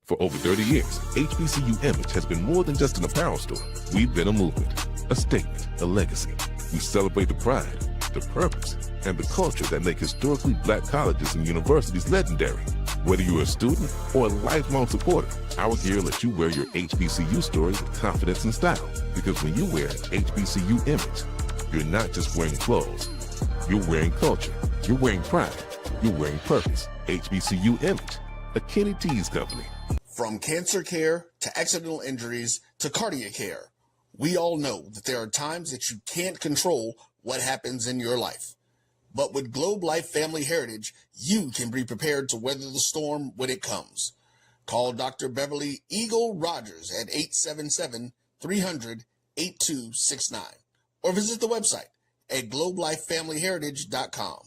For over 30 years, HBCU Image has been more than just an apparel store. We've been a movement, a statement, a legacy. We celebrate the pride, the purpose, and the culture that make historically Black colleges and universities legendary. Whether you're a student or a lifelong supporter, our gear lets you wear your HBCU story with confidence and style. Because when you wear HBCU Image, you're not just wearing clothes. You're wearing culture. You're wearing pride. You're wearing purpose. HBCU Image, a Kenny T's company. From cancer care to accidental injuries to cardiac care, we all know that there are times that you can't control what happens in your life. But with Globe Life Family Heritage, you can be prepared to weather the storm when it comes. Call Dr. Beverly Eagle Rogers at 877-300-8269 or visit the website at globelifefamilyheritage.com.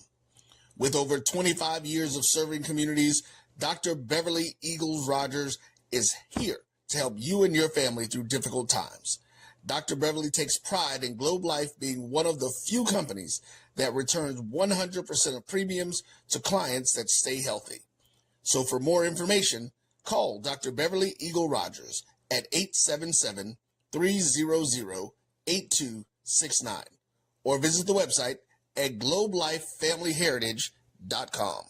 With over 25 years of serving communities, Dr. Beverly Eagles Rogers is here to help you and your family through difficult times. Dr. Beverly takes pride in Globe Life being one of the few companies that returns 100% of premiums to clients that stay healthy. So for more information, call Dr. Beverly Eagle Rogers at 877-300-8269 or visit the website at globelifefamilyheritage.com.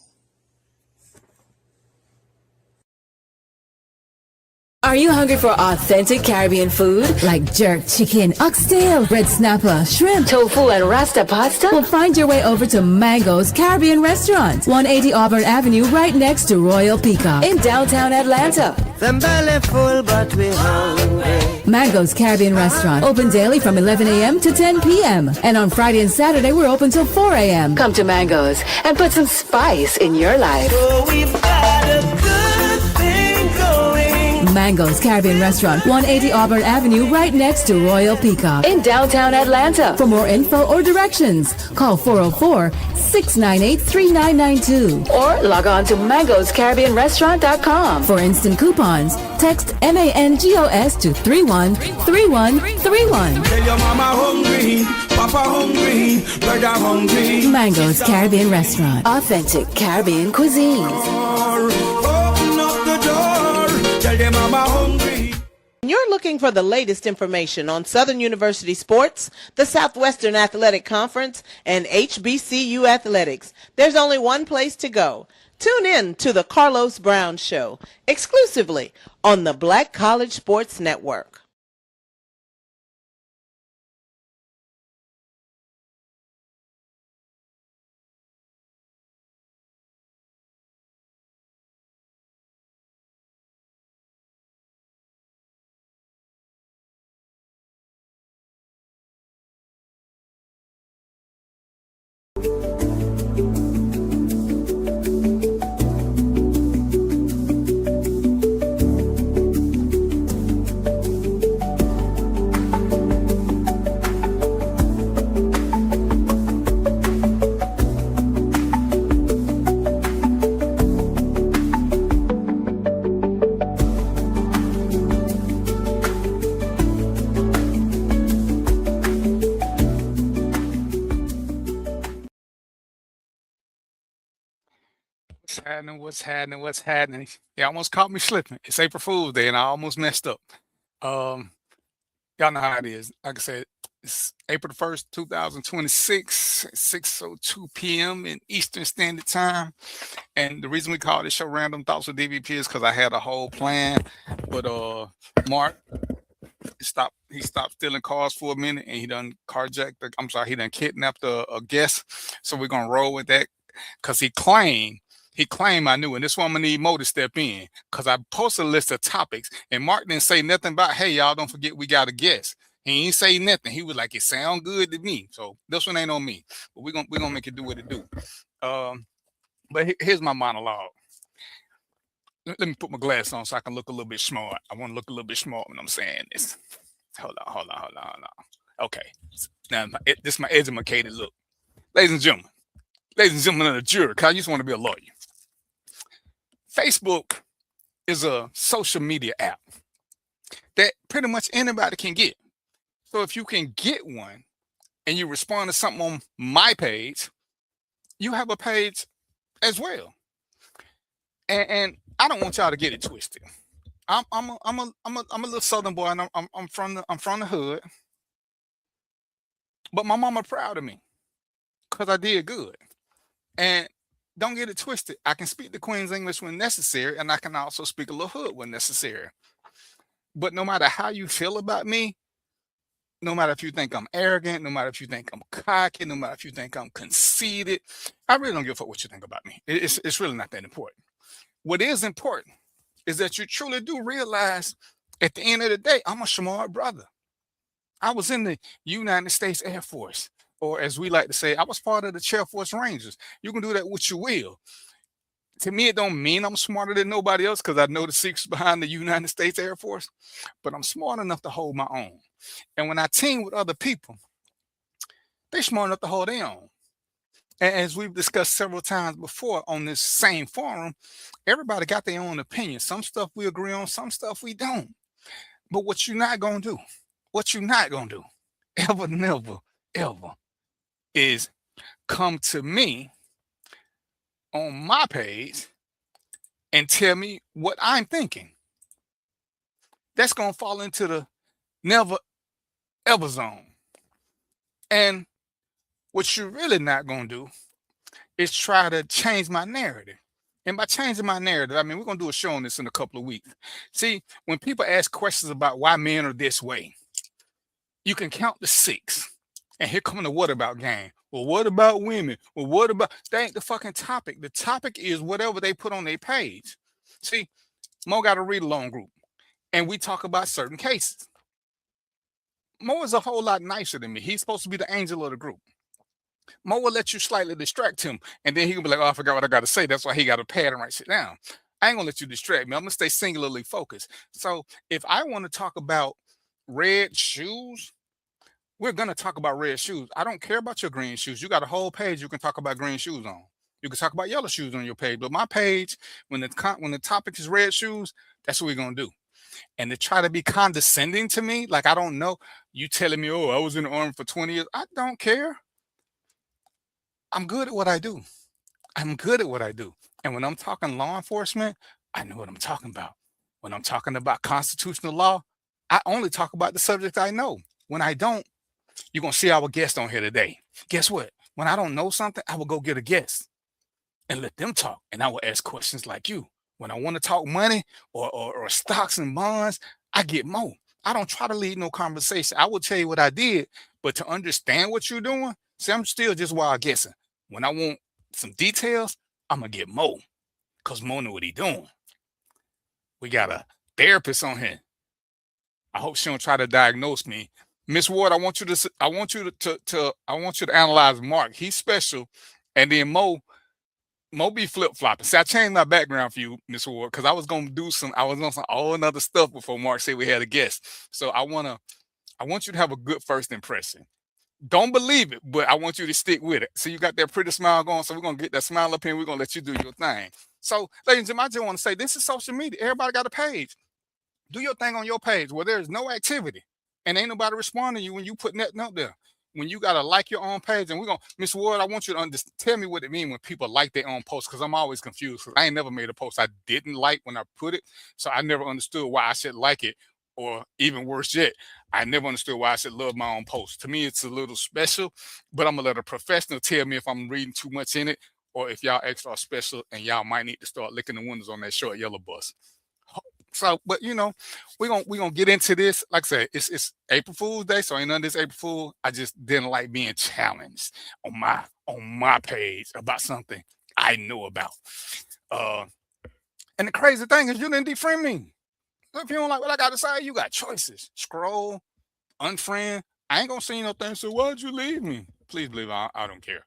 Are you hungry for authentic Caribbean food like jerk chicken, oxtail, red snapper, shrimp, tofu, and rasta pasta? Well, find your way over to Mango's Caribbean Restaurant, 180 Auburn Avenue, right next to Royal Peacock in downtown Atlanta. Them belly full, but we hungry. Mango's Caribbean Restaurant, open daily from 11 a.m. to 10 p.m. And on Friday and Saturday, we're open till 4 a.m. Come to Mango's and put some spice in your life. So we've got a good thing going. Mango's Caribbean Restaurant, 180 Auburn Avenue, right next to Royal Peacock in downtown Atlanta. For more info or directions, call 404-698-3992 or log on to mangoscaribbeanrestaurant.com. For instant coupons, text MANGOS to 313131. Tell your mama hungry, papa hungry, brother hungry. Mango's Caribbean Restaurant, authentic Caribbean cuisines. Open up the door, tell them mama hungry. You're looking for the latest information on Southern University sports, the Southwestern Athletic Conference, and HBCU athletics. There's only one place to go. Tune in to the Carlos Brown Show, exclusively on the Black College Sports Network. What's happening? You almost caught me slipping. It's April Fool's Day and I almost messed up. Y'all know how it is. Like I said, it's April the 1st, 2026, 6:02 p.m. in Eastern Standard Time. And the reason we call this show Random Thoughts with DVP is because I had a whole plan, but Mark he stopped stealing cars for a minute and he done he done kidnapped a guest. So we're gonna roll with that because he claimed I knew, and this one I'm gonna need Mo to step in because I posted a list of topics and Mark didn't say nothing about, hey, y'all don't forget we got a guest. He ain't say nothing. He was like, it sound good to me. So this one ain't on me, but we're gonna make it do what it do. But here's my monologue. Let me put my glass on so I can look a little bit smart. I want to look a little bit smart when I'm saying this. Hold on. Okay. Now this is my educated look. Ladies and gentlemen of the jury, because I just want to be a lawyer. Facebook is a social media app that pretty much anybody can get. So if you can get one and you respond to something on my page, you have a page as well. And I don't want y'all to get it twisted. I'm a little Southern boy, and I'm from the hood. But my mama proud of me because I did good. And don't get it twisted. I can speak the Queen's English when necessary, and I can also speak a little hood when necessary. But no matter how you feel about me, no matter if you think I'm arrogant, no matter if you think I'm cocky, no matter if you think I'm conceited, I really don't give a fuck what you think about me. It's really not that important. What is important is that you truly do realize at the end of the day, I'm a smart brother. I was in the United States Air Force, or as we like to say, I was part of the Air Force Rangers. You can do that what you will. To me, it don't mean I'm smarter than nobody else because I know the secrets behind the United States Air Force, but I'm smart enough to hold my own. And when I team with other people, they're smart enough to hold their own. And as we've discussed several times before on this same forum, everybody got their own opinion. Some stuff we agree on, some stuff we don't. But what you're not going to do, ever, never, ever, is come to me on my page and tell me what I'm thinking. That's going to fall into the never, ever zone. And what you're really not going to do is try to change my narrative. And by changing my narrative, I mean, we're going to do a show on this in a couple of weeks. See, when people ask questions about why men are this way, you can count to 6. And here come the what about game. Well, what about women? Well, what about... That ain't the fucking topic. The topic is whatever they put on their page. See, Mo got a read-along group. And we talk about certain cases. Mo is a whole lot nicer than me. He's supposed to be the angel of the group. Mo will let you slightly distract him, and then he can be like, oh, I forgot what I got to say. That's why he got to pad and write shit down. I ain't going to let you distract me. I'm going to stay singularly focused. So if I want to talk about red shoes, we're going to talk about red shoes. I don't care about your green shoes. You got a whole page you can talk about green shoes on. You can talk about yellow shoes on your page. But my page, when the topic is red shoes, that's what we're going to do. And to try to be condescending to me, like I don't know, you telling me, oh, I was in the Army for 20 years. I don't care. I'm good at what I do. I'm good at what I do. And when I'm talking law enforcement, I know what I'm talking about. When I'm talking about constitutional law, I only talk about the subject I know. When I don't, you're going to see our guest on here today. Guess what? When I don't know something, I will go get a guest and let them talk. And I will ask questions like you. When I want to talk money or stocks and bonds, I get Mo. I don't try to lead no conversation. I will tell you what I did, but to understand what you're doing, see, I'm still just wild guessing. When I want some details, I'm going to get Mo because Mo know what he doing. We got a therapist on here. I hope she don't try to diagnose me. Miss Ward, I want you to analyze Mark. He's special. And then Mo be flip-flopping. See, I changed my background for you, Miss Ward, because I was on some all another stuff before Mark said we had a guest. So I want you to have a good first impression. Don't believe it, but I want you to stick with it. So you got that pretty smile going. So we're going to get that smile up here. We're going to let you do your thing. So, ladies and gentlemen, I just want to say this is social media. Everybody got a page. Do your thing on your page where there's no activity and ain't nobody responding to you when you put nothing up there. When you got to like your own page, and we're going to, Miss Ward, I want you to tell me what it means when people like their own posts, because I'm always confused. I ain't never made a post I didn't like when I put it. So I never understood why I should like it. Or even worse yet, I never understood why I should love my own post. To me, it's a little special, but I'm going to let a professional tell me if I'm reading too much in it or if y'all extra special and y'all might need to start licking the windows on that short yellow bus. So, but you know, we're gonna get into this. Like I said, it's April Fool's Day, so ain't none of this April Fool. I just didn't like being challenged on my page about something I know about. And the crazy thing is you didn't defriend me. If you don't like what I got to say, you got choices. Scroll, unfriend. I ain't gonna say no thing. So why'd you leave me? Please believe I don't care.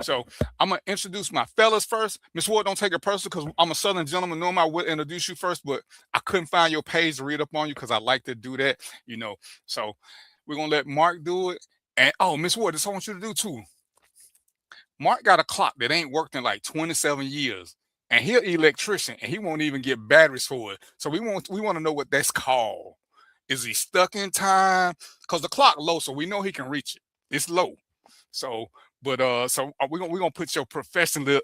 So I'm gonna introduce my fellas first. Miss Ward, don't take it personal because I'm a Southern gentleman. Normally I would introduce you first, but I couldn't find your page to read up on you because I like to do that, you know. So we're gonna let Mark do it. And oh, Miss Ward, this I want you to do too. Mark got a clock that ain't worked in like 27 years. And he's an electrician, and he won't even get batteries for it. So we want to know what that's called. Is he stuck in time? Because the clock low, so we know he can reach it. It's low. So, but so we're gonna put your professional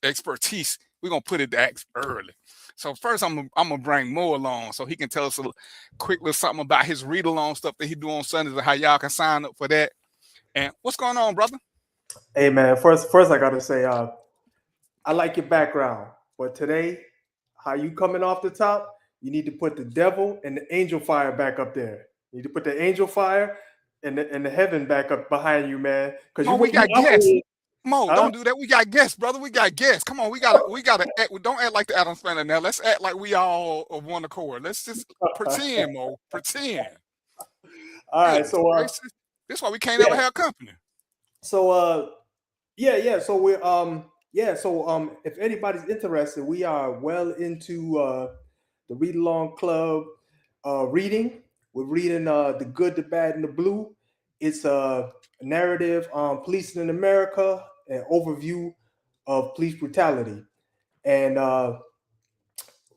expertise. We're gonna put it back early. So first, I'm gonna bring Mo along so he can tell us a quick little something about his read along stuff that he do on Sundays and how y'all can sign up for that. And what's going on, brother? Hey man, first I gotta say, I like your background, but today, how you coming off the top? You need to put the devil and the angel fire back up there. You need to put the angel fire and the heaven back up behind you, man. Because we got guests. Mo, don't do that. We got guests, brother. We got guests. Come on, we gotta act. Don't act like the Adams Family now. Let's act like we all of one accord. Let's just pretend, Mo. Pretend. All right, so this is why we can't ever have company. So So we're if anybody's interested, we are well into the Read Along Club reading. We're reading The Good, the Bad, and the Blue. It's a narrative on policing in America, an overview of police brutality. And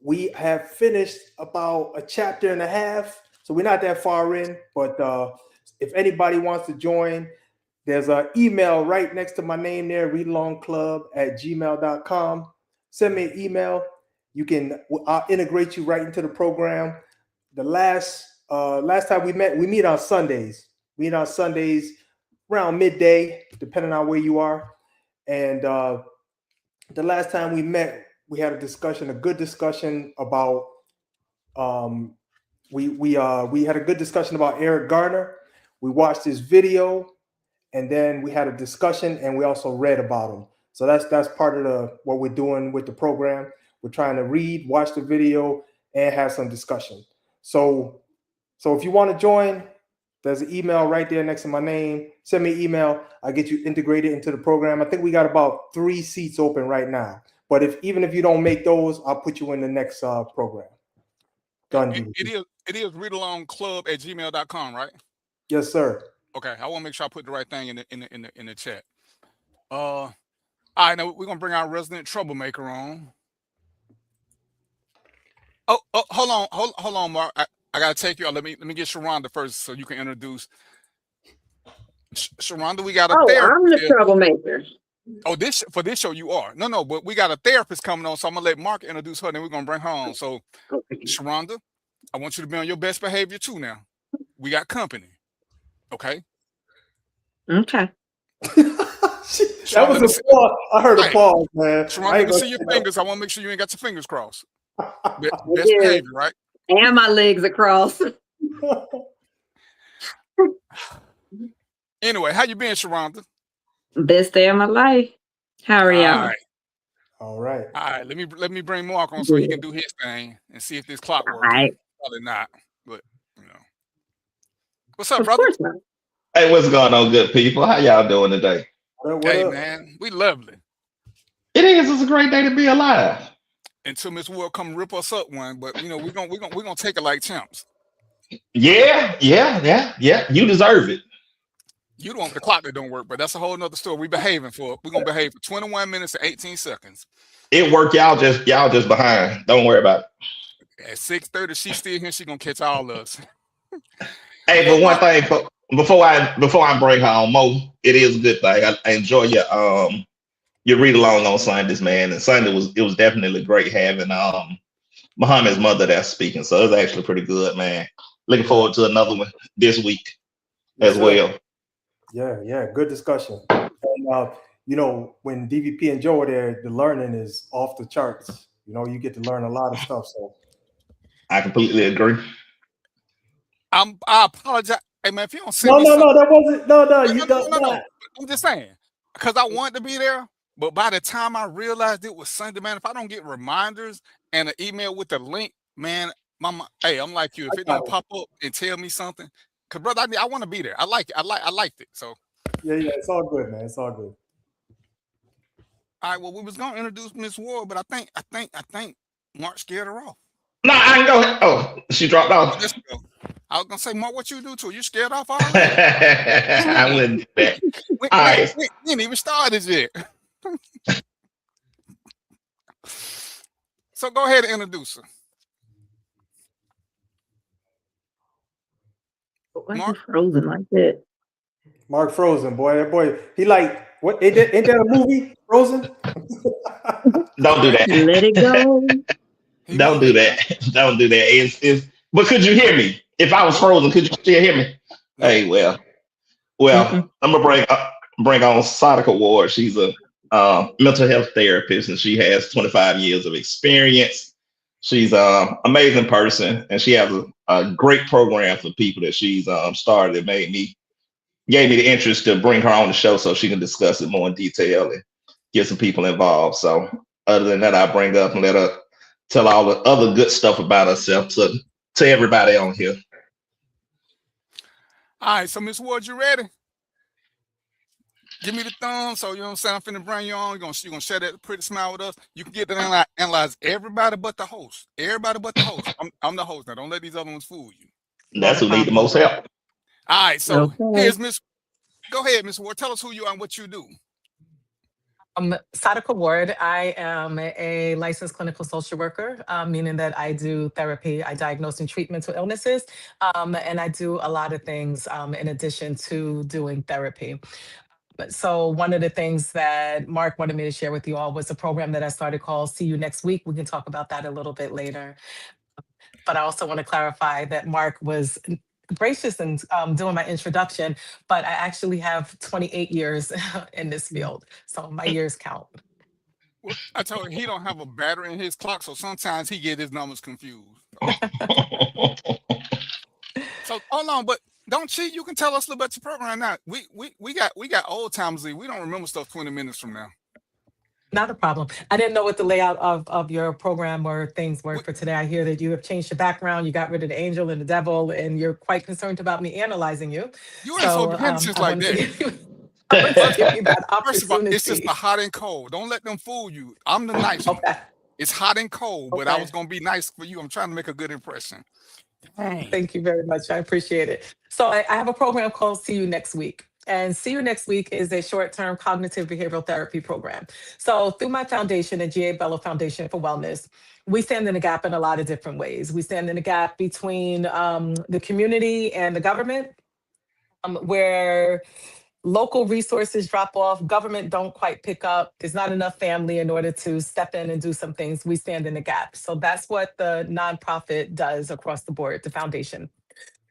we have finished about a chapter and a half, so we're not that far in, but if anybody wants to join, there's an email right next to my name there, readalongclub@gmail.com. Send me an email. I'll integrate you right into the program. The last time we meet on Sundays. We meet on Sundays around midday, depending on where you are. And the last time we met, we had a good discussion about we had a good discussion about Eric Garner. We watched his video, and then we had a discussion, and we also read about him. So that's part of what we're doing with the program. We're trying to read, watch the video, and have some discussion. So if you want to join, there's an email right there next to my name. Send me an email. I'll get you integrated into the program. I think we got about 3 seats open right now. But even if you don't make those, I'll put you in the next program. Done. It is readalongclub@gmail.com, right? Yes, sir. Okay, I want to make sure I put the right thing in the chat. All right, now we're gonna bring our resident troublemaker on. Oh, hold on, Mark. I gotta take you out. Let me get Sharonda first, so you can introduce. Sharonda, we got a therapist. I'm the troublemaker. Oh, for this show you are. No, but we got a therapist coming on, so I'm gonna let Mark introduce her, then we're gonna bring her on. So, Sharonda, I want you to be on your best behavior too. Now, we got company. Okay. Okay. That was a pause. I heard a pause, man. Sharonda, I can see your fingers. I want to make sure you ain't got your fingers crossed. Best behavior, right? And my legs across. Anyway, how you been, Sharonda? Best day of my life. How are y'all? All right. Let me bring Mark on so he can do his thing and see if this clock works. Right. Probably not, but what's up, brother? Hey, what's going on, good people? How y'all doing today? Hey, man, we lovely. It is. It's a great day to be alive. Until Miss World come rip us up one, but we're gonna take it like champs. Yeah. You deserve it. You don't want the clock that don't work, but that's a whole nother story. We're gonna behave for 21 minutes and 18 seconds. It worked. Y'all just behind. Don't worry about it. At 6:30, she's still here. She's gonna catch all of us. Hey, but one thing before I bring her on, Mo, it is a good thing. I enjoy your read along on Sundays, man. And Sunday was definitely great having Muhammad's mother there speaking. So it was actually pretty good, man. Looking forward to another one this week as well. Yeah, good discussion. And when DVP and Joe are there, the learning is off the charts. You get to learn a lot of stuff. So I completely agree. I apologize. Hey man, if you don't send that wasn't no. I'm just saying, because I wanted to be there, but by the time I realized it was Sunday, man, if I don't get reminders and an email with the link, man, mama, hey, I'm like you. If it don't pop up and tell me something, because brother, I want to be there. I like it. I liked it. So yeah, it's all good, man. It's all good. All right, well, we was gonna introduce Miss Ward, but I think Mark scared her off. No, I can go ahead. Oh, she dropped off. Let's go. I was gonna say, Mark, what you do to her? You scared off already? I wouldn't do that. We ain't even started yet. So go ahead and introduce her. Why Mark frozen like that? Mark Frozen, boy. He like what? Ain't that a movie? Frozen? Don't do that. Let it go. Don't do that. Don't do that. But could you hear me? If I was frozen, could you still hear me? Hey, well, I'm gonna bring on Sadaka Ward. She's a mental health therapist, and she has 25 years of experience. She's an amazing person, and she has a great program for people that she's started that gave me the interest to bring her on the show so she can discuss it more in detail and get some people involved. So other than that, I bring up and let her tell all the other good stuff about herself to everybody on here. All right, so Miss Ward, you ready? Give me the thumb. So you know what I'm saying? I'm finna bring you on. You're gonna share that pretty smile with us. You can get to analyze everybody but the host. Everybody but the host. I'm the host now. Don't let these other ones fool you. That's who need the most help. All right, so here's Miss. Go ahead, Miss Ward. Tell us who you are and what you do. Sadaka Ward. I am a licensed clinical social worker, meaning that I do therapy. I diagnose and treat mental illnesses, and I do a lot of things in addition to doing therapy. So one of the things that Mark wanted me to share with you all was a program that I started called See You Next Week. We can talk about that a little bit later. But I also want to clarify that Mark was gracious in doing my introduction, but I actually have 28 years in this field. So my years count. Well, I told him he don't have a battery in his clock, so sometimes he get his numbers confused. So hold on, but don't cheat. You can tell us a little bit about your program now. We got old timers. We don't remember stuff 20 minutes from now. Not a problem. I didn't know what the layout of your program or things were for today. I hear that you have changed your background. You got rid of the angel and the devil, and you're quite concerned about me analyzing you. You ain't so pretentious like that. First of all, it's just the hot and cold. Don't let them fool you. I'm the nice one. It's hot and cold, but I was going to be nice for you. I'm trying to make a good impression. Thank you very much. I appreciate it. So I have a program called See You Next Week. And See You Next Week is a short-term cognitive behavioral therapy program. So through my foundation, the G.A. Bello Foundation for Wellness, we stand in the gap in a lot of different ways. We stand in the gap between the community and the government, where local resources drop off, government don't quite pick up. There's not enough family in order to step in and do some things. We stand in the gap. So that's what the nonprofit does across the board, the foundation.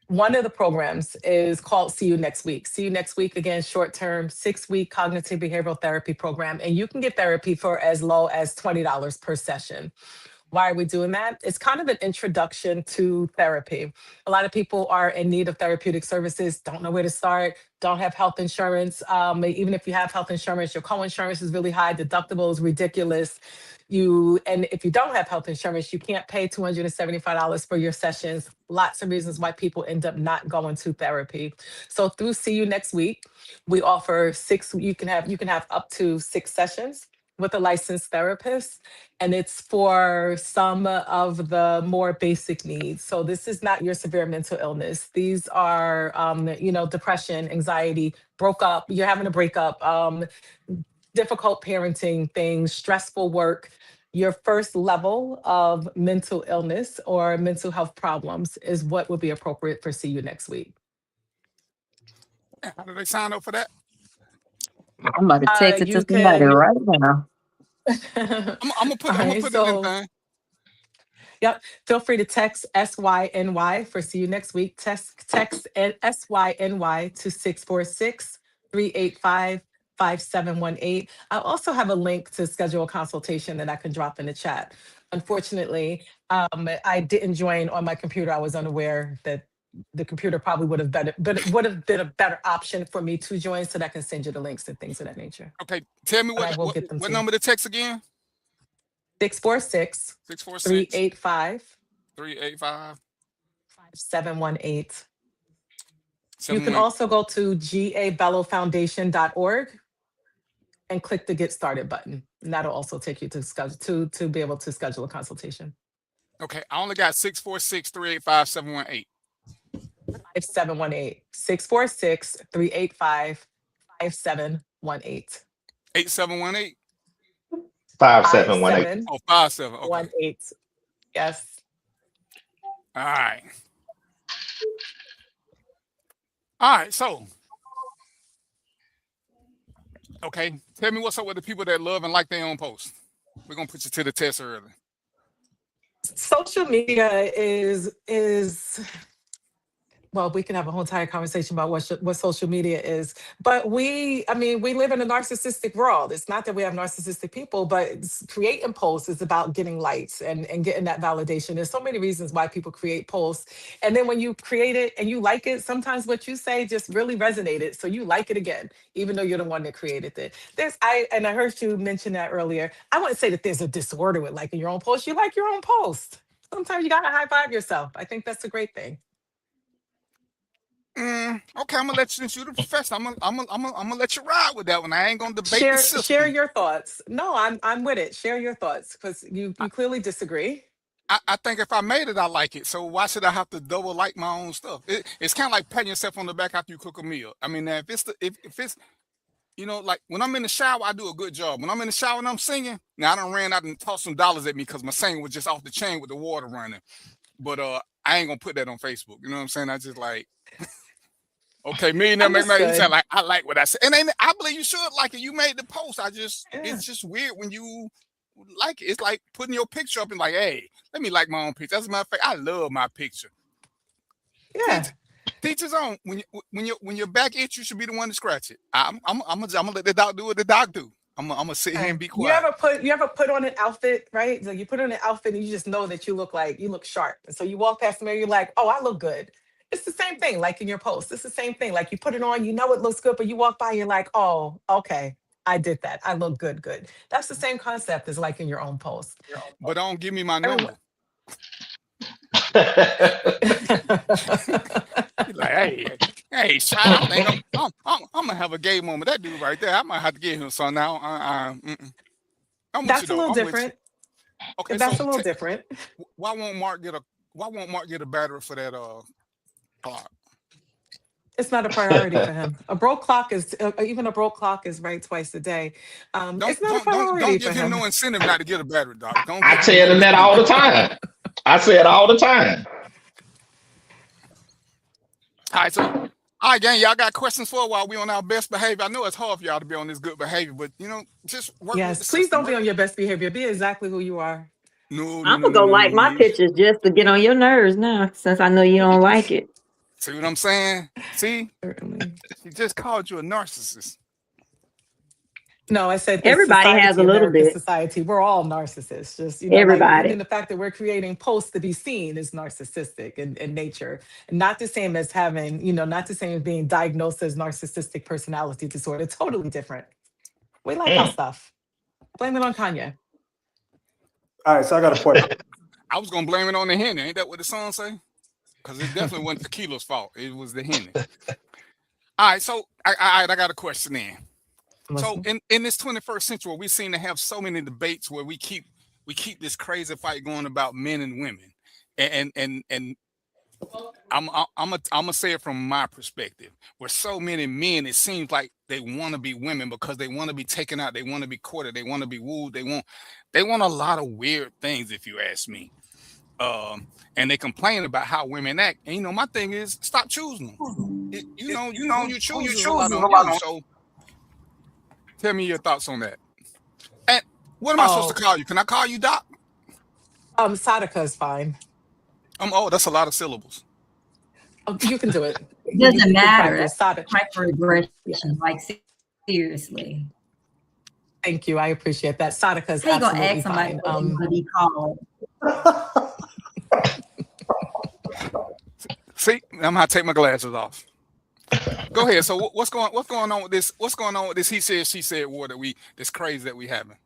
One of the programs is called See You Next Week. See You Next Week, again, short-term, 6-week cognitive behavioral therapy program. And you can get therapy for as low as $20 per session. Why are we doing that? It's kind of an introduction to therapy. A lot of people are in need of therapeutic services, don't know where to start, don't have health insurance. Even if you have health insurance, your co-insurance is really high, deductible is ridiculous. And if you don't have health insurance, you can't pay $275 for your sessions. Lots of reasons why people end up not going to therapy. So through See You Next Week, we offer you can have up to 6 sessions with a licensed therapist, and it's for some of the more basic needs. So this is not your severe mental illness. These are, depression, anxiety, you're having a breakup, difficult parenting things, stressful work. Your first level of mental illness or mental health problems is what would be appropriate for See You Next Week. How do they sign up for that? I'm about to text it to somebody right now. I'm gonna put it in there. Yep. Feel free to text SYNY for See You Next Week. Text SYNY to 646-385-5718. I also have a link to schedule a consultation that I can drop in the chat. Unfortunately, I didn't join on my computer. I was unaware that the computer probably would have been a better option for me to join, so that I can send you the links and things of that nature. Okay, tell me what number to text again? 646-385-5718. You can also go to gabellofoundation.org and click the Get Started button, and that'll also take you to schedule to be able to schedule a consultation. Okay, I only got 646-385-718. 5718. 646-385-5718. 8718. 5718. Oh, 5718. 18. Yes. All right. All right. So, okay, tell me what's up with the people that love and like their own post. We're gonna put you to the test early. social media is well, we can have a whole entire conversation about what social media is. But we live in a narcissistic world. It's not that we have narcissistic people, but creating posts is about getting likes and getting that validation. There's so many reasons why people create posts. And then when you create it and you like it, sometimes what you say just really resonated. So you like it again, even though you're the one that created it. I heard you mention that earlier. I wouldn't say that there's a disorder with liking your own post. You like your own post. Sometimes you gotta high five yourself. I think that's a great thing. Okay, I'm gonna let you, since you're the professor, I'm gonna let you ride with that one. I ain't gonna debate the system. Share your thoughts. No, I'm with it. Share your thoughts because you clearly disagree. I think if I made it, I like it. So why should I have to double like my own stuff? It's kind of like patting yourself on the back after you cook a meal. I mean, if it's like when I'm in the shower, I do a good job. When I'm in the shower and I'm singing, now I done ran out and tossed some dollars at me because my singing was just off the chain with the water running. But I ain't gonna put that on Facebook. You know what I'm saying? I just like. Okay, millionaire make money. Sound like I like what I said, and I believe you should like it. You made the post. It's just weird when you like it. It's like putting your picture up and like, hey, let me like my own picture. As a matter of fact, I love my picture. Yeah. Teach his own. When your back itch, you should be the one to scratch it. I'm gonna let the dog do what the dog do. I'm gonna sit here and be quiet. You ever put on an outfit, right? So you put on an outfit and you just know that you look sharp. And so you walk past the mirror, you're like, oh, I look good. It's the same thing, like in your post. It's the same thing. Like you put it on, you know it looks good, but you walk by, you're like, oh, okay, I did that. I look good. That's the same concept as like in your own post. But don't give me my number. Like, hey, child, I think I'm gonna have a gay moment. That dude right there, I might have to get him some now. That's a little different. Okay, that's a little different. Why won't Mark get a battery for that clock? It's not a priority for him. A broke clock is right twice a day. It's not a priority don't for give him no incentive not to get a battery, Doc. I tell him that all the time. I say it all the time. All right, gang, y'all got questions for while we on our best behavior? I know it's hard for y'all to be on this good behavior, but just work. Yes, please don't be on your best behavior. Be exactly who you are. I'm gonna go like my pictures just to get on your nerves now, since I know you don't like it. See what I'm saying? See, she just called you a narcissist. No, I said everybody has a little bit. Society, we're all narcissists. Just everybody. And the fact that we're creating posts to be seen is narcissistic in nature, and not the same as having, not the same as being diagnosed as narcissistic personality disorder. Totally different. We like our stuff. Blame it on Kanye. All right, so I got a question. I was gonna blame it on the Henny. Ain't that what the song say? Because it definitely wasn't Tequila's fault. It was the Henny. All right, so I got a question then. So in this 21st century, we seem to have so many debates where we keep this crazy fight going about men and women, and I'm gonna say it from my perspective. Where so many men, it seems like they want to be women because they want to be taken out, they want to be courted, they want to be wooed, they want a lot of weird things, if you ask me. And they complain about how women act. And my thing is, stop choosing them. You choose a lot of them. So tell me your thoughts on that. And what am I supposed to call you? Can I call you Doc? Sadaka is fine. That's a lot of syllables. You can do it. It doesn't matter. That's microaggression, like seriously. Thank you. I appreciate that. Sadaka is absolutely fine. Somebody called. See, I'm gonna take my glasses off. Go ahead. So what's going on with this? What's going on with this he said, she said war this crazy that we having?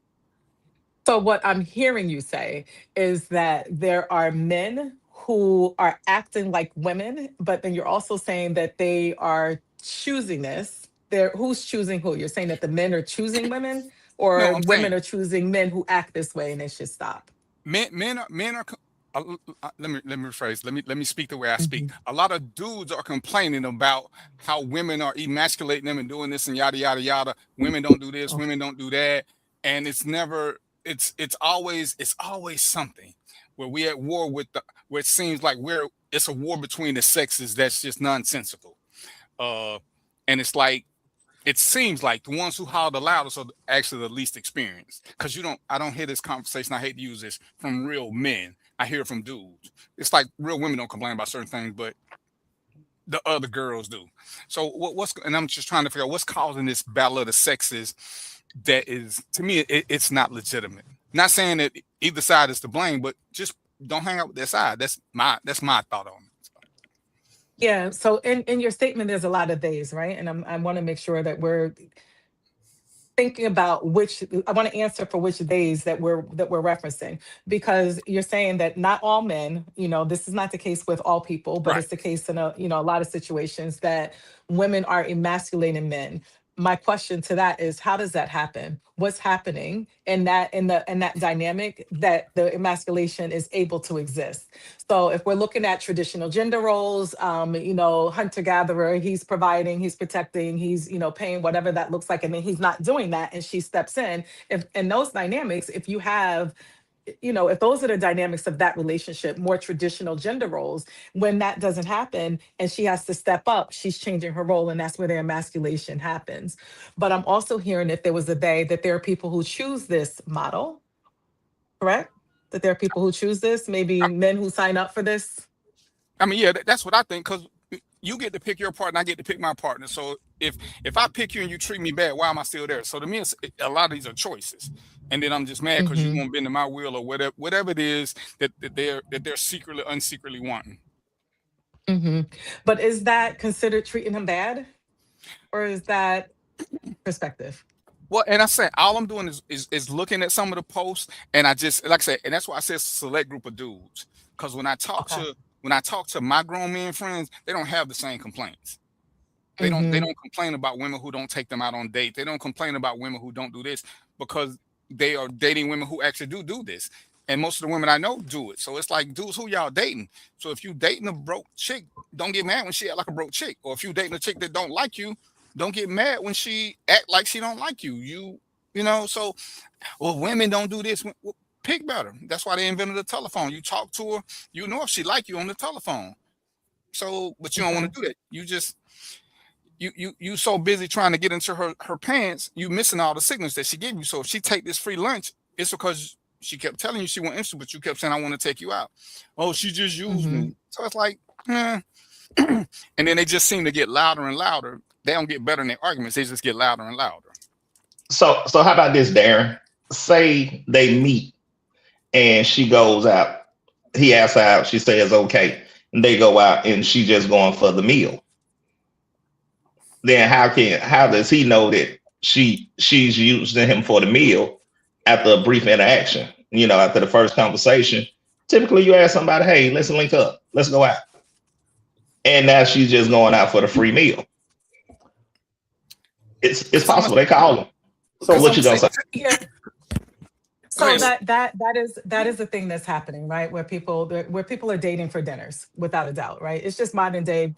So what I'm hearing you say is that there are men who are acting like women, but then you're also saying that they are choosing this. Who's choosing who? You're saying that the men are choosing women, or women are choosing men who act this way and they should stop. Men are. Let me rephrase. Let me speak the way I speak. A lot of dudes are complaining about how women are emasculating them and doing this and yada yada yada. Women don't do this. Women don't do that. And it's always something where we at war with where it seems like it's a war between the sexes that's just nonsensical. And it's like it seems like the ones who holler the loudest are actually the least experienced. Because I don't hear this conversation. I hate to use this from real men. I hear from dudes. It's like real women don't complain about certain things, but the other girls do. So and I'm just trying to figure out what's causing this battle of the sexes that is, to me, it's not legitimate. Not saying that either side is to blame, but just don't hang out with their side. That's my thought on it. Yeah. So in your statement, there's a lot of days, right? And I want to make sure that we're thinking about I want to answer for which days that we're referencing, because you're saying that not all men, this is not the case with all people, but it's the case in a lot of situations that women are emasculating men. My question to that is, how does that happen? What's happening in that dynamic that the emasculation is able to exist? So if we're looking at traditional gender roles, hunter-gatherer, he's providing, he's protecting, he's, paying, whatever that looks like, and then he's not doing that and she steps in. If in those dynamics, if you have, if those are the dynamics of that relationship, more traditional gender roles, when that doesn't happen and she has to step up, she's changing her role, and that's where their emasculation happens. But I'm also hearing, if there was a day, that there are people who choose this model, correct? That there are people who choose this, maybe men who sign up for this? I mean, yeah, that's what I think, because you get to pick your partner, I get to pick my partner. So if I pick you and you treat me bad, why am I still there? So to me, a lot of these are choices. And then I'm just mad because you won't bend to my will, or whatever it is that they're secretly, unsecretly wanting. But is that considered treating him bad, or is that perspective? Well, and I said, all I'm doing is looking at some of the posts, and I just, like I said, and that's why I said select group of dudes. Because when I talk to my grown men friends, they don't have the same complaints. They don't complain about women who don't take them out on dates. They don't complain about women who don't do this, because they are dating women who actually do this. And most of the women I know do it. So it's like, dudes, who y'all dating? So if you dating a broke chick, don't get mad when she act like a broke chick. Or if you dating a chick that don't like you, don't get mad when she act like she don't like you. So, well, women don't do this. Well, pick better. That's why they invented the telephone. You talk to her, if she like you on the telephone. So, but you don't want to do that. You just, you so busy trying to get into her pants, you missing all the signals that she gave you. So if she take this free lunch, it's because she kept telling you she wasn't interested, but you kept saying, I want to take you out. Oh, she just used me. So it's like, and then they just seem to get louder and louder. They don't get better in their arguments. They just get louder and louder. So how about this, Darren? Say they meet and she goes out. He asks her out. She says, okay. And they go out and she just going for the meal. Then how does he know that she's using him for the meal after a brief interaction? After the first conversation, typically you ask somebody, hey, let's link up, let's go out. And now she's just going out for the free meal. It's possible they call him. So what you gonna say? Yeah. So that is the thing that's happening, right? Where people are dating for dinners, without a doubt, right? It's just modern day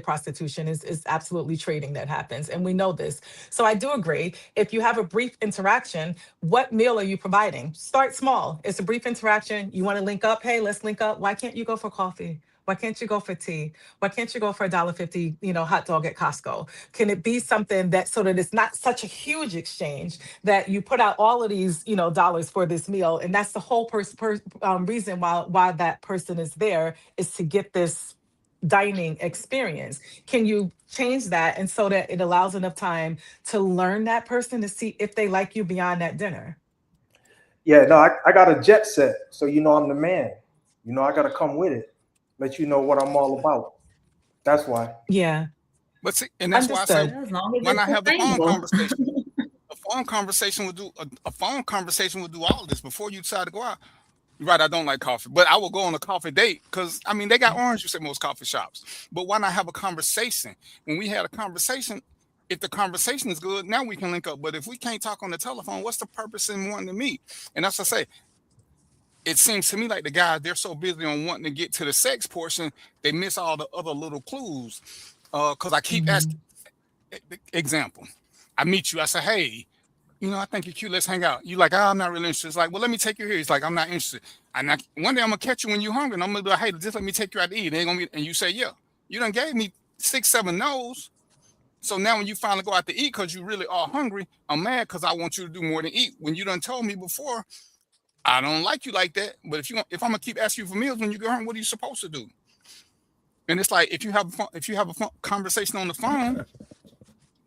prostitution. Is absolutely trading that happens, and we know this. So I do agree. If you have a brief interaction, what meal are you providing? Start small. It's a brief interaction. You want to link up? Hey, let's link up. Why can't you go for coffee? Why can't you go for tea? Why can't you go for $1.50, hot dog at Costco? Can it be something that, so that it's not such a huge exchange that you put out all of these, dollars for this meal, and that's the whole reason why that person is there, is to get this dining experience? Can you change that, and so that it allows enough time to learn that person, to see if they like you beyond that dinner? Yeah, no, I got a jet set, so I'm the man. I got to come with it. Let you know what I'm all about. That's why. Yeah. But see, and that's Understood. why I say, when I have the phone conversation, a phone conversation would do all of this before you decide to go out. You're right, I don't like coffee, but I will go on a coffee date, because they got orange juice at most coffee shops. But why not have a conversation? When we had a conversation, if the conversation is good, now we can link up. But if we can't talk on the telephone, what's the purpose in wanting to meet? And that's what I say. It seems to me like the guys, they're so busy on wanting to get to the sex portion, they miss all the other little clues. Because I keep asking, example, I meet you, I say, hey, I think you're cute, let's hang out. You like, I'm not really interested. It's like, well, let me take you here. He's like, I'm not interested. And one day I'm gonna catch you when you're hungry, and I'm gonna be like, hey, just let me take you out to eat. And you say, yeah. You done gave me 6-7 no's. So now when you finally go out to eat because you really are hungry, I'm mad because I want you to do more than eat. When you done told me before, I don't like you like that. But if I'm gonna keep asking you for meals when you go home, what are you supposed to do? And it's like if you have a conversation on the phone,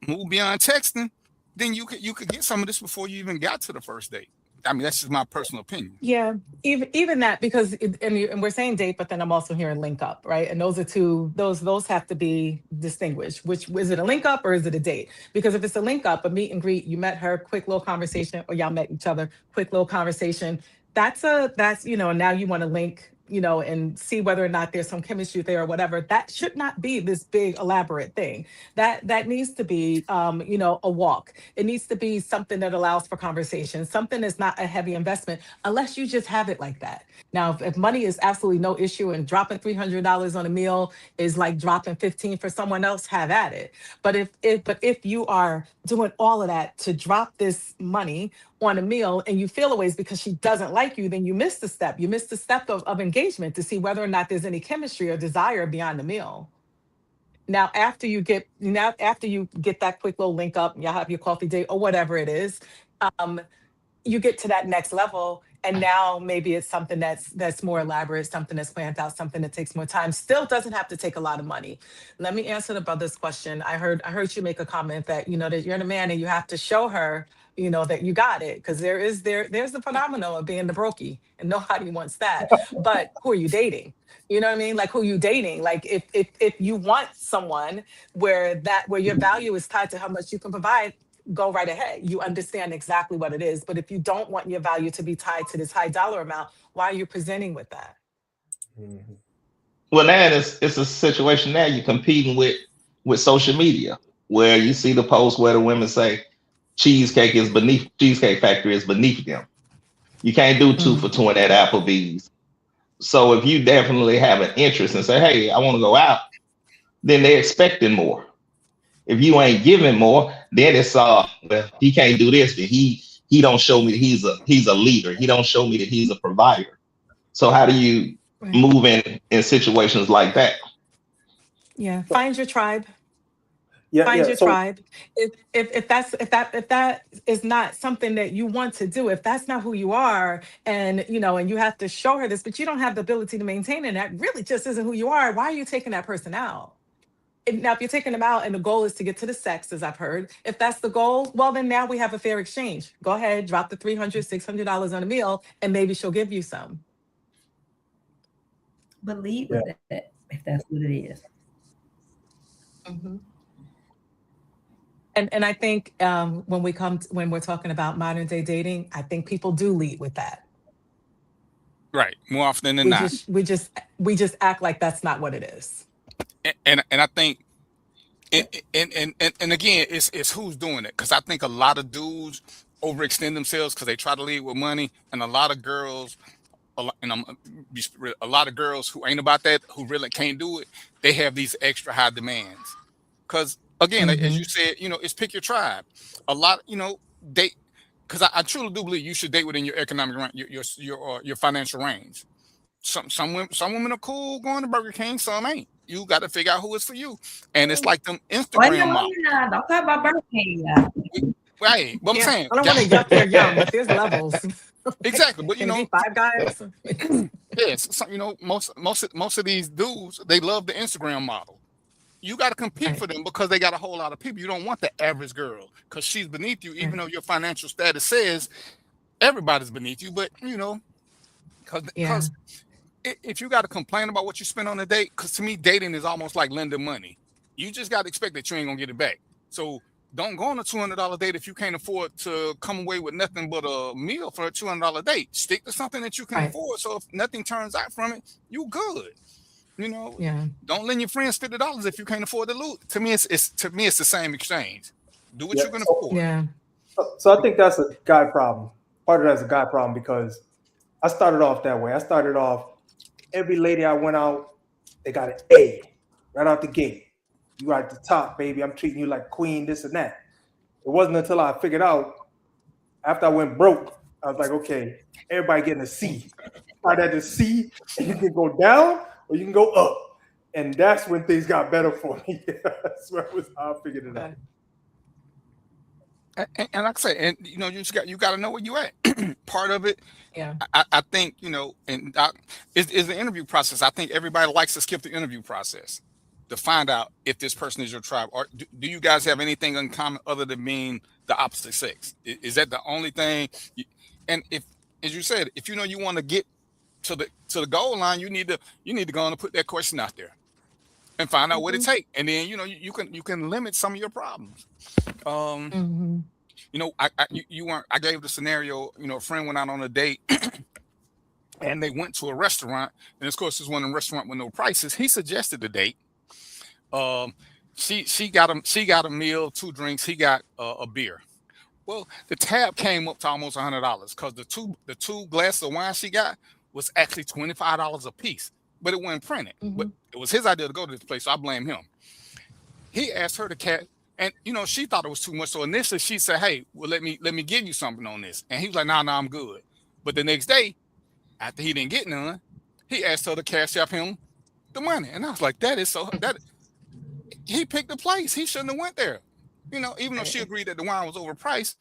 move beyond texting, then you could get some of this before you even got to the first date. I mean, that's just my personal opinion. Yeah, even that, because and we're saying date, but then I'm also hearing link up, right? And those are two, those have to be distinguished. Which is it, a link up or is it a date? Because if it's a link up, a meet and greet, you met her, quick little conversation, or y'all met each other, quick little conversation. That's now you want to link, and see whether or not there's some chemistry there or whatever. That should not be this big elaborate thing. That needs to be, a walk. It needs to be something that allows for conversation. Something that's not a heavy investment, unless you just have it like that. Now, if money is absolutely no issue and dropping $300 on a meal is like dropping 15 for someone else, have at it. But if you are doing all of that to drop this money on a meal and you feel a ways because she doesn't like you, then you missed the step. You missed the step of engagement to see whether or not there's any chemistry or desire beyond the meal. Now, after you get that quick little link up, y'all have your coffee date or whatever it is, you get to that next level. And now maybe it's something that's more elaborate, something that's planned out, something that takes more time. Still doesn't have to take a lot of money. Let me answer the brother's question. I heard you make a comment that, that you're the man and you have to show her, that you got it. Because there's the phenomenon of being the brokey, and nobody wants that. But who are you dating? You know what I mean? Like, who you dating? Like, if you want someone where your value is tied to how much you can provide, go right ahead. You understand exactly what it is. But if you don't want your value to be tied to this high dollar amount, why are you presenting with that? Mhm. Well, now it's a situation now you're competing with social media, where you see the post where the women say Cheesecake Factory is beneath them. You can't do 2 for $20 at Applebee's. So if you definitely have an interest and say, hey, I want to go out, then they're expecting more. If you ain't giving more, then it's well, he can't do this. He don't show me that he's a leader. He don't show me that he's a provider. So how do you move in situations like that? Yeah, find your tribe. Yeah, Find your so tribe. If that is not something that you want to do, if that's not who you are, and and you have to show her this, but you don't have the ability to maintain it, and that really just isn't who you are, why are you taking that person out? Now, if you're taking them out and the goal is to get to the sex, as I've heard, if that's the goal, well, then now we have a fair exchange. Go ahead, drop the $300, $600 on a meal, and maybe she'll give you some. But lead with that, if that's what it is. Mm-hmm. And I think when we're talking about modern day dating, I think people do lead with that. Right, more often than not. We just act like that's not what it is. And I think, and again, it's who's doing it. Because I think a lot of dudes overextend themselves because they try to lead with money, and a lot of girls, a lot of girls who ain't about that, who really can't do it, they have these extra high demands. Because again, as you said, it's pick your tribe. A lot, date. Because I truly do believe you should date within your economic range, your financial range. Some women are cool going to Burger King, some ain't. You got to figure out who is for you. And it's like them Instagram models. Don't talk about Burger King now. Right. But I'm saying, I don't want to yuck their yum, but there's levels. Exactly. But Can it be Five Guys? Yes. Most of these dudes, they love the Instagram model. You got to compete for them because they got a whole lot of people. You don't want the average girl because she's beneath you, even though your financial status says everybody's beneath you. But because if you got to complain about what you spend on a date, because to me, dating is almost like lending money. You just got to expect that you ain't gonna get it back. So don't go on a $200 date if you can't afford to come away with nothing but a meal for a $200 date. Stick to something that you can afford. So if nothing turns out from it, you good. Don't lend your friends $50 if you can't afford to lose. To me, it's the same exchange. Do what you can afford. Yeah. So I think that's a guy problem. Part of that's a guy problem because I started off that way. I started off, every lady I went out, they got an A right out the gate. You are at the top, baby. I'm treating you like queen, this and that. It wasn't until I figured out, after I went broke, I was like, okay, everybody getting a C. Start at the C, and you can go down or you can go up. And that's when things got better for me. That's where I figured it out. And like I said, and you got to know where you at. part of it. Yeah. I think, you know, and is the interview process. I think everybody likes to skip the interview process to find out if this person is your tribe. Or do you guys have anything in common other than being the opposite sex? Is that the only thing? And if, as you said, if you know you want to get to the goal line, you need to go on and put that question out there and find out what it takes. And then, you know, you can limit some of your problems. You know, I gave the scenario, you know, a friend went out on a date and they went to a restaurant, and of course it's one of the restaurant with no prices. He suggested the date. She got a meal, 2 drinks, he got a beer. Well, the tab came up to almost $100 because the two glasses of wine she got was actually $25 a piece, but it wasn't printed. But it was his idea to go to this place, so I blame him. He asked her to cat. And, you know, she thought it was too much. So initially she said, hey, well, let me give you something on this. And he was like, nah, I'm good. But the next day, after he didn't get none, he asked her to cash out him the money. And I was like, that he picked the place. He shouldn't have went there. You know, even though she agreed that the wine was overpriced,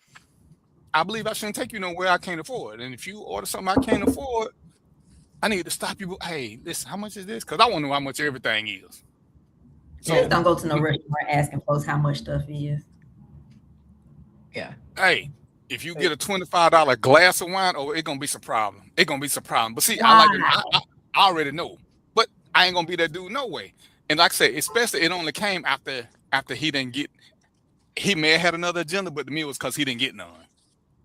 I believe I shouldn't take you nowhere I can't afford. And if you order something I can't afford, I need to stop you. Hey, listen, how much is this? Because I want to know how much everything is. So just don't go to no restaurant asking folks how much stuff is. Yeah. Hey, if you get a $25 glass of wine, it's gonna be some problem. It's gonna be some problem. But see, I already know. But I ain't gonna be that dude no way. And like I said, especially it only came after he didn't get. He may have had another agenda, but to me it was because he didn't get none.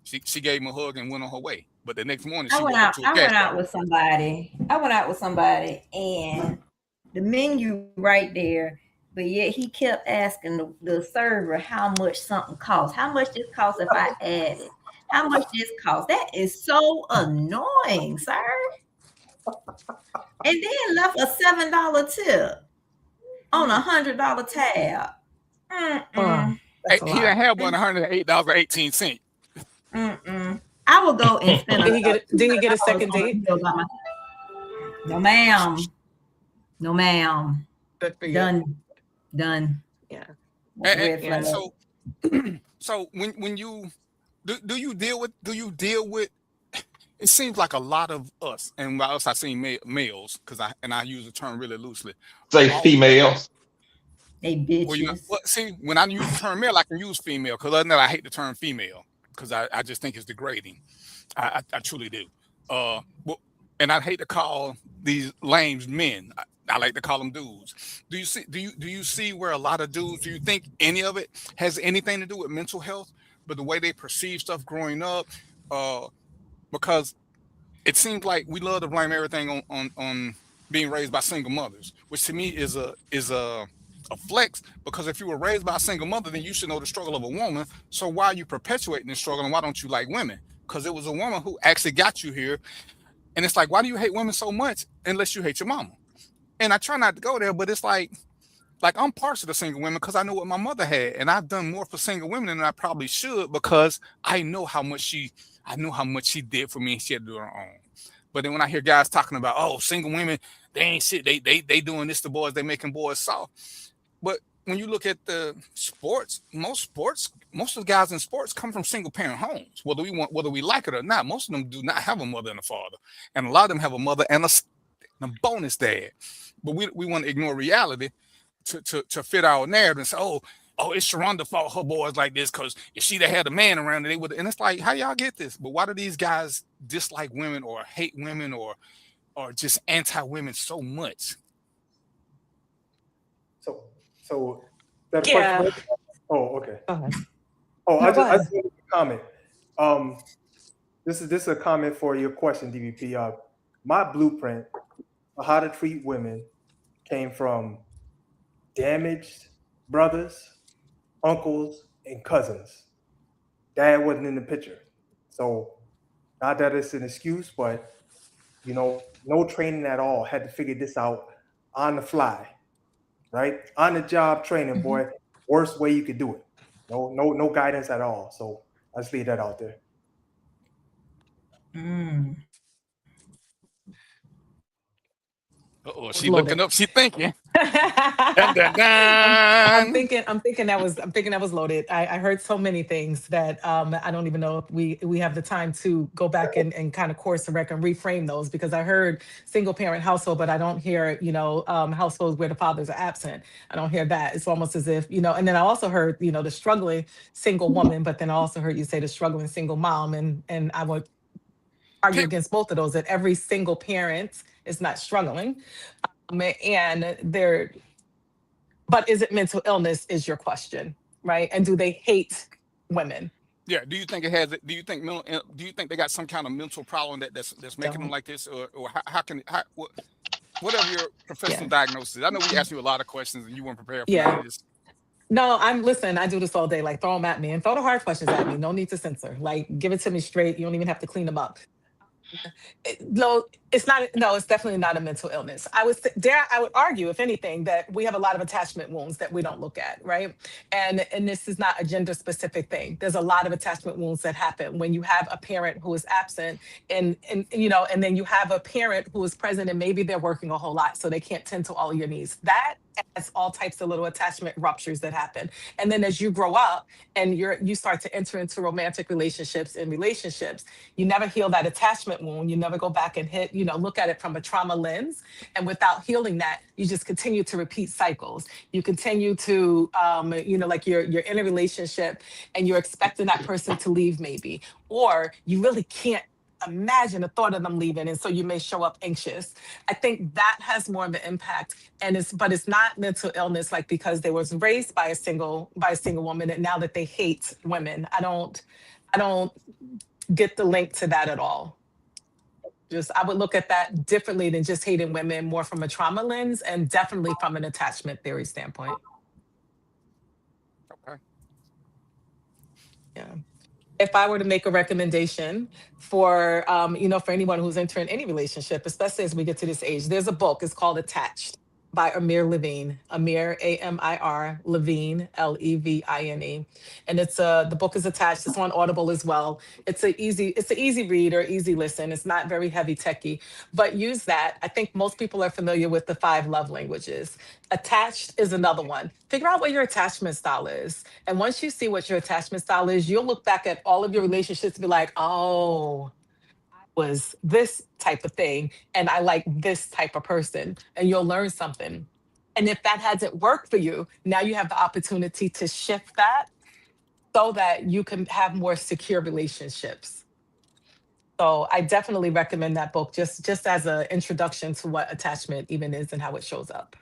She gave him a hug and went on her way. But the next morning I went out with somebody, and the menu right there. But yet he kept asking the server how much something costs. How much this costs if I add it? How much this costs? That is so annoying, sir. And then left a $7 tip on $100 tab. Hey, he didn't have $108.18. I will go and spend. Did he get a second date? No, ma'am. No, ma'am. Good for you. Done. Yeah. And so when you do you deal with it seems like a lot of us, and by us I seen males, because I use the term really loosely. Say females. They bitches. See, when I use the term male, I can use female, because other than that, I hate the term female, because I just think it's degrading. I truly do. And I hate to call these lames men. I like to call them dudes. Do you see where a lot of dudes, do you think any of it has anything to do with mental health, but the way they perceive stuff growing up? Because it seems like we love to blame everything on being raised by single mothers, which to me is a flex, because if you were raised by a single mother, then you should know the struggle of a woman. So why are you perpetuating this struggle, and why don't you like women? Because it was a woman who actually got you here. And it's like, why do you hate women so much unless you hate your mama? And I try not to go there, but it's like I'm partial to single women because I know what my mother had, and I've done more for single women than I probably should, because I know how much she did for me, and she had to do her own. But then when I hear guys talking about, oh, single women, they ain't shit, they doing this to boys, they making boys soft. But when you look at the sports, most of the guys in sports come from single parent homes, whether we like it or not. Most of them do not have a mother and a father, and a lot of them have a mother and a bonus dad. But we want to ignore reality to fit our narrative and say, oh, it's Sharonda's fault her boys like this, because if she'd have had a man around, they would. And it's like, how y'all get this? But why do these guys dislike women or hate women or just anti-women so much? So that Yeah. question. Oh, okay. Go ahead. Oh, No, I go just want to comment. This is a comment for your question, DVP. My blueprint for how to treat women came from damaged brothers, uncles, and cousins. Dad wasn't in the picture. So not that it's an excuse, but no training at all. Had to figure this out on the fly, right? On the job training, boy. Worst way you could do it. No guidance at all. So I just leave that out there. She looking up, she thinking. Dun, dun, I'm dun. thinking that was loaded. I heard so many things that I don't even know if we have the time to go back and kind of course correct and reframe those, because I heard single parent household, but I don't hear, households where the fathers are absent. I don't hear that. It's almost as if, and then I also heard, the struggling single woman, but then I also heard you say the struggling single mom, and I would argue against both of those, that every single parent is not struggling. And they're, but is it mental illness is your question, right? And do they hate women? Yeah. Do you think it has? Do you think do you think they got some kind of mental problem that's making them Don't. like this, or whatever your professional Yeah. diagnosis is? I know we asked you a lot of questions and you weren't prepared for Yeah. that. Just No, listen, I do this all day. Like, throw them at me and throw the hard questions at me. No need to censor. Like, give it to me straight. You don't even have to clean them up. No, it's not. No, it's definitely not a mental illness. I would argue, if anything, that we have a lot of attachment wounds that we don't look at, right? And this is not a gender specific thing. There's a lot of attachment wounds that happen when you have a parent who is absent, and then you have a parent who is present and maybe they're working a whole lot, so they can't tend to all of your needs. That has all types of little attachment ruptures that happen. And then as you grow up and you start to enter into romantic relationships, you never heal that attachment wound. You never go back and look at it from a trauma lens. And without healing that, you just continue to repeat cycles. You continue to, like you're in a relationship and you're expecting that person to leave maybe, or you really can't imagine the thought of them leaving, and so you may show up anxious. I think that has more of an impact, but it's not mental illness, like because they was raised by a single woman and now that they hate women. I don't get the link to that at all. I would look at that differently than just hating women, more from a trauma lens and definitely from an attachment theory standpoint. okay. Yeah. If I were to make a recommendation for, for anyone who's entering any relationship, especially as we get to this age, there's a book. It's called Attached by Amir Levine. Amir, Amir, Levine, Levine. And the book is attached. It's on Audible as well. It's an easy read or easy listen. It's not very heavy techy, but use that. I think most people are familiar with the 5 love languages. Attached is another one. Figure out what your attachment style is. And once you see what your attachment style is, you'll look back at all of your relationships and be like, oh, was this type of thing, and I like this type of person, and you'll learn something. And if that hasn't worked for you, now you have the opportunity to shift that so that you can have more secure relationships. So I definitely recommend that book, just as an introduction to what attachment even is and how it shows up.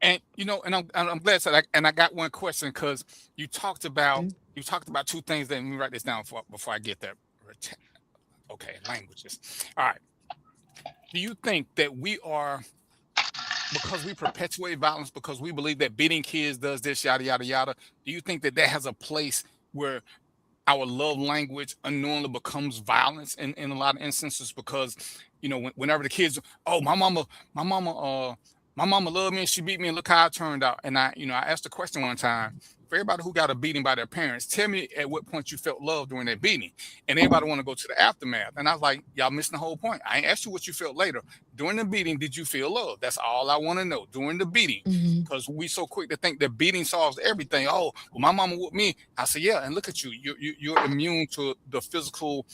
And I'm glad that I got one question, because you talked about 2 things. Let me write this down before I get there. Okay, languages. All right. Do you think that we are, because we perpetuate violence, because we believe that beating kids does this, yada, yada, yada, do you think that has a place where our love language unknowingly becomes violence in a lot of instances? Because, whenever the kids, oh, my mama loved me and she beat me and look how I turned out. And I asked the question one time, for everybody who got a beating by their parents, tell me at what point you felt love during that beating. And everybody want to go to the aftermath. And I was like, y'all missing the whole point. I ain't asked you what you felt later. During the beating, did you feel love? That's all I want to know. During the beating. Because we so quick to think that beating solves everything. Oh, well, my mama whooped me. I said, yeah, and look at you. You're immune to the physical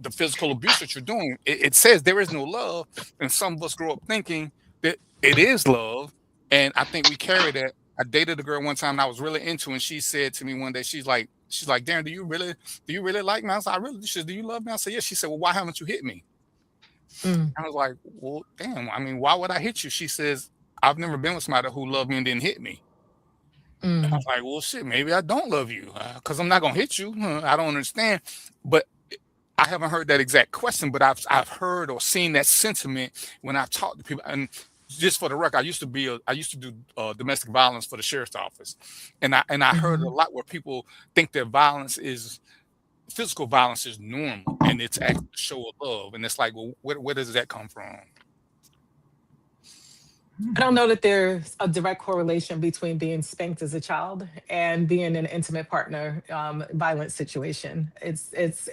abuse that you're doing. It says there is no love. And some of us grow up thinking that it is love. And I think we carry that. I dated a girl one time that I was really into, and she said to me one day, she's like, Darren, do you really like me? I was like, I really. She said, do you love me? I said, yes. She said, well, why haven't you hit me? I was like, well, damn. I mean, why would I hit you? She says, I've never been with somebody who loved me and didn't hit me. And I was like, well, shit, maybe I don't love you, because I'm not gonna hit you. I don't understand. But I haven't heard that exact question, but I've heard or seen that sentiment when I've talked to people. And just for the record, I used to do domestic violence for the sheriff's office, and I heard a lot where people think that physical violence is normal and it's actually a show of love, and it's like, well, where does that come from? I don't know that there's a direct correlation between being spanked as a child and being in an intimate partner violent situation. It's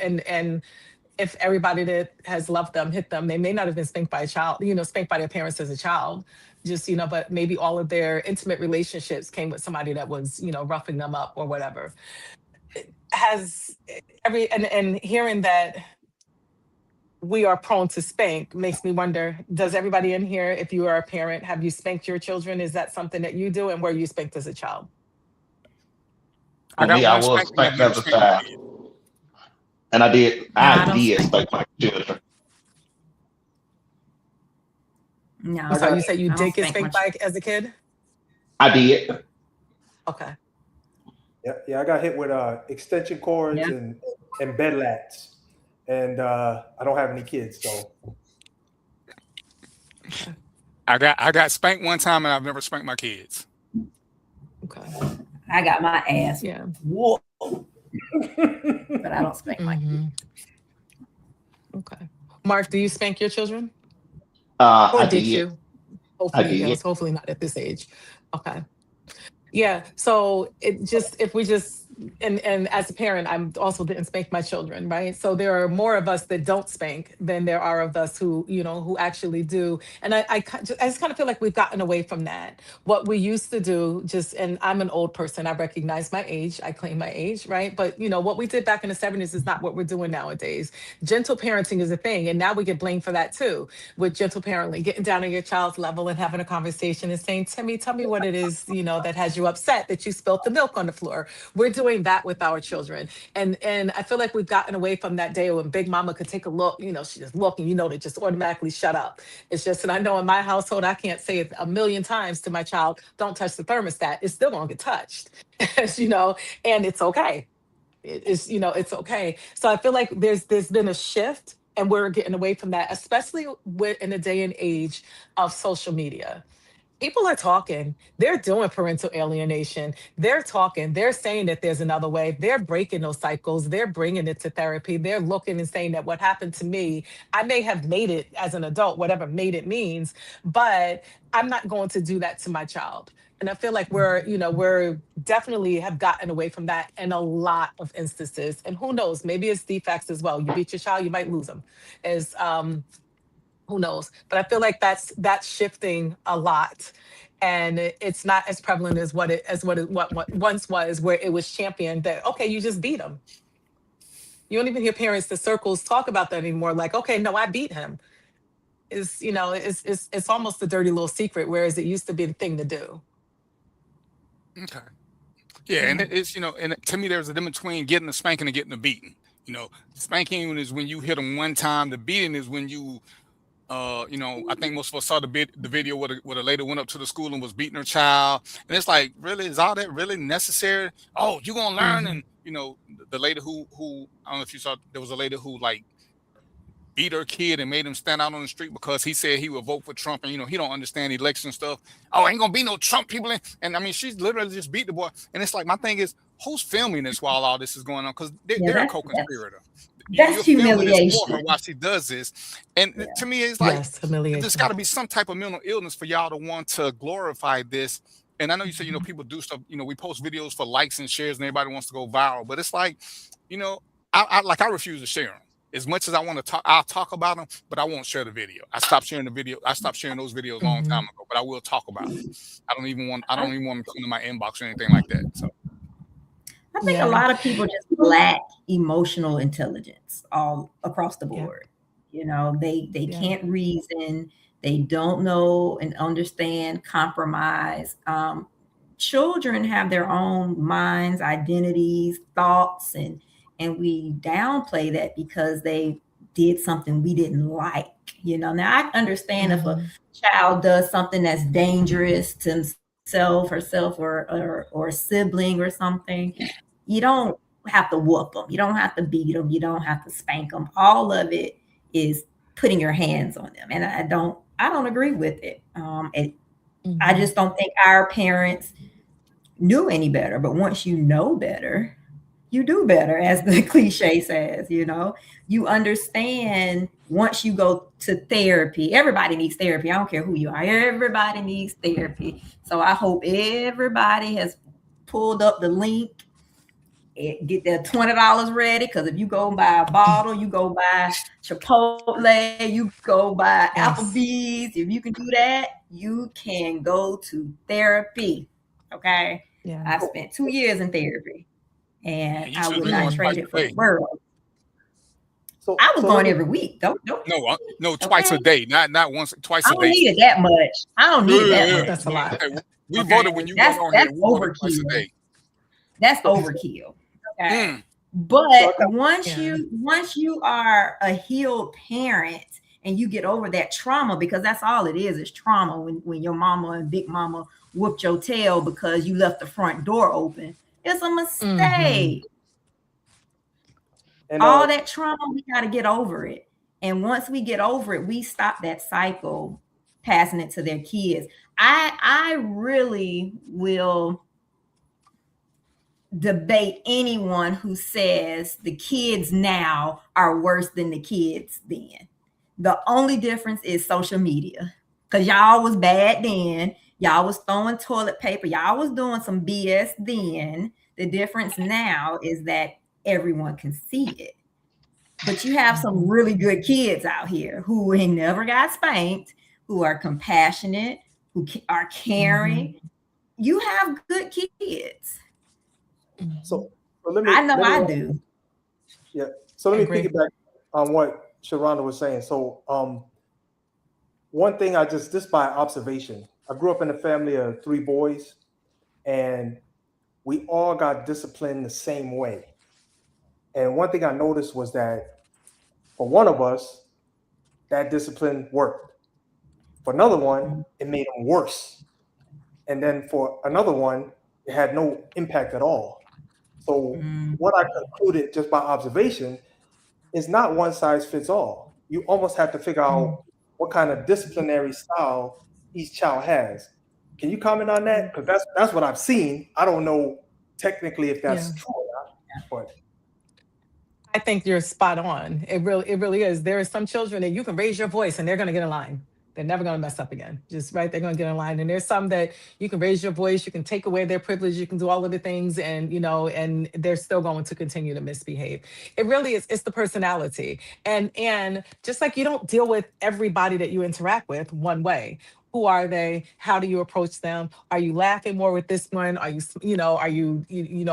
if everybody that has loved them, hit them, they may not have been spanked by a child, spanked by their parents as a child, just, but maybe all of their intimate relationships came with somebody that was, roughing them up or whatever. Has and hearing that we are prone to spank makes me wonder, does everybody in here, if you are a parent, have you spanked your children? Is that something that you do, and were you spanked as a child? I got I one was spanking. I've spanked never as a spanked my child. kid. And I did don't spank my children. No, So you said you I don't did get spank my spanked by as a kid? I did. Okay. Yeah, I got hit with extension cords Yeah. and bed lats, and I don't have any kids, so I got spanked one time, and I've never spanked my kids. Okay. I got my ass Yeah. whooped, but I don't spank my kids. Mhm. Okay. Mark, do you spank your children? Or I did did. you? I Hopefully, did. yes, hopefully not at this age. Okay. Yeah. So if we just, and as a parent, I'm also didn't spank my children, right? So there are more of us that don't spank than there are of us who, who actually do. And I just kind of feel like we've gotten away from that. What we used to do, and I'm an old person, I recognize my age, I claim my age, right? But what we did back in the 70s is not what we're doing nowadays. Gentle parenting is a thing, and now we get blamed for that too, with gentle parenting, getting down on your child's level and having a conversation and saying, Timmy, tell me what it is, that has you upset that you spilt the milk on the floor. We're doing that with our children. And I feel like we've gotten away from that day when Big Mama could take a look, she just look and they just automatically shut up. It's just, and I know in my household, I can't say it a million times to my child, don't touch the thermostat. It's still gonna get touched, and it's okay. It's okay. So I feel like there's been a shift, and we're getting away from that, especially in the day and age of social media. People are talking. They're doing parental alienation. They're talking. They're saying that there's another way. They're breaking those cycles. They're bringing it to therapy. They're looking and saying that what happened to me, I may have made it as an adult, whatever made it means, but I'm not going to do that to my child. And I feel like we're definitely have gotten away from that in a lot of instances. And who knows, maybe it's defects as well. You beat your child, you might lose them. Who knows? But I feel like that's shifting a lot, and it's not as prevalent as what once was, where it was championed that, okay, you just beat him. You don't even hear parents, the circles talk about that anymore. Like, okay, no, I beat him. It's almost a dirty little secret, whereas it used to be the thing to do. Okay. Yeah, and it's and to me, there's a difference between getting a spanking and getting a beating. Spanking is when you hit them one time. The beating is when you I think most of us saw the video where the lady went up to the school and was beating her child, and it's like, really, is all that really necessary? Oh, you gonna learn? And the lady who I don't know if you saw, there was a lady who like beat her kid and made him stand out on the street because he said he would vote for Trump, and he don't understand election stuff. Oh, ain't gonna be no Trump people, and I mean, she's literally just beat the boy. And it's like, my thing is, who's filming this while all this is going on? Because they're a co-conspirator. That's humiliation. For her while she does this, and to me, it's like, humiliation. there's got to be some type of mental illness for y'all to want to glorify this. And I know you said, people do stuff. We post videos for likes and shares, and everybody wants to go viral. But it's like, I refuse to share them. As much as I want to talk, I'll talk about them, but I won't share the video. I stopped sharing those videos a long time ago. But I will talk about it. I don't even want them to come to my inbox or anything like that. So. I think a lot of people just lack emotional intelligence all across the board. They can't reason. They don't know and understand compromise. Children have their own minds, identities, thoughts, and we downplay that because they did something we didn't like. Now I understand if a child does something that's dangerous to herself or a sibling or something, you don't have to whoop them. You don't have to beat them. You don't have to spank them. All of it is putting your hands on them. And I don't agree with it. I just don't think our parents knew any better. But once you know better, you do better, as the cliche says. You understand once you go to therapy. Everybody needs therapy. I don't care who you are. Everybody needs therapy. So I hope everybody has pulled up the link Get their $20 ready, because if you go buy a bottle, you go buy Chipotle, you go buy Applebee's. If you can do that, you can go to therapy. Okay. Yeah. I spent 2 years in therapy, and I should would be not going trade twice it a for the day. world. So I was so going let me, every week. Don't No, twice a day, not once, twice I a don't day. need it that much. I don't need it that much. That's a lot. Okay, we Okay. voted when you That's went on here. that's We voted twice a overkill. day. That's overkill. Okay. Mm. But So I once you are a healed parent and you get over that trauma, because that's all it is trauma, when your mama and big mama whooped your tail because you left the front door open. It's a mistake. and All that trauma, we got to get over it. And once we get over it, we stop that cycle, passing it to their kids. I really will debate anyone who says the kids now are worse than the kids then. The only difference is social media, because y'all was bad then. Y'all was throwing toilet paper. Y'all was doing some BS then. The difference now is that everyone can see it. But you have some really good kids out here who ain't never got spanked, who are compassionate, who are caring. You have good kids. so let me. I know let me, I do. Yeah. So let me Agree. piggyback on what Sharonda was saying. So one thing just by observation, I grew up in a family of 3 boys, and we all got disciplined the same way. And one thing I noticed was that for one of us, that discipline worked. For another one, it made them worse. And then for another one, it had no impact at all. So what I concluded just by observation is not one size fits all. You almost have to figure out what kind of disciplinary style each child has. Can you comment on that? Because that's what I've seen. I don't know technically if that's true or not, but I think you're spot on. It really is. There are some children that you can raise your voice and they're going to get in line. They're never going to mess up again. Just right. They're going to get in line. And there's some that you can raise your voice, you can take away their privilege, you can do all of the things, and and they're still going to continue to misbehave. It really is. It's the personality. And just like you don't deal with everybody that you interact with one way. Who are they? How do you approach them? Are you laughing more with this one? Are you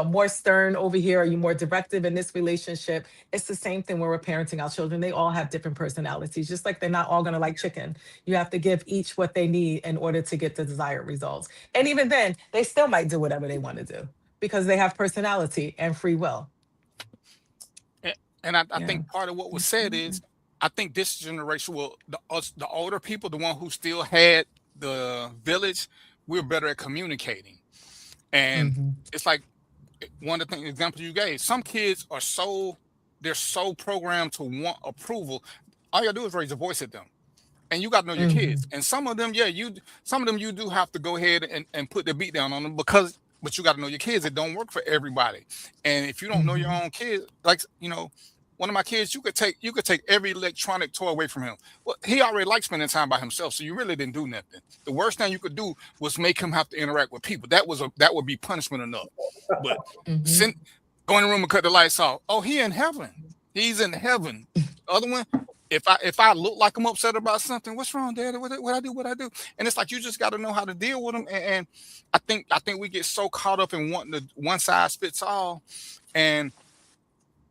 more stern over here? Are you more directive in this relationship? It's the same thing when we're parenting our children. They all have different personalities, just like they're not all going to like chicken. You have to give each what they need in order to get the desired results. And even then, they still might do whatever they want to do because they have personality and free will. And I think part of what was said is, I think this generation, the older people, the one who still had the village, we're better at communicating. And it's like one of the examples you gave. Some kids are they're so programmed to want approval. All you gotta do is raise your voice at them. And you got to know your kids. And some of them, you do have to go ahead and put the beat down on them but you got to know your kids. It don't work for everybody. And if you don't know your own kids, like, one of my kids, you could take every electronic toy away from him. Well, he already likes spending time by himself, so you really didn't do nothing. The worst thing you could do was make him have to interact with people. That would be punishment enough. But go in the room and cut the lights off. Oh, he in heaven. He's in heaven. The other one, if I look like I'm upset about something, what's wrong, Daddy? What I do? And it's like you just got to know how to deal with them. And I think we get so caught up in wanting the one size fits all, and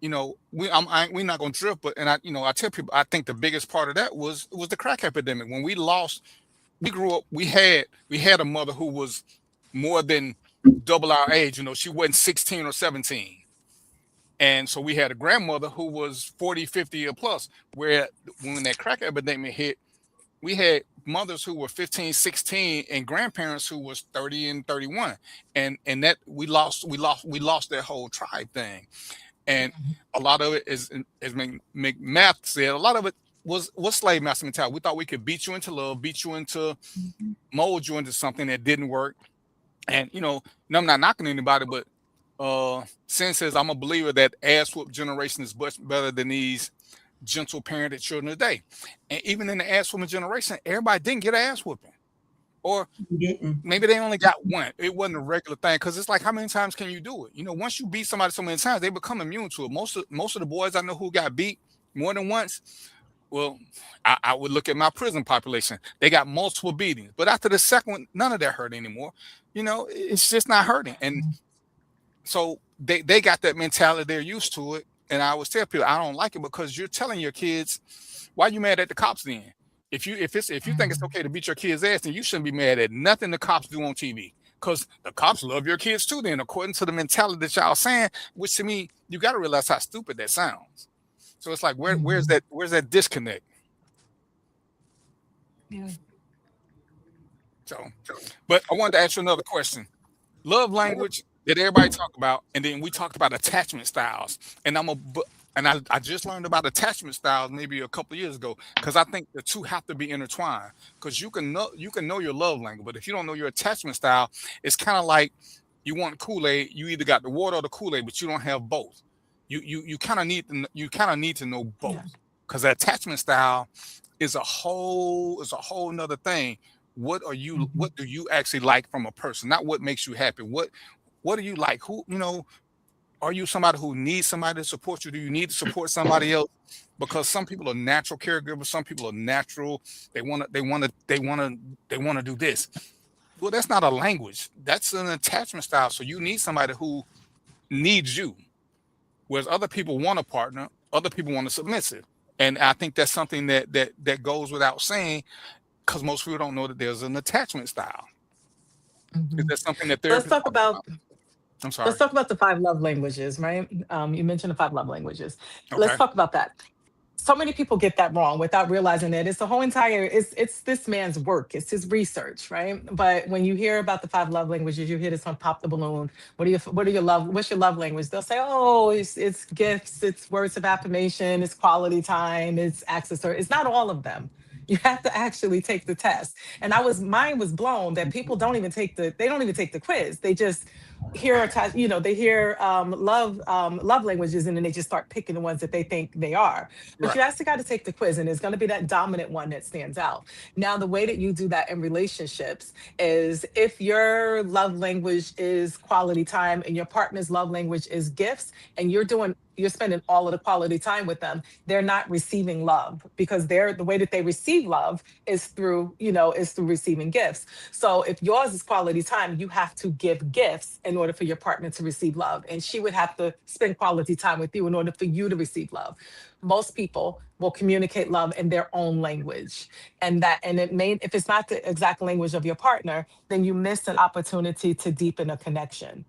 we're not going to drift, but I tell people, I think the biggest part of that was the crack epidemic. When we grew up, we had a mother who was more than double our age. She wasn't 16 or 17. And so we had a grandmother who was 40, 50 or plus, where when that crack epidemic hit, we had mothers who were 15, 16 and grandparents who was 30 and 31. And that we lost that whole tribe thing. And a lot of it is, as McMath said, a lot of it was slave master mentality. We thought we could beat you into love, beat you into, mold you into something that didn't work. And, I'm not knocking anybody, but Sin says, I'm a believer that ass whoop generation is much better than these gentle parented children today. And even in the ass whooping generation, everybody didn't get an ass whooping. Or maybe they only got one. It wasn't a regular thing, because it's like, how many times can you do it? You know, once you beat somebody so many times, they become immune to it. Most of the boys I know who got beat more than once, well, I would look at my prison population. They got multiple beatings, but after the second one, none of that hurt anymore. You know, it's just not hurting. And so they got that mentality. They're used to it. And I always tell people, I don't like it, because you're telling your kids, why are you mad at the cops then? If you think it's okay to beat your kid's ass, then you shouldn't be mad at nothing the cops do on TV, because the cops love your kids too. Then, according to the mentality that y'all saying, which to me, you got to realize how stupid that sounds. So it's like, where's that disconnect? Yeah. So, but I wanted to ask you another question. Love language that everybody talk about, and then we talked about attachment styles. And I just learned about attachment styles maybe a couple of years ago, because I think the two have to be intertwined. Because you can know your love language, but if you don't know your attachment style, it's kind of like you want Kool-Aid. You either got the water or the Kool-Aid, but you don't have both. You kind of need to know both, because the attachment style is a whole nother thing. What do you actually like from a person? Not what makes you happy. What do you like? Who, are you somebody who needs somebody to support you? Do you need to support somebody else? Because some people are natural caregivers. Some people are natural. They want to do this. Well, that's not a language. That's an attachment style. So you need somebody who needs you. Whereas other people want a partner, other people want a submissive. And I think that's something that goes without saying, because most people don't know that there's an attachment style. Is that something that they're... Let's talk about... I'm sorry. Let's talk about the 5 love languages, right? You mentioned the 5 love languages. Okay. Let's talk about that. So many people get that wrong without realizing that it's the whole entire, it's this man's work, it's his research, right? But when you hear about the 5 love languages, you hear this on Pop the Balloon. What's your love language? They'll say, oh, it's gifts, it's words of affirmation, it's quality time, it's accessory. It's not all of them. You have to actually take the test. And mine was blown that people don't even take the quiz. They just hear love languages, and then they just start picking the ones that they think they are. But Right. you actually got to take the quiz, and there's going to be that dominant one that stands out. Now, the way that you do that in relationships is, if your love language is quality time and your partner's love language is gifts, and you're spending all of the quality time with them, they're not receiving love, because the way that they receive love is through receiving gifts. So if yours is quality time, you have to give gifts in order for your partner to receive love. And she would have to spend quality time with you in order for you to receive love. Most people will communicate love in their own language. If it's not the exact language of your partner, then you miss an opportunity to deepen a connection.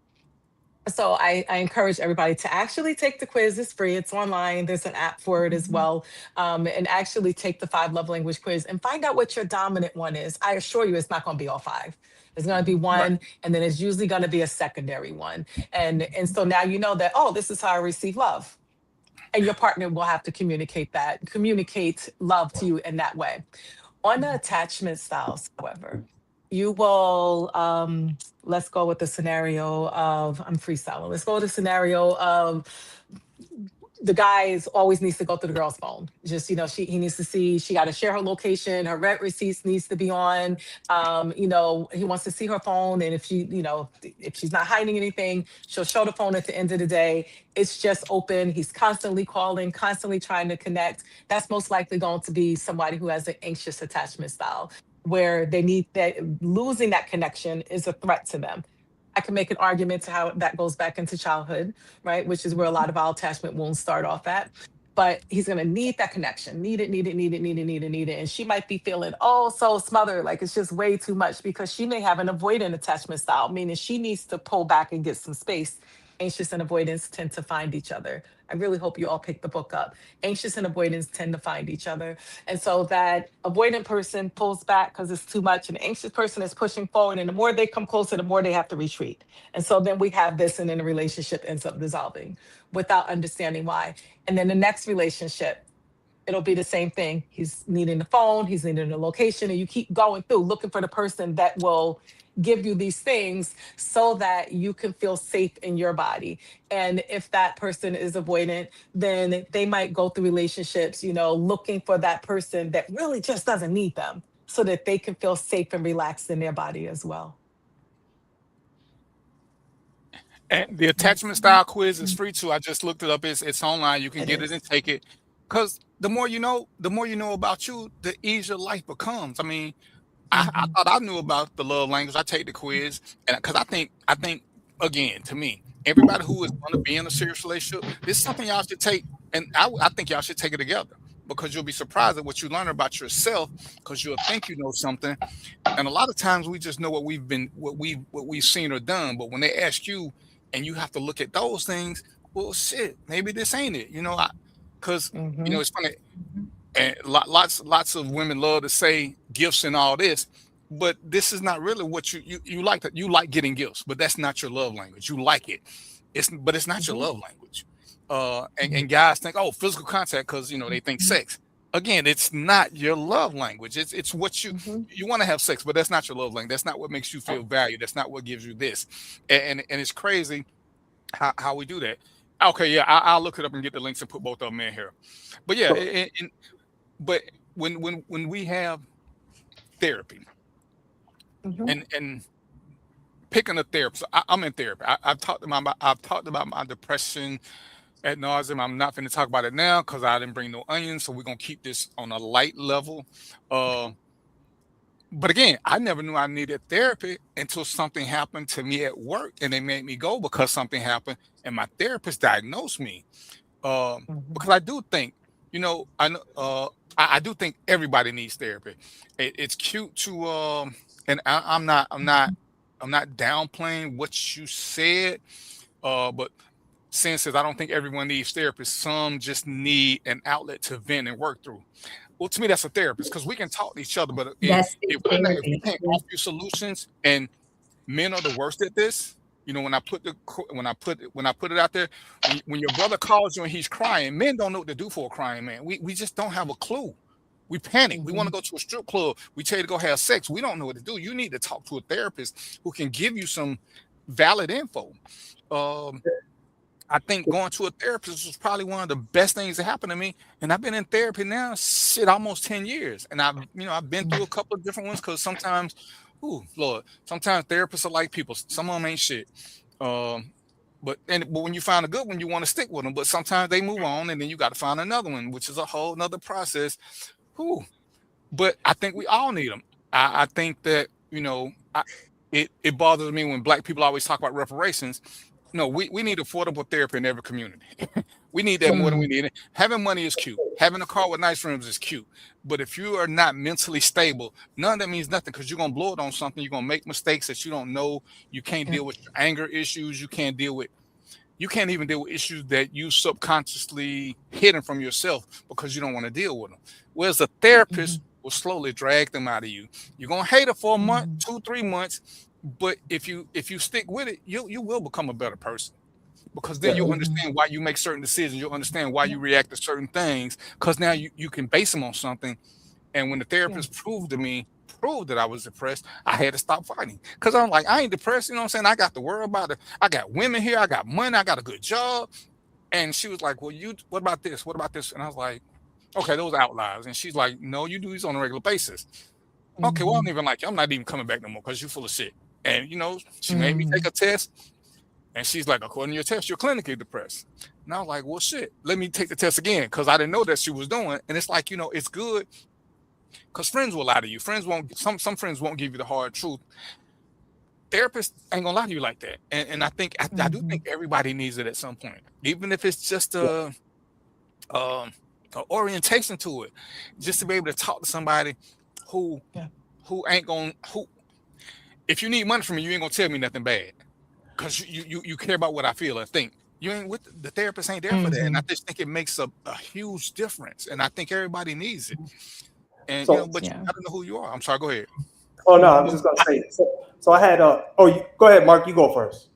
So I encourage everybody to actually take the quiz. It's free. It's online. There's an app for it as well. And actually take the 5 love language quiz and find out what your dominant one is. I assure you, it's not going to be all 5. There's going to be one, Right. and then it's usually going to be a secondary one. And so now you know that, oh, this is how I receive love. And your partner will have to communicate love to you in that way. On the attachment styles, however, you will, let's go with the scenario of, I'm freestyling. Let's go with the scenario of the guy always needs to go through the girl's phone. Just, he needs to see, she got to share her location, her rent receipts needs to be on. He wants to see her phone. And if she's not hiding anything, she'll show the phone at the end of the day. It's just open. He's constantly calling, constantly trying to connect. That's most likely going to be somebody who has an anxious attachment style, where they need that, losing that connection is a threat to them. I can make an argument to how that goes back into childhood, right? Which is where a lot of our attachment wounds start off at. But he's going to need that connection, need it. And she might be feeling, so smothered, like it's just way too much, because she may have an avoidant attachment style, meaning she needs to pull back and get some space. Anxious and avoidance tend to find each other. I really hope you all pick the book up. Anxious and avoidance tend to find each other. And so that avoidant person pulls back because it's too much, and the anxious person is pushing forward. And the more they come closer, the more they have to retreat. And so then we have this, and then the relationship ends up dissolving without understanding why. And then the next relationship, it'll be the same thing. He's needing the phone, he's needing the location, and you keep going through looking for the person that will give you these things so that you can feel safe in your body. And if that person is avoidant, then they might go through relationships, looking for that person that really just doesn't need them. so that they can feel safe and relaxed in their body as well. And the attachment style quiz is free too. I just looked it up. It's online. You can get it and take it. Because the more you know about you, the easier life becomes. I mean, I thought I knew about the love language. I take the quiz, and because I think again, to me, everybody who is going to be in a serious relationship, this is something y'all should take, and I think y'all should take it together, because you'll be surprised at what you learn about yourself, because you'll think you know something, and a lot of times we just know what we've seen or done, but when they ask you and you have to look at those things, well, shit, maybe this ain't it, because it's funny, and lots of women love to say gifts and all this, but this is not really what you like. You like getting gifts, but that's not your love language. You like it, but it's not your love language. And guys think, oh, physical contact, because they think sex. Again, it's not your love language. It's what you want to have sex, but that's not your love language. That's not what makes you feel valued. That's not what gives you this. And it's crazy how we do that. Okay, yeah, I'll look it up and get the links and put both of them in here. But yeah, but when we have therapy and picking a therapist, I'm in therapy. I've talked about my depression ad nauseum. I'm not going to talk about it now because I didn't bring no onions, so we're gonna keep this on a light level. But again, I never knew I needed therapy until something happened to me at work, and they made me go because something happened, and my therapist diagnosed me. Because I do think, I do think everybody needs therapy. It's cute to, and I'm not downplaying what you said, but since I don't think everyone needs therapists, some just need an outlet to vent and work through. Well, to me, that's a therapist, because we can talk to each other, but if we can't offer you solutions, and men are the worst at this. When I put it out there, when your brother calls you and he's crying, men don't know what to do for a crying man. We just don't have a clue. We panic. We want to go to a strip club. We tell you to go have sex. We don't know what to do. You need to talk to a therapist who can give you some valid info. I think going to a therapist was probably one of the best things that happened to me. And I've been in therapy now, almost 10 years. And I've been through a couple of different ones, because sometimes, Lord, sometimes therapists are like people. Some of them ain't shit. But when you find a good one, you want to stick with them. But sometimes they move on, and then you got to find another one, which is a whole nother process. But I think we all need them. I think that, it bothers me when Black people always talk about reparations. No, we need affordable therapy in every community. We need that more than we need it. Having money is cute. Having a car with nice rims is cute. But if you are not mentally stable, none of that means nothing, because you're going to blow it on something. You're going to make mistakes that you don't know. You can't deal with your anger issues. You can't even deal with issues that you subconsciously hidden from yourself because you don't want to deal with them. Whereas a therapist will slowly drag them out of you. You're going to hate it for a month, 2-3 months. But if you stick with it, you will become a better person, because then you'll understand why you make certain decisions. You'll understand why you react to certain things, because now you can base them on something. And when the therapist proved that I was depressed, I had to stop fighting, because I'm like, I ain't depressed. You know what I'm saying? I got to worry about it. I got women here. I got money. I got a good job. And she was like, well, what about this? What about this? And I was like, okay, those are outliers. And she's like, no, you do these on a regular basis. Okay, well, I don't even like you. I'm not even coming back no more because you're full of shit. And, she made me take a test, and she's like, according to your test, you're clinically depressed. And I was like, well, shit, let me take the test again, because I didn't know that she was doing. And it's like, it's good, because friends will lie to you. Friends won't. Some friends won't give you the hard truth. Therapists ain't gonna lie to you like that. And I think I do think everybody needs it at some point, even if it's just a orientation to it, just to be able to talk to somebody who ain't gonna if you need money from me, you ain't gonna tell me nothing bad, because you care about what I feel or think. You ain't with the therapist ain't there for that, and I just think it makes a huge difference. And I think everybody needs it. And but you gotta know who you are. I'm sorry. Go ahead. Oh no, I'm just gonna say. So I had go ahead, Mark. You go first.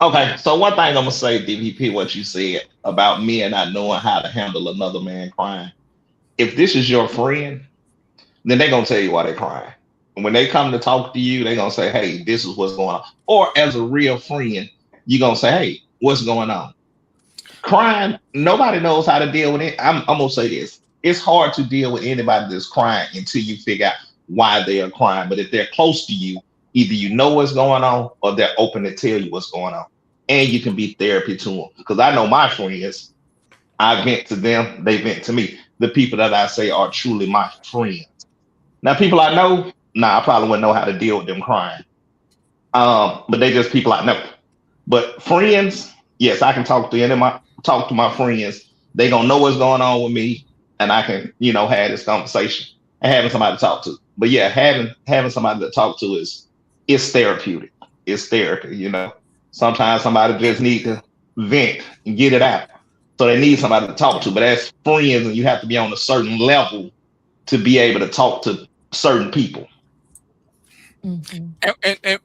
Okay. So one thing I'm gonna say, DVP, what you said about men not knowing how to handle another man crying. If this is your friend, then they're gonna tell you why they're crying. And when they come to talk to you, they're gonna say, hey, this is what's going on. Or as a real friend, you're gonna say, hey, what's going on? Crying, nobody knows how to deal with it. I'm gonna say this. It's hard to deal with anybody that's crying until you figure out why they are crying. But if they're close to you, either you know what's going on or they're open to tell you what's going on. And you can be therapy to them. Because I know my friends, I vent to them, they vent to me. The people that I say are truly my friends. Now, people I know, I probably wouldn't know how to deal with them crying. But they just people I know. But friends, yes, I can talk to my friends. They gonna know what's going on with me, and I can, have this conversation and having somebody to talk to. But yeah, having somebody to talk to is therapeutic. It's therapy, Sometimes somebody just need to vent and get it out. So they need somebody to talk to. But as friends, and you have to be on a certain level to be able to talk to certain people. Mm-hmm.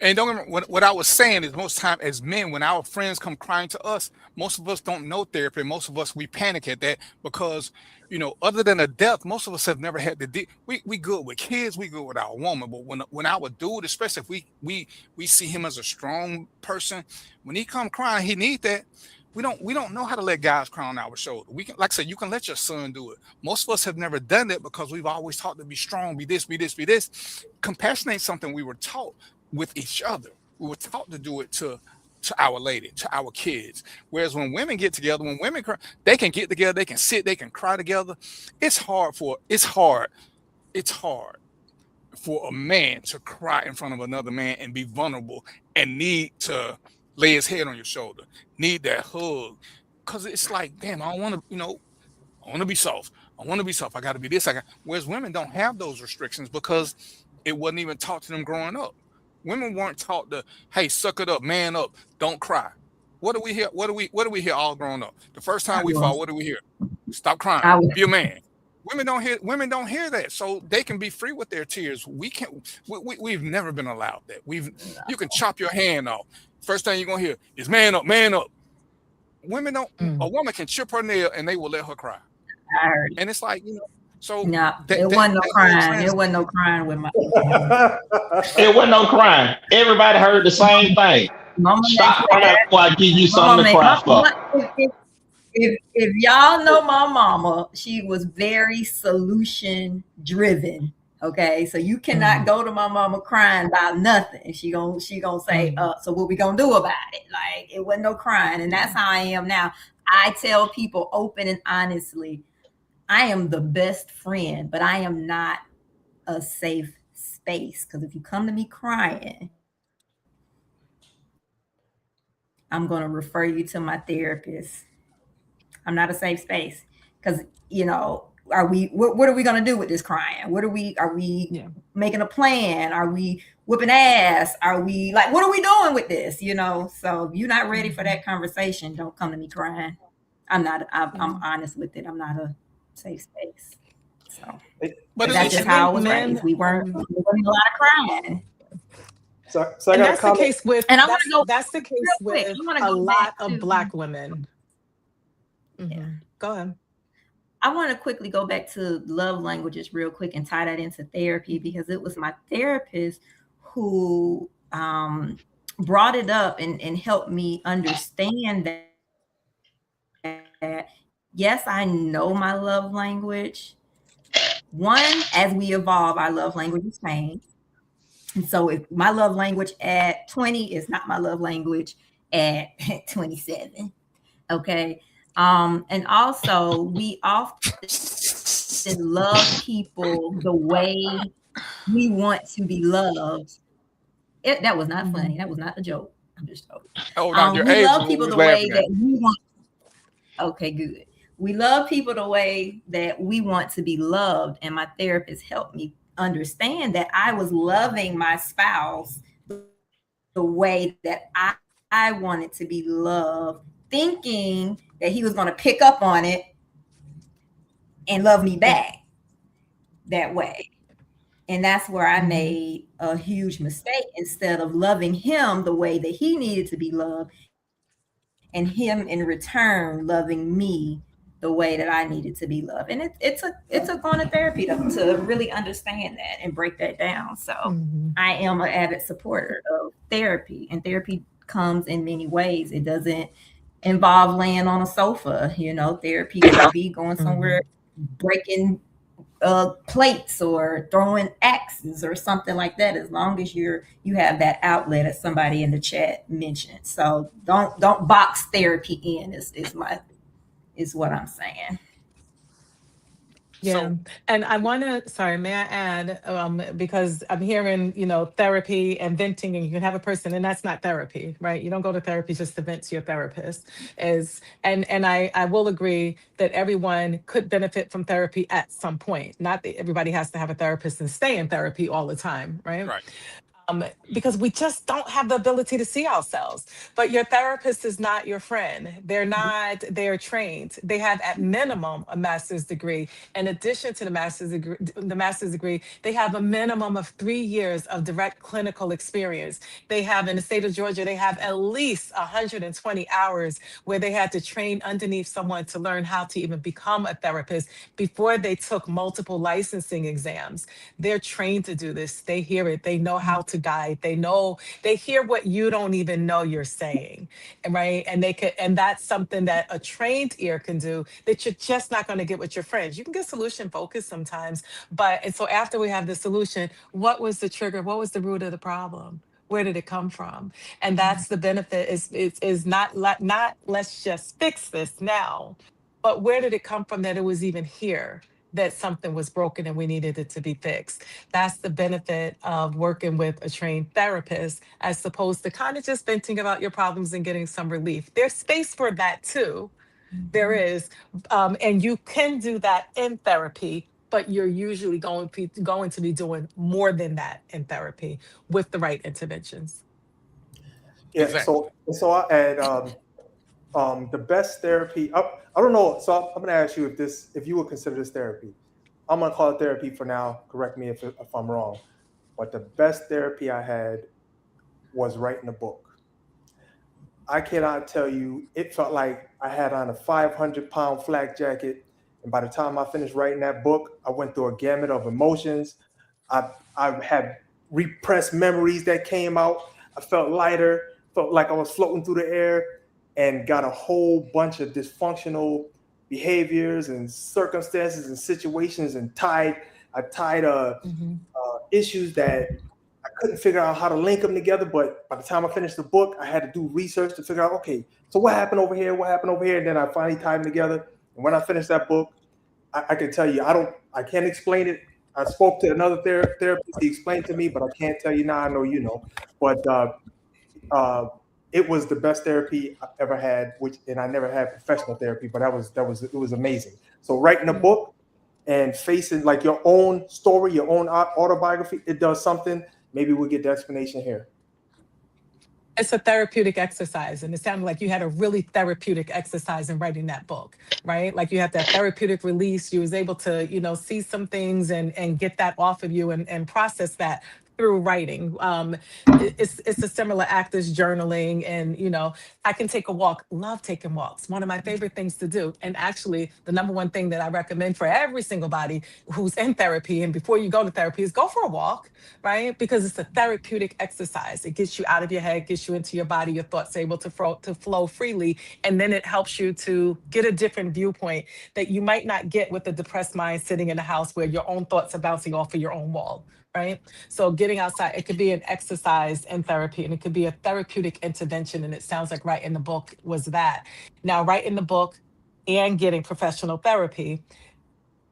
And don't remember, what I was saying is most time as men, when our friends come crying to us, most of us don't know therapy. Most of us, we panic at that because, other than a death, most of us have never had to we good with kids, we good with our woman. But when our dude, especially if we see him as a strong person, when he come crying, he need that. We don't know how to let guys cry on our shoulder. We can, like I said, you can let your son do it. Most of us have never done that because we've always taught to be strong, be this, be this, be this. Compassion ain't something we were taught with each other. We were taught to do it to our lady, to our kids. Whereas when women get together, when women cry, they can get together, they can sit, they can cry together. It's hard for a man to cry in front of another man and be vulnerable and need to lay his head on your shoulder, need that hug. Cause it's like, damn, I don't want to, I want to be soft. I got to be this. Whereas women don't have those restrictions because it wasn't even taught to them growing up. Women weren't taught to, hey, suck it up, man up, don't cry. What do we hear? What do we hear all growing up? The first time we fall, what do we hear? Stop crying. Be a man. Women don't hear that, so they can be free with their tears. We've never been allowed that. You can chop your hand off. First thing you're gonna hear is man up, man up. Women don't. A woman can chip her nail and they will let her cry. I heard. And it's like, so no, it wasn't no crying. It wasn't no crying with my. It wasn't no crying. Everybody heard the same thing. Mama, stop crying before I give you something to cry for. If y'all know my mama, she was very solution driven. Okay, so you cannot go to my mama crying about nothing. She gonna say, so what we gonna do about it? Like, it wasn't no crying, and that's how I am now. I tell people open and honestly, I am the best friend, but I am not a safe space. Because if you come to me crying, I'm gonna refer you to my therapist. I'm not a safe space because, what are we going to do with this crying? Are we making a plan? Are we whipping ass? Are we like, what are we doing with this? So if you're not ready for that conversation, don't come to me crying. I'm honest with it. I'm not a safe space. So, but that's just how I was raised. We weren't a lot of crying. So and that's the case with, and that's the case with a lot of Black women. Mm-hmm. Yeah. Go ahead. I want to quickly go back to love languages real quick and tie that into therapy because it was my therapist who brought it up and helped me understand that, yes, I know my love language. One, as we evolve, our love languages change. And so if my love language at 20 is not my love language at 27, okay? And also we often love people the way we want to be loved. That was not funny. That was not a joke. I'm just joking. We love people the way that we want. Okay, good. We love people the way that we want to be loved. And my therapist helped me understand that I was loving my spouse the way that I wanted to be loved, thinking that he was going to pick up on it and love me back that way. And that's where I made a huge mistake. Instead of loving him the way that he needed to be loved, and him in return loving me the way that I needed to be loved. And it took going to therapy to really understand that and break that down. So I am an avid supporter of therapy, and therapy comes in many ways. It doesn't involve laying on a sofa. Therapy could be going somewhere, breaking plates or throwing axes or something like that, as long as you have that outlet, as somebody in the chat mentioned. So don't box therapy in is what I'm saying. Yeah. And I want to, sorry, may I add, because I'm hearing, therapy and venting, and you can have a person, and that's not therapy, right? You don't go to therapy just to vent to your therapist. And I will agree that everyone could benefit from therapy at some point. Not that everybody has to have a therapist and stay in therapy all the time, right? Right. Because we just don't have the ability to see ourselves. But your therapist is not your friend. They're trained. They have at minimum a master's degree. In addition to the master's degree, they have a minimum of 3 years of direct clinical experience. They have, in the state of Georgia, they have at least 120 hours where they had to train underneath someone to learn how to even become a therapist before they took multiple licensing exams. They're trained to do this. They hear it. They know how to guide. They hear what you don't even know you're saying, right? And that's something that a trained ear can do that you're just not going to get with your friends. You can get solution focused sometimes, and so after we have the solution, what was the trigger? What was the root of the problem? Where did it come from? And that's the benefit is not let's just fix this now, but where did it come from that it was even here? That something was broken and we needed it to be fixed. That's the benefit of working with a trained therapist, as opposed to kind of just venting about your problems and getting some relief. There's space for that too. There is. And you can do that in therapy, but you're usually going to be doing more than that in therapy with the right interventions. Yeah, Exactly. so I add the best therapy. I don't know. So I'm gonna ask you if you would consider this therapy. I'm gonna call it therapy for now. Correct me if I'm wrong. But the best therapy I had was writing a book. I cannot tell you. It felt like I had on a 500-pound flak jacket, and by the time I finished writing that book, I went through a gamut of emotions. I had repressed memories that came out. I felt lighter. Felt like I was floating through the air. And got a whole bunch of dysfunctional behaviors and circumstances and situations, and tied issues that I couldn't figure out how to link them together. But by the time I finished the book, I had to do research to figure out, okay, so what happened over here? What happened over here? And then I finally tied them together. And when I finished that book, I can tell you, I can't explain it. I spoke to another therapist. He explained to me, but I can't tell you now. I know you know. But it was the best therapy I've ever had, and I never had professional therapy, but it was amazing. So writing a book and facing like your own story, your own autobiography, it does something. Maybe we'll get the explanation here. It's a therapeutic exercise, and it sounded like you had a really therapeutic exercise in writing that book, right? Like you had that therapeutic release. You was able to, see some things and get that off of you and process that through writing. It's a similar act as journaling, and I can take a walk. Love taking walks. One of my favorite things to do. And actually, the number one thing that I recommend for every single body who's in therapy and before you go to therapy is go for a walk, right? Because it's a therapeutic exercise. It gets you out of your head, gets you into your body. Your thoughts are able to flow freely, and then it helps you to get a different viewpoint that you might not get with the depressed mind sitting in a house where your own thoughts are bouncing off of your own wall. Right? So getting outside, it could be an exercise in therapy, and it could be a therapeutic intervention. And it sounds like writing the book was that. Now, writing the book and getting professional therapy,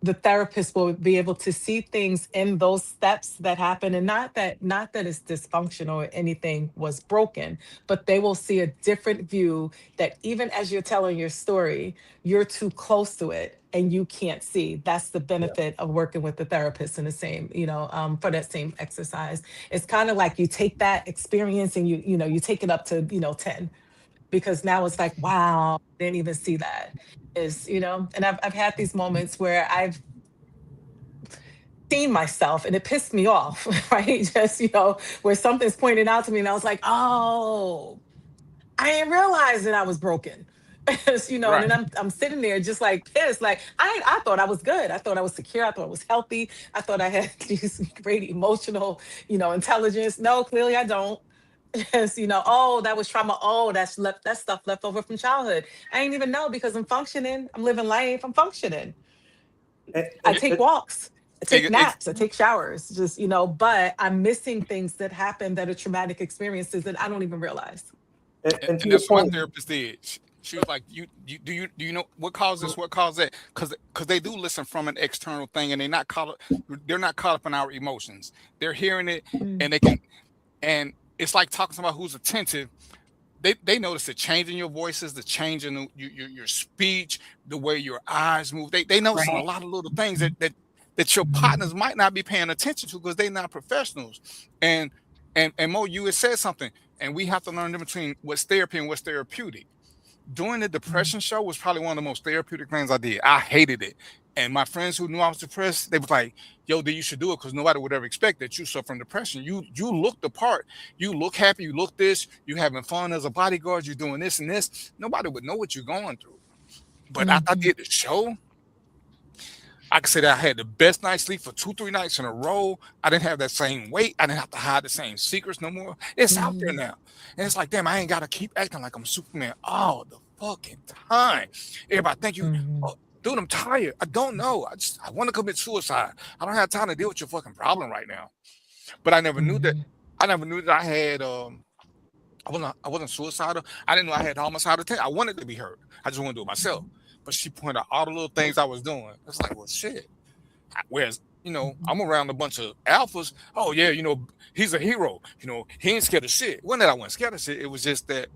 the therapist will be able to see things in those steps that happen, and not that it's dysfunctional or anything was broken, but they will see a different view that even as you're telling your story, you're too close to it and you can't see. That's the benefit of working with the therapist in the same, for that same exercise. It's kind of like you take that experience and you take it up to 10, because now it's like, wow, didn't even see that. And I've had these moments where I've seen myself and it pissed me off, right? Just, where something's pointed out to me and I was like, oh, I didn't realize that I was broken. Right. And then I'm sitting there just like pissed. Like I thought I was good. I thought I was secure. I thought I was healthy. I thought I had these great emotional, intelligence. No, clearly I don't. Yes, oh, that was trauma. Oh, that stuff left over from childhood. I didn't even know, because I'm functioning. I'm living life. I'm functioning. I take walks. take naps, I take showers, just, but I'm missing things that happen that are traumatic experiences that I don't even realize. And to And your that's what my point, therapist did. She was like, do you know what caused this? What caused that? Because they do listen from an external thing, and they're not caught up in our emotions. They're hearing it, and they can, and it's like talking to somebody who's attentive. They notice the change in your voices, the change in your speech, the way your eyes move. They notice a lot of little things that your partners might not be paying attention to because they're not professionals. And Mo, you had said something, and we have to learn between what's therapy and what's therapeutic. Doing the depression show was probably one of the most therapeutic things I did. I hated it. And my friends who knew I was depressed, they was like, yo, you should do it because nobody would ever expect that you suffer from depression. You look the part. You look happy. You look this. You having fun as a bodyguard. You're doing this and this. Nobody would know what you're going through. But after I did the show, I could say that I had the best night's sleep for 2-3 nights in a row. I didn't have that same weight. I didn't have to hide the same secrets no more. It's out there now. And it's like, damn, I ain't got to keep acting like I'm Superman all the fucking time. Everybody think you, oh, dude, I'm tired. I don't know. I want to commit suicide. I don't have time to deal with your fucking problem right now. But I never knew that. I never knew that I had, I wasn't suicidal. I didn't know I had homicidal tendency. I wanted to be hurt. I just wanted to do it myself. But she pointed out all the little things I was doing. It's like, well, shit. Whereas, I'm around a bunch of alphas. Oh, yeah, he's a hero. He ain't scared of shit. It wasn't that I wasn't scared of shit. It was just that,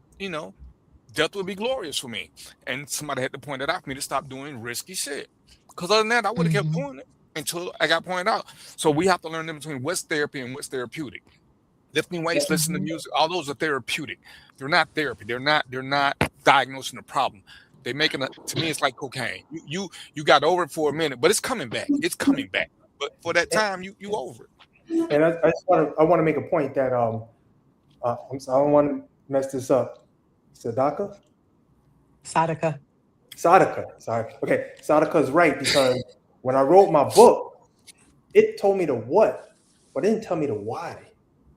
death would be glorious for me. And somebody had to point it out for me to stop doing risky shit. Because other than that, I would have kept doing it until I got pointed out. So we have to learn in between what's therapy and what's therapeutic. Lifting weights, listening to music, all those are therapeutic. They're not therapy. They're not diagnosing the problem. They making to me, it's like cocaine. You got over it for a minute, but it's coming back. It's coming back. But for that time, you over it. And I want to make a point that I'm sorry, I don't want to mess this up. Sadaka. Sorry. Okay, Sadaka is right, because when I wrote my book, it told me the what, but it didn't tell me the why.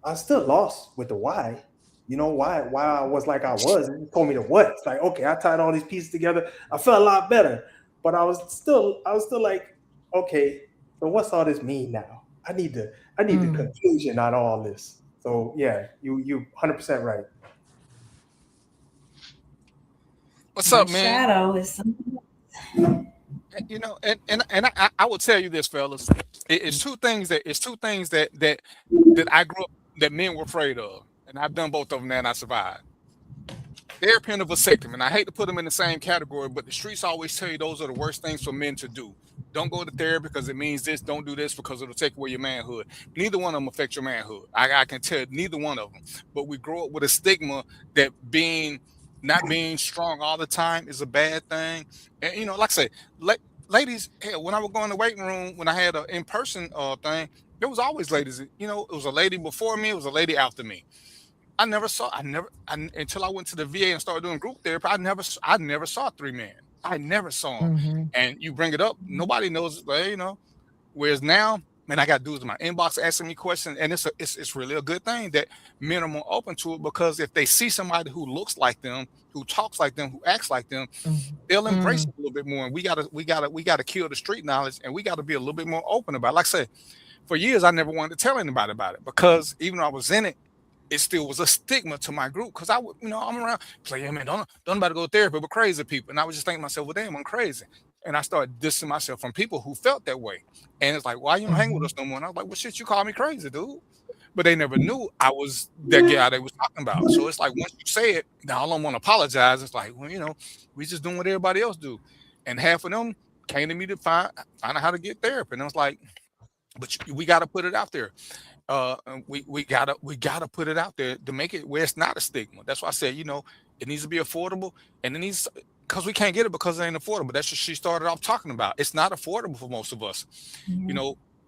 I still lost with the why. Why I was like I was. It told me the what. It's like, okay, I tied all these pieces together. I felt a lot better, but I was still like, okay, so what's all this mean now? I need the conclusion on all this. So yeah, you 100% right. What's up, man? Shadow is something. And I will tell you this, fellas. It's two things that I grew up that men were afraid of. And I've done both of them now, and I survived. Therapy and a vasectomy. And I hate to put them in the same category, but the streets always tell you those are the worst things for men to do. Don't go to therapy because it means this. Don't do this because it'll take away your manhood. Neither one of them affect your manhood. I can tell you, neither one of them. But we grow up with a stigma that not being strong all the time is a bad thing. And, like I say, ladies, hell, when I would go in the waiting room, when I had an in-person thing, there was always ladies. It was a lady before me. It was a lady after me. Until I went to the VA and started doing group therapy, I never saw 3 men. I never saw them. And you bring it up, nobody knows, whereas now, man, I got dudes in my inbox asking me questions, and it's really a good thing that men are more open to it, because if they see somebody who looks like them, who talks like them, who acts like them, they'll embrace it a little bit more. And we gotta kill the street knowledge, and we gotta be a little bit more open about it. Like I said, for years I never wanted to tell anybody about it, because even though I was in it, it still was a stigma to my group, because I'm around, play, man, don't nobody go to therapy but crazy people. And I was just thinking to myself, well, damn, I'm crazy. And I started dissing myself from people who felt that way. And it's like, why you don't hang with us no more? And I was like, well, shit, you call me crazy, dude. But they never knew I was that guy they was talking about. So it's like, once you say it, now I don't want to apologize. It's like, well, we just doing what everybody else do. And half of them came to me to find out how to get therapy. And I was like, but we got to put it out there. We gotta put it out there to make it where it's not a stigma. That's why I said, it needs to be affordable, and it needs, because we can't get it because it ain't affordable. That's what she started off talking about. It's not affordable for most of us.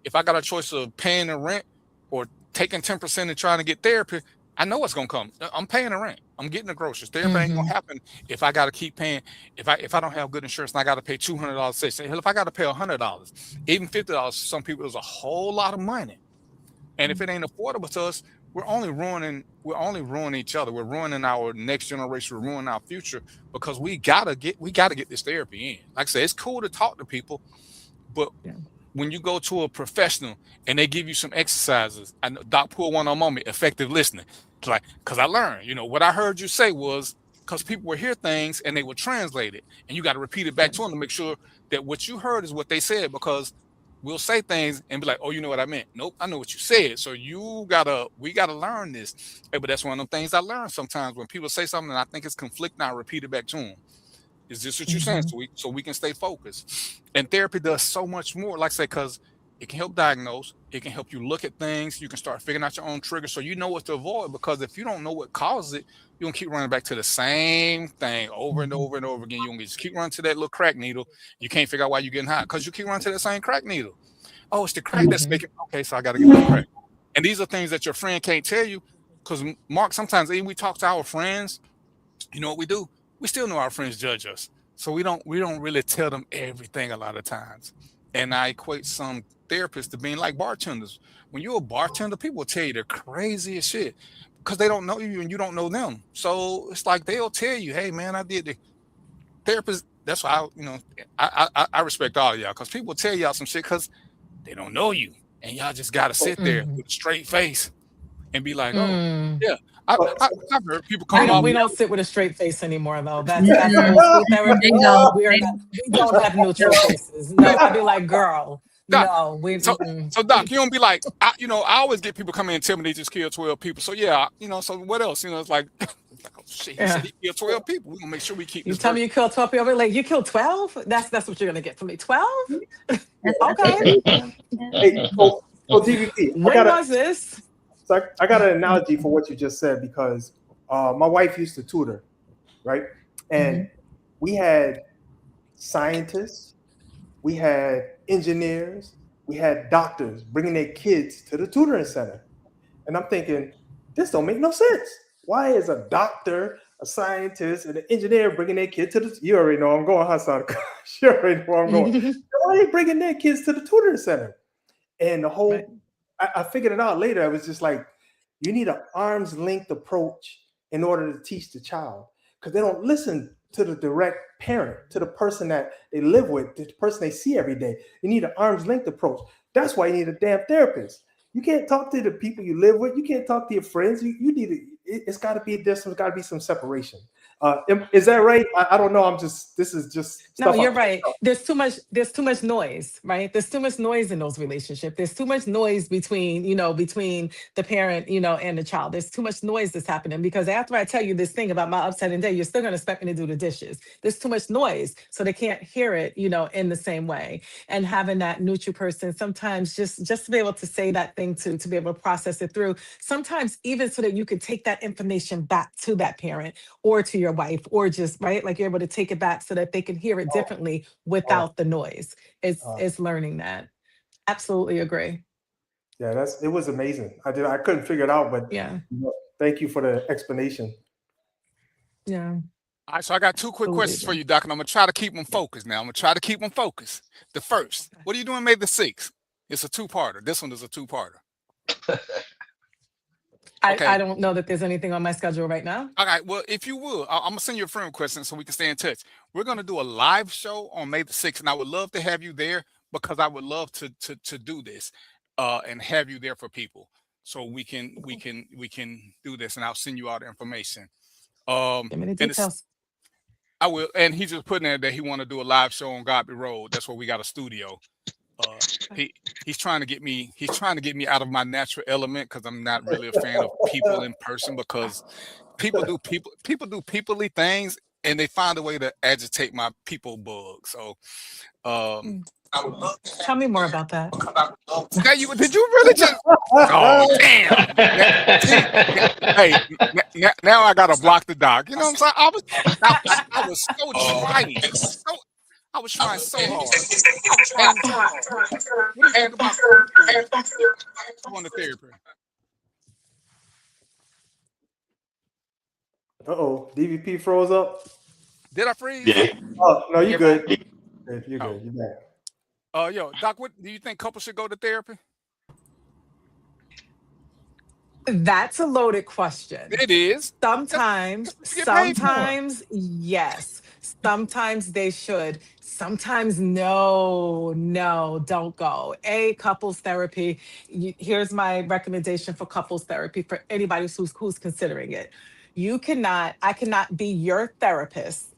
If I got a choice of paying the rent or taking 10% and trying to get therapy, I know what's gonna come. I'm paying the rent. I'm getting the groceries. Therapy ain't gonna happen if I gotta keep paying. If I don't have good insurance and I gotta pay $200, hell, if I gotta pay $100, even $50 for some people is a whole lot of money. And if it ain't affordable to us, we're only ruining each other. We're ruining our next generation. We're ruining our future, because we gotta get this therapy in. Like I said, it's cool to talk to people, but when you go to a professional and they give you some exercises, I know Doc pulled one on me, effective listening. It's like, because I learned, what I heard you say was, because people would hear things and they would translate it, and you got to repeat it back to them to make sure that what you heard is what they said, because we'll say things and be like, oh, you know what I meant. Nope, I know what you said. So we gotta learn this. Hey, but that's one of them things I learned sometimes when people say something and I think it's conflicting, I repeat it back to them. Is this what you're saying? So we can stay focused. And therapy does so much more, like I say, because it can help diagnose, it can help you look at things, you can start figuring out your own triggers so you know what to avoid, because if you don't know what causes it, you're gonna keep running back to the same thing over and over and over again. You're gonna just keep running to that little crack needle. You can't figure out why you're getting high, because you keep running to that same crack needle. Oh, it's the crack that's making, okay, so I gotta get the crack. And these are things that your friend can't tell you, because Mark, sometimes even we talk to our friends, you know what we do? We still know our friends judge us. So we don't really tell them everything a lot of times. And I equate some therapists to being like bartenders. When you're a bartender, people will tell you the craziest shit because they don't know you and you don't know them. So it's like they'll tell you, hey man, I did the therapist. That's why I respect all of y'all, because people tell y'all some shit because they don't know you. And y'all just gotta sit there with a straight face and be like, oh, yeah. I've heard people come off. We don't sit with a straight face anymore, though. That's old school therapy. We don't have neutral faces. No, I'd be like, girl, Doc, no. So Doc, you don't be like, I always get people come in and tell me they just killed 12 people. So yeah, so what else? It's like, oh shit, he said he killed 12 people. We're gonna make sure we keep. You tell me you killed 12 people. I'll be like, you killed 12? That's what you're gonna get from me. 12? Okay. Hey, so DVP, When was this? So I got an analogy for what you just said, because my wife used to tutor, right? And we had scientists, we had engineers, we had doctors bringing their kids to the tutoring center. And I'm thinking, this don't make no sense. Why is a doctor, a scientist, and an engineer bringing their kid to the, you already know I'm going, Hassan. You already know I'm going. Why are they bringing their kids to the tutoring center? And the whole, I figured it out later. I was just like, you need an arm's length approach in order to teach the child, because they don't listen to the direct parent, to the person that they live with, the person they see every day. You need an arm's length approach. That's why you need a damn therapist. You can't talk to the people you live with. You can't talk to your friends. You need to, it's got to be this. There's got to be some separation. Is that right? I don't know. This is just no, you're right. There's too much noise, right? There's too much noise in those relationships. There's too much noise between the parent, and the child. There's too much noise that's happening, because after I tell you this thing about my upsetting day, you're still going to expect me to do the dishes. There's too much noise, so they can't hear it, in the same way. And having that neutral person, sometimes just to be able to say that thing, to be able to process it through, sometimes even so that you could take that information back to that parent or to your wife, or just like you're able to take it back so that they can hear it differently without the noise. It's learning that. Absolutely agree. Yeah, it was amazing. I couldn't figure it out, but yeah, thank you for the explanation. Yeah. All right, so I got two quick questions for you, Doc, and I'm gonna try to keep them focused. Now I'm gonna try to keep them focused. The first, what are you doing May the 6th? It's a two-parter. This one is a two-parter. Okay. I don't know that there's anything on my schedule right now. All right. Well, if you will, I'm gonna send you a friend request so we can stay in touch. We're gonna do a live show on May the 6th, and I would love to have you there, because I would love to do this and have you there for people, so we can do this, and I'll send you all the information. Give me the details. I will, and he just put in there that he want to do a live show on Godby Road. That's where we got a studio. He's trying to get me out of my natural element, because I'm not really a fan of people in person, because people do peoply things and they find a way to agitate my people bug. So I would love to tell me more about that. Did you really just oh damn. Hey, now I gotta block the Doc. You know what I'm saying? I was so trying. I was trying so hard. What do you think about going to therapy? DVP froze up. Did I freeze? Yeah. Oh no, you good. You're good. You're back. Yo, Doc, what do you think couples should go to therapy? That's a loaded question. It is. Sometimes, You get paid for it. sometimes yes. Sometimes they should. Sometimes no, don't go. Couples therapy. Here's my recommendation for couples therapy for anybody who's considering it. I cannot be your therapist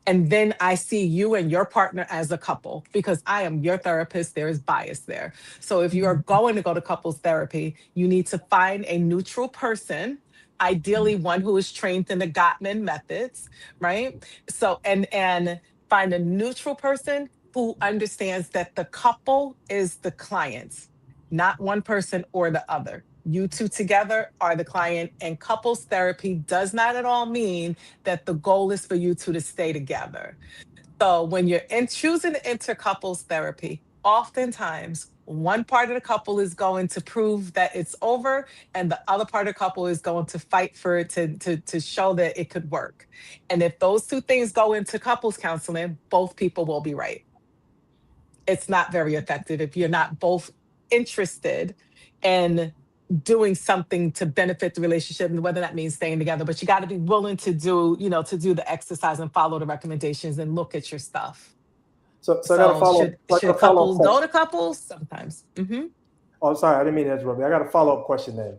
and then I see you and your partner as a couple because I am your therapist. There is bias there. So if you are going to go to couples therapy, you need to find a neutral person, ideally one who is trained in the Gottman methods, right? So and find a neutral person who understands that the couple is the client, not one person or the other. You two together are the client, and couples therapy does not at all mean that the goal is for you two to stay together. So when you're choosing to enter couples therapy, oftentimes one part of the couple is going to prove that it's over, and the other part of the couple is going to fight for it to show that it could work. And if those two things go into couples counseling, both people will be right. It's not very effective if you're not both interested in doing something to benefit the relationship, and whether that means staying together. But you got to be willing to do the exercise and follow the recommendations and look at your stuff. So I got to follow. Should couples go to couples? Sometimes. Mm-hmm. Oh, I'm sorry, I didn't mean to interrupt you. I got a follow-up question then.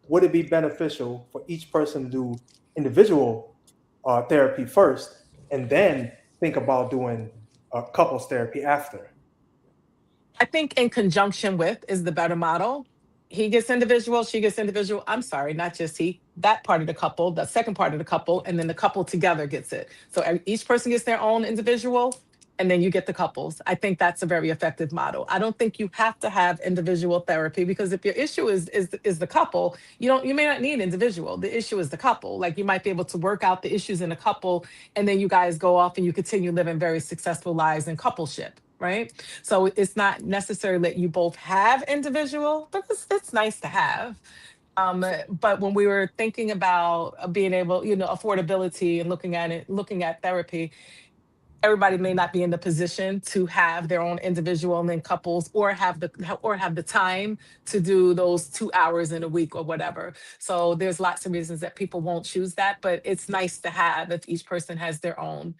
Would it be beneficial for each person to do individual therapy first and then think about doing couples therapy after? I think in conjunction with is the better model. He gets individual, she gets individual. I'm sorry, not just he, that part of the couple, the second part of the couple, and then the couple together gets it. So each person gets their own individual, and then you get the couples. I think that's a very effective model. I don't think you have to have individual therapy, because if your issue is the couple, you may not need individual. The issue is the couple. Like, you might be able to work out the issues in a couple, and then you guys go off and you continue living very successful lives in coupleship. Right? So it's not necessary that you both have individual, but it's nice to have. But when we were thinking about being able, affordability and looking at therapy, everybody may not be in the position to have their own individual and then couples, or have the time to do those 2 hours in a week or whatever. So there's lots of reasons that people won't choose that, but it's nice to have if each person has their own.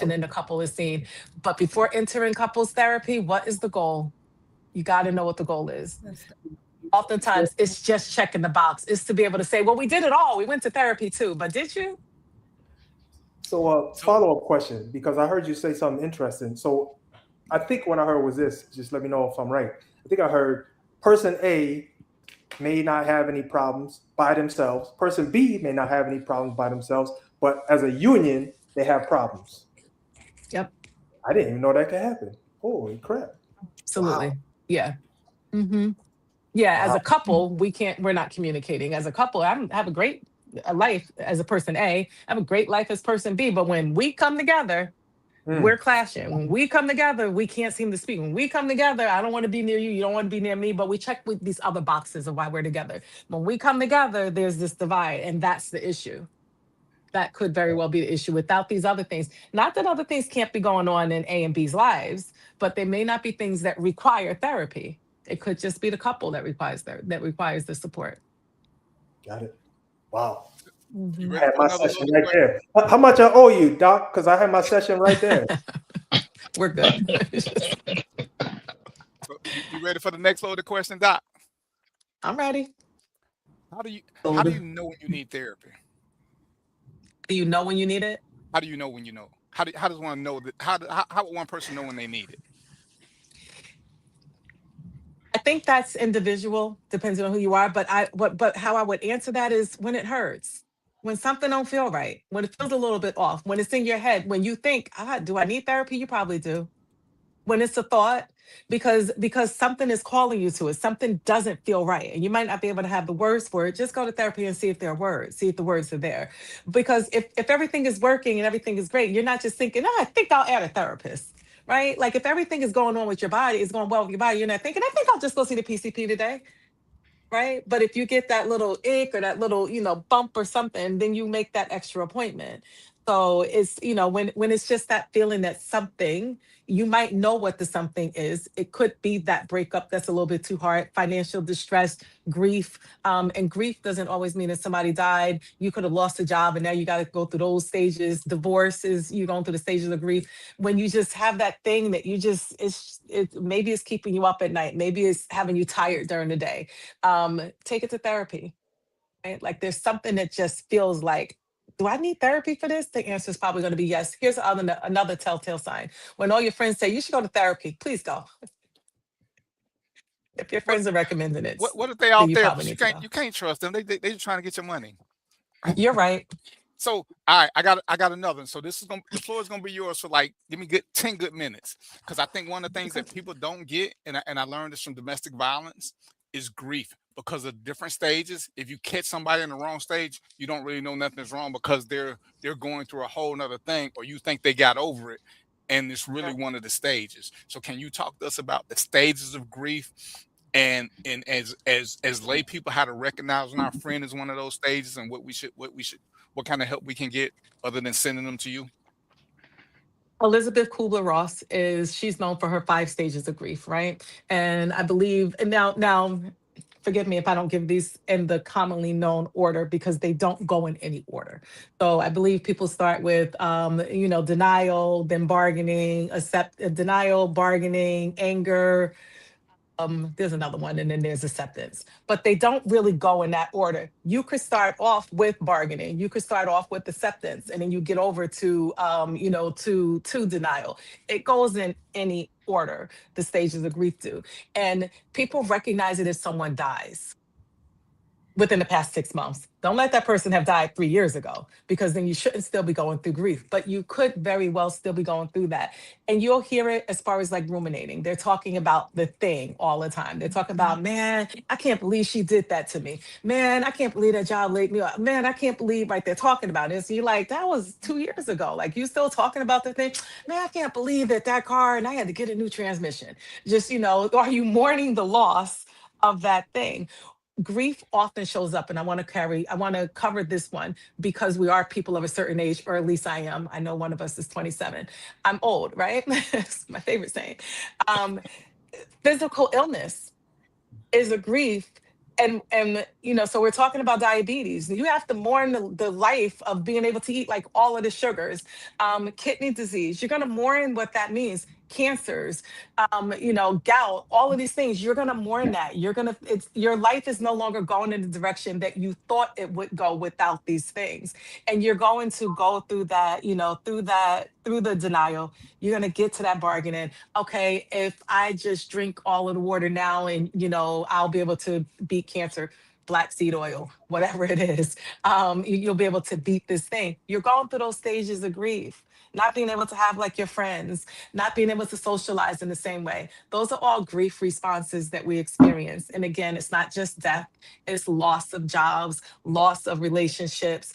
And then the couple is seen. But before entering couples therapy, what is the goal? You got to know what the goal is. Oftentimes, it's just checking the box. It's to be able to say, well, we did it all. We went to therapy too, but did you? So follow-up question, because I heard you say something interesting. So I think what I heard was this, just let me know if I'm right. I think I heard person A may not have any problems by themselves. Person B may not have any problems by themselves, but as a union, they have problems. Yep. I didn't even know that could happen. Holy crap. Absolutely. Wow. Yeah. Mm-hmm. Yeah. As a couple, we're not communicating. As a couple, I have a great life as a person A. I have a great life as person B. But when we come together, we're clashing. When we come together, we can't seem to speak. When we come together, I don't want to be near you. You don't want to be near me. But we check with these other boxes of why we're together. When we come together, there's this divide, and that's the issue. That could very well be the issue without these other things. Not that other things can't be going on in A and B's lives, but they may not be things that require therapy. It could just be the couple that requires the support. Got it. Wow. Mm-hmm. I had my session right there. How much I owe you, Doc? Because I had my session right there. We're good. You ready for the next loaded question, Doc? I'm ready. How do you know when you need therapy? Do you know when you need it? How do you know when you know? How does one know that? How would one person know when they need it? I think that's individual, depending on who you are. But how I would answer that is when it hurts, when something don't feel right, when it feels a little bit off, when it's in your head, when you think, do I need therapy? You probably do. When it's a thought, because something is calling you to it, something doesn't feel right, and you might not be able to have the words for it. Just go to therapy and see if there are words, see if the words are there. Because if everything is working and everything is great, you're not just thinking, I think I'll add a therapist, right? Like, if everything is going on with your body, it's going well with your body, you're not thinking, I think I'll just go see the PCP today, right? But if you get that little ick or that little, bump or something, then you make that extra appointment. So it's, when it's just that feeling that something, you might know what the something is. It could be that breakup that's a little bit too hard, financial distress, grief. And grief doesn't always mean that somebody died. You could have lost a job and now you got to go through those stages. Divorce is you going through the stages of grief. When you just have that thing that you just, maybe it's keeping you up at night. Maybe it's having you tired during the day. Take it to therapy. Right? Like there's something that just feels like, do I need therapy for this? The answer is probably going to be yes. Here's another telltale sign. When all your friends say you should go to therapy, please go. If your friends are recommending it, What if they then out you there? probably But need to go. you can't trust them. They just trying to get your money. You're right. So all right, I got another one. So the floor is gonna be yours for like give me 10 good minutes. Because I think one of the things that people don't get, and I learned this from domestic violence, is grief. Because of different stages. If you catch somebody in the wrong stage, you don't really know nothing's wrong because they're going through a whole nother thing, or you think they got over it, and it's really one of the stages. So can you talk to us about the stages of grief, and as lay people, how to recognize when our friend is one of those stages, and what kind of help we can get other than sending them to you? Elizabeth Kubler-Ross she's known for her 5 stages of grief, right? And I believe, and now forgive me if I don't give these in the commonly known order because they don't go in any order. So I believe people start with, denial, then bargaining, denial, bargaining, anger. There's another one, and then there's acceptance, but they don't really go in that order. You could start off with bargaining, you could start off with acceptance, and then you get over to, to denial. It goes in any order, the stages of grief do. And people recognize it if someone dies within the past 6 months. Don't let that person have died 3 years ago, because then you shouldn't still be going through grief, but you could very well still be going through that. And you'll hear it as far as like ruminating. They're talking about the thing all the time. They're talking about, man, I can't believe she did that to me. Man, I can't believe that job laid me off. Man, I can't believe, right? They're talking about it. So you're like, that was 2 years ago. Like you still talking about the thing? Man, I can't believe that car and I had to get a new transmission. Just, are you mourning the loss of that thing? Grief often shows up, and I want to cover this one because we are people of a certain age, or at least I am. I know one of us is 27. I'm old, right? It's my favorite saying. Physical illness is a grief. And so we're talking about diabetes. You have to mourn the life of being able to eat like all of the sugars, kidney disease. You're going to mourn what that means. Cancers, gout, all of these things, you're going to mourn that. Your life is no longer going in the direction that you thought it would go without these things. And you're going to go through that, through the denial. You're going to get to that bargaining. Okay, if I just drink all of the water now and, I'll be able to beat cancer. Black seed oil, whatever it is, you'll be able to beat this thing. You're going through those stages of grief. Not being able to have like your friends, not being able to socialize in the same way. Those are all grief responses that we experience. And again, it's not just death, it's loss of jobs, loss of relationships,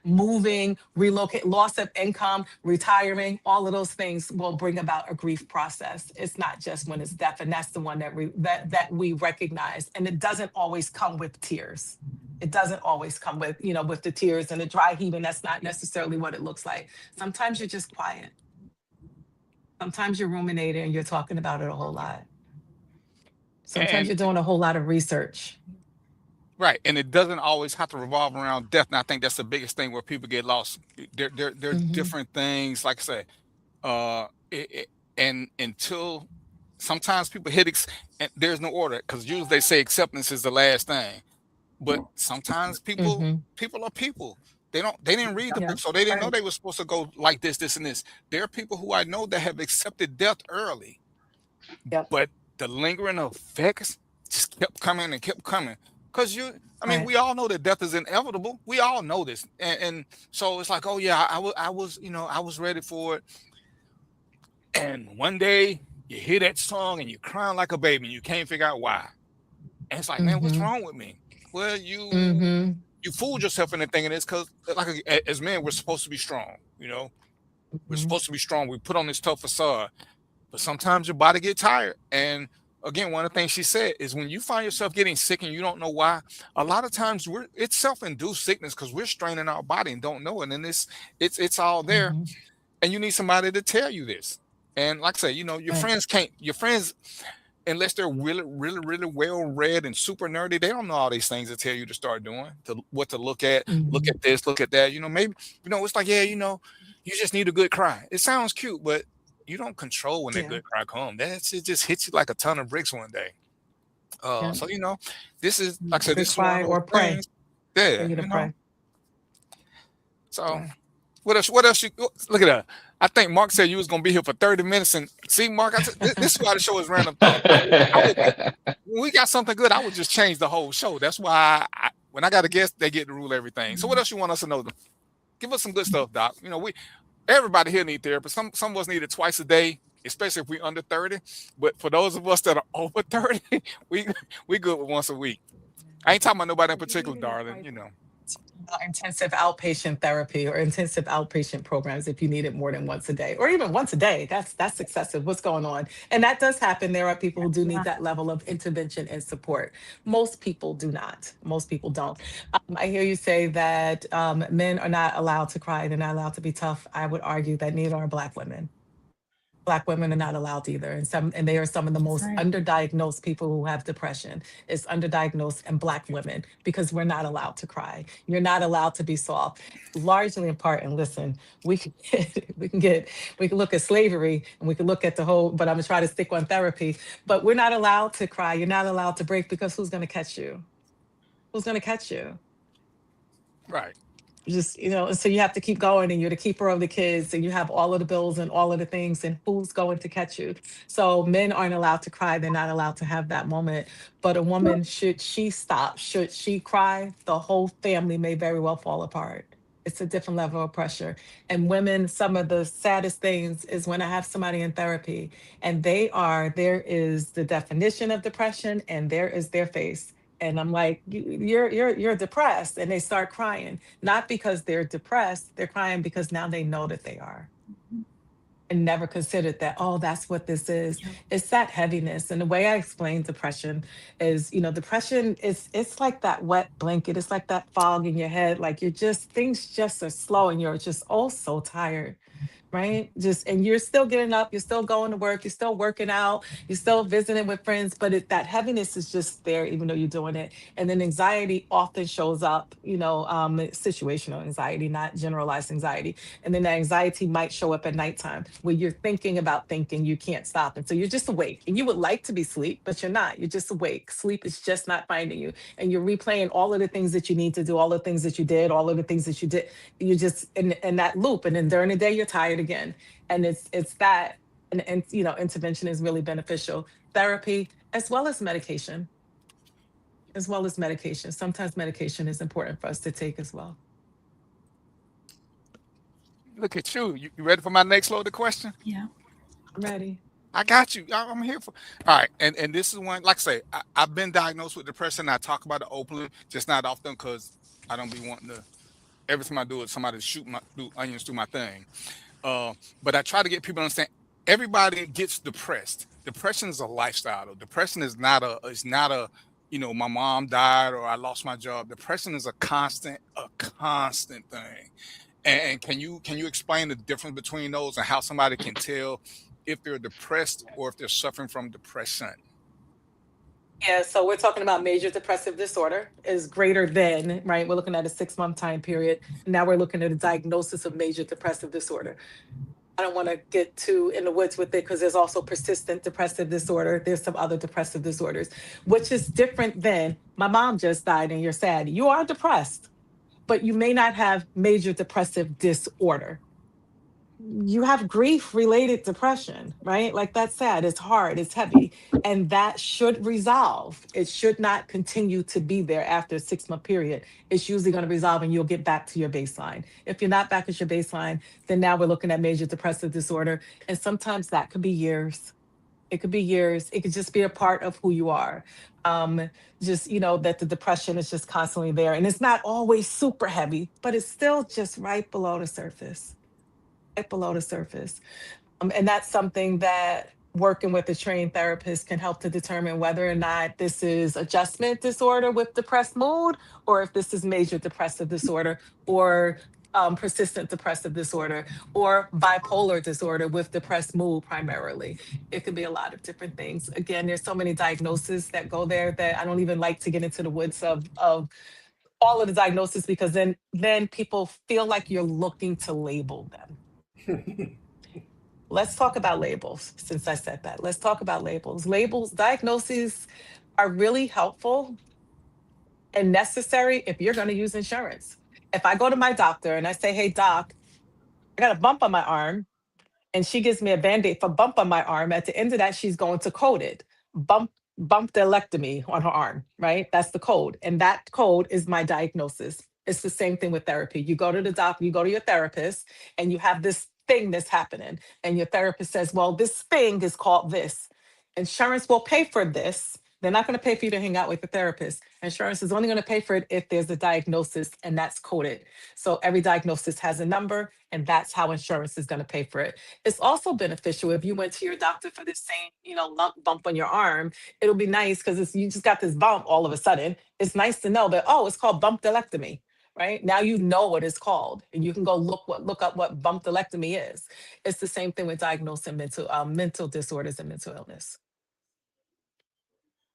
moving, relocate, loss of income, retiring, all of those things will bring about a grief process. It's not just when it's death, and that's the one that we recognize. And it doesn't always come with tears. It doesn't always come with, with the tears and the dry heaving. That's not necessarily what it looks like. Sometimes you're just quiet. Sometimes you're ruminating and you're talking about it a whole lot. Sometimes you're doing a whole lot of research. Right. And it doesn't always have to revolve around death. And I think that's the biggest thing where people get lost. There are different things, like I say, and until sometimes people and there's no order, because usually they say acceptance is the last thing. But sometimes people are people. They didn't read the book, so they didn't know they were supposed to go like this, and this. There are people who I know that have accepted death early. Yep. But the lingering effects just kept coming and kept coming. Because we all know that death is inevitable. We all know this. And so it's like, oh yeah, I was ready for it. And one day you hear that song and you're crying like a baby and you can't figure out why. And it's like, man, what's wrong with me? Well, you fooled yourself into thinking it's because, like, as men, we're supposed to be strong. We're supposed to be strong. We put on this tough facade, but sometimes your body get tired, and again, one of the things she said is when you find yourself getting sick and you don't know why, a lot of times it's self-induced sickness because we're straining our body and don't know it. And it's all there. Mhm. And you need somebody to tell you this. And like I say, your Right. friends, unless they're really, really, really well read and super nerdy, they don't know all these things to tell you to start doing, what to look at Mhm. this, look at that. Maybe, it's like, yeah, you just need a good cry. It sounds cute, but you don't control when that Yeah. good cry comes. It just hits you like a ton of bricks one day. Yeah. So this is, like I said, Good this is one cry of those or pray. things. Yeah, Tell you to pray. So Yeah. what else? What else? Look at that. I think Mark said you was gonna be here for 30 minutes, and see, Mark, this is why the show is random thought. When we got something good, I would just change the whole show. That's why when I got a guest, they get to rule everything. So what else you want us to know? Give us some good stuff, Doc. Everybody here need therapy. Some of us need it twice a day, especially if we under 30. But for those of us that are over 30, we good with once a week. I ain't talking about nobody in particular, darling. Intensive outpatient therapy or intensive outpatient programs if you need it more than once a day or even once a day. That's excessive. What's going on? And that does happen. There are people who do need that level of intervention and support. Most people do not. Most people don't. I hear you say that men are not allowed to cry. They're not allowed to be tough. I would argue that neither are Black women. Black women are not allowed either. And they are some of the most Right. underdiagnosed people who have depression. It's underdiagnosed in Black women because we're not allowed to cry. You're not allowed to be soft. Largely in part, and listen, we can we can look at slavery and we can look at the whole, but I'm gonna try to stick on therapy. But we're not allowed to cry. You're not allowed to break because who's gonna catch you? Who's gonna catch you? Right. Just so you have to keep going and you're the keeper of the kids and you have all of the bills and all of the things and who's going to catch you. So men aren't allowed to cry. They're not allowed to have that moment. But a woman, should she stop, should she cry, the whole family may very well fall apart. It's a different level of pressure. And women, some of the saddest things is when I have somebody in therapy and there is the definition of depression and there is their face. And I'm like, you're depressed. And they start crying, not because they're depressed. They're crying because now they know that they are and never considered that, oh, that's what this is. It's that heaviness. And the way I explain depression is, depression it's like that wet blanket. It's like that fog in your head. Like things just are slow and you're just oh so tired. Right? And you're still getting up, you're still going to work, you're still working out, you're still visiting with friends, but that heaviness is just there, even though you're doing it. And then anxiety often shows up, situational anxiety, not generalized anxiety. And then the anxiety might show up at nighttime where you're thinking about thinking, you can't stop. And so you're just awake and you would like to be asleep, but you're not. You're just awake. Sleep is just not finding you. And you're replaying all of the things that you need to do, all the things that you did, all of the things that you did. You're just in that loop. And then during the day, you're tired again. And it's that, and intervention is really beneficial. Therapy, as well as medication. Sometimes medication is important for us to take as well. Look at you. You ready for my next loaded question? Yeah. I'm ready. I got you. I'm here for. All right, and this is one. Like I say, I've been diagnosed with depression. I talk about it openly, just not often because I don't be wanting to. Every time I do it, somebody do onions through my thing. But I try to get people to understand. Everybody gets depressed. Depression is a lifestyle. Though. Depression is not a. It's not a. My mom died or I lost my job. Depression is a constant thing. And can you explain the difference between those and how somebody can tell if they're depressed or if they're suffering from depression? Yeah, so we're talking about major depressive disorder is greater than, right? We're looking at a 6-month time period. Now we're looking at a diagnosis of major depressive disorder. I don't want to get too in the woods with it because there's also persistent depressive disorder. There's some other depressive disorders, which is different than my mom just died and you're sad. You are depressed, but you may not have major depressive disorder. You have grief-related depression, right? Like that's sad, it's hard, it's heavy, and that should resolve. It should not continue to be there after a 6-month period. It's usually going to resolve and you'll get back to your baseline. If you're not back at your baseline, then now we're looking at major depressive disorder. And sometimes that could be years. It could be years. It could just be a part of who you are. Just, that the depression is just constantly there. And it's not always super heavy, but it's still just right below the surface. And that's something that working with a trained therapist can help to determine whether or not this is adjustment disorder with depressed mood, or if this is major depressive disorder, or persistent depressive disorder, or bipolar disorder with depressed mood primarily. It could be a lot of different things. Again, there's so many diagnoses that go there that I don't even like to get into the woods of all of the diagnoses, because then people feel like you're looking to label them. Let's talk about labels. Since I said that, let's talk about labels. Diagnoses are really helpful and necessary if you're going to use insurance. If I go to my doctor and I say, hey, doc, I got a bump on my arm, and she gives me a Band-Aid for bump on my arm, at the end of that, she's going to code it. Bumpectomy on her arm, right? That's the code. And that code is my diagnosis. It's the same thing with therapy. You go to the doctor, you go to your therapist, and you have this thing that's happening. And your therapist says, well, this thing is called this. Insurance will pay for this. They're not going to pay for you to hang out with the therapist. Insurance is only going to pay for it if there's a diagnosis and that's coded. So every diagnosis has a number, and that's how insurance is going to pay for it. It's also beneficial if you went to your doctor for the same, lump bump on your arm. It'll be nice because you just got this bump all of a sudden. It's nice to know that, oh, it's called bumpectomy, right? Now you know what it's called, and you can go look up what bumpectomy is. It's the same thing with diagnosing mental disorders and mental illness.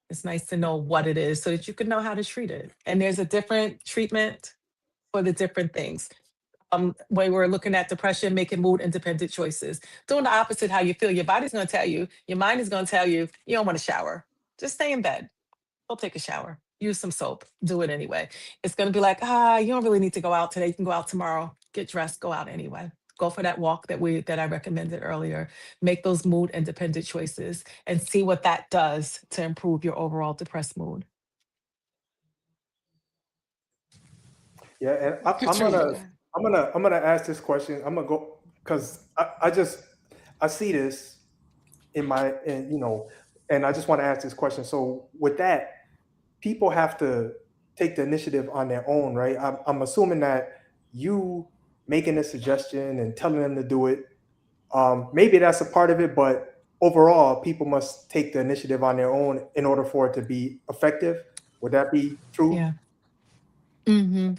It's nice to know what it is so that you can know how to treat it. And there's a different treatment for the different things. When we're looking at depression, making mood independent choices, doing the opposite how you feel. Your body's going to tell you, your mind is going to tell you, you don't want to shower. Just stay in bed. Go take a shower. Use some soap. Do it anyway. It's going to be like, you don't really need to go out today. You can go out tomorrow. Get dressed. Go out anyway. Go for that walk that I recommended earlier. Make those mood independent choices and see what that does to improve your overall depressed mood. Yeah, and I'm gonna ask this question. I'm gonna go because I see this and I just want to ask this question. So with that, people have to take the initiative on their own, right? I'm assuming that you making a suggestion and telling them to do it, maybe that's a part of it, but overall, people must take the initiative on their own in order for it to be effective. Would that be true? Yeah.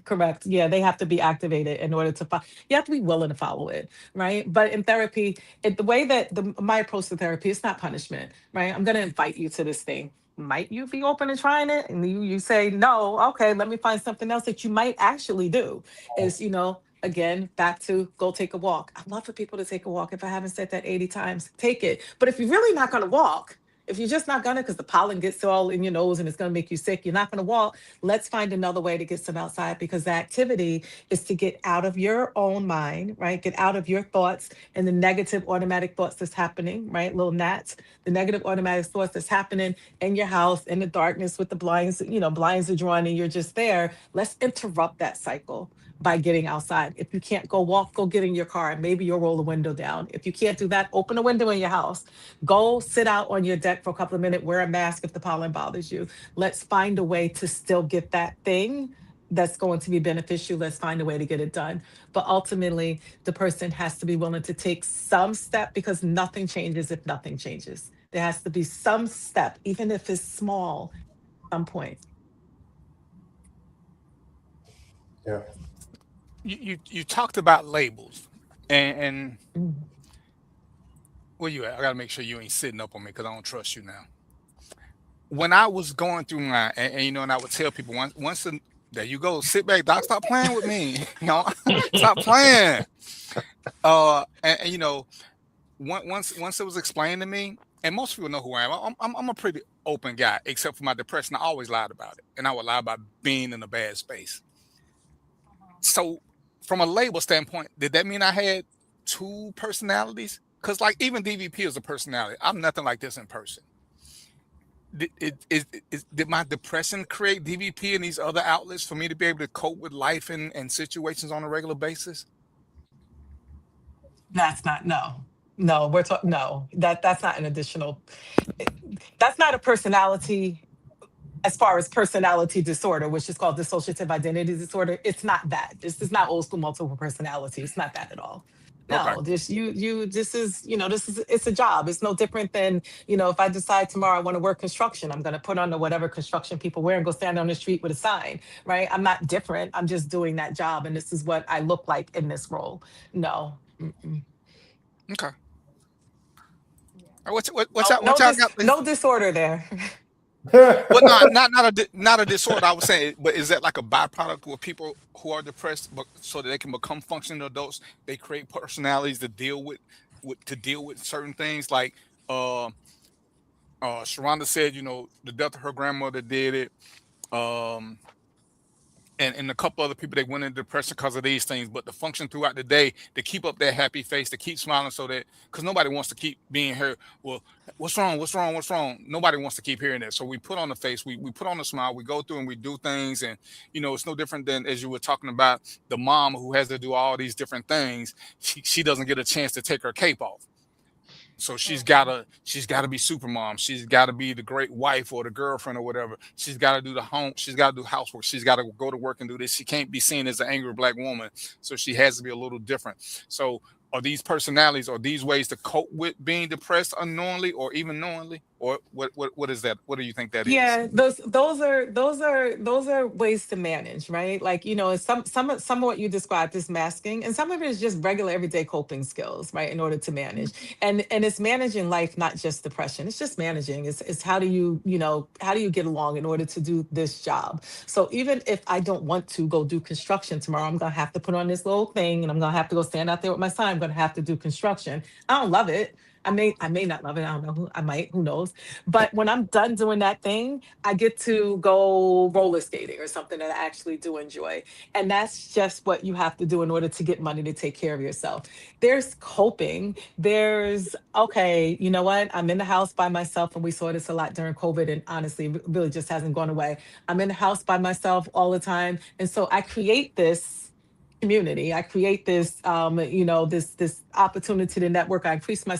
Correct. Yeah, they have to be activated in order to follow. You have to be willing to follow it, right? But in therapy, the way that my approach to therapy is not punishment, right? I'm going to invite you to this thing. Might you be open to trying it? And you say, no, okay, let me find something else that you might actually do. Is, again, back to go take a walk. I'd love for people to take a walk. If I haven't said that 80 times, take it. But if you're really not going to walk, if you're just not going to, because the pollen gets all in your nose and it's going to make you sick, you're not going to walk, let's find another way to get some outside, because the activity is to get out of your own mind, right? Get out of your thoughts and the negative automatic thoughts that's happening, right? Little gnats, the negative automatic thoughts that's happening in your house, in the darkness with the blinds, blinds are drawn and you're just there. Let's interrupt that cycle by getting outside. If you can't go walk, go get in your car. Maybe you'll roll the window down. If you can't do that, open a window in your house. Go sit out on your deck for a couple of minutes, wear a mask if the pollen bothers you. Let's find a way to still get that thing that's going to be beneficial. Let's find a way to get it done. But ultimately, the person has to be willing to take some step, because nothing changes if nothing changes. There has to be some step, even if it's small, at some point. Yeah. You talked about labels, and where you at? I gotta make sure you ain't sitting up on me because I don't trust you now. When I was going through my, and I would tell people once there you go, sit back, doc, stop playing with me, stop playing. Once it was explained to me, and most people know who I am. I'm a pretty open guy, except for my depression. I always lied about it, and I would lie about being in a bad space. So, from a label standpoint, did that mean I had two personalities? Because, even DVP is a personality. I'm nothing like this in person. Did my depression create DVP and these other outlets for me to be able to cope with life and situations on a regular basis? That's not, no, we're talking, no, that's not an additional, that's not a personality. As far as personality disorder, which is called dissociative identity disorder, it's not that. This is not old school multiple personality. It's not that at all. Okay. No, this is, it's a job. It's no different than, if I decide tomorrow I want to work construction, I'm going to put on the whatever construction people wear and go stand on the street with a sign, right? I'm not different. I'm just doing that job. And this is what I look like in this role. No. Mm-mm. Okay. What's No, y'all got? no disorder there. Well, not a disorder. I was saying, but is that like a byproduct where people who are depressed, but so that they can become functional adults, they create personalities to deal with certain things? Like Sharonda said, the death of her grandmother did it. And a couple other people, they went into depression because of these things, but to function throughout the day, to keep up that happy face, to keep smiling, so that, because nobody wants to keep being heard. Well, what's wrong? Nobody wants to keep hearing that. So we put on the face, we put on the smile, we go through and we do things. And, it's no different than, as you were talking about, the mom who has to do all these different things. She doesn't get a chance to take her cape off. So she's gotta be super mom. She's gotta be the great wife or the girlfriend or whatever. She's gotta do the home. She's gotta do housework. She's gotta go to work and do this. She can't be seen as an angry Black woman. So she has to be a little different. So are these personalities, or these ways to cope with being depressed unknowingly or even knowingly? Or what is that? What do you think that is? Yeah, those are ways to manage, right? Like, some of what you described is masking, and some of it is just regular everyday coping skills, right? In order to manage. And it's managing life, not just depression. It's just managing. It's how do you get along in order to do this job? So even if I don't want to go do construction tomorrow, I'm gonna have to put on this little thing and I'm gonna have to go stand out there with my sign. I'm gonna have to do construction. I don't love it. I may not love it. I don't know. I might, who knows? But when I'm done doing that thing, I get to go roller skating or something that I actually do enjoy. And that's just what you have to do in order to get money to take care of yourself. There's coping. There's, okay, you know what? I'm in the house by myself, and we saw this a lot during COVID, and honestly, it really just hasn't gone away. I'm in the house by myself all the time. And so I create this community. I create this, this opportunity to network. I increase my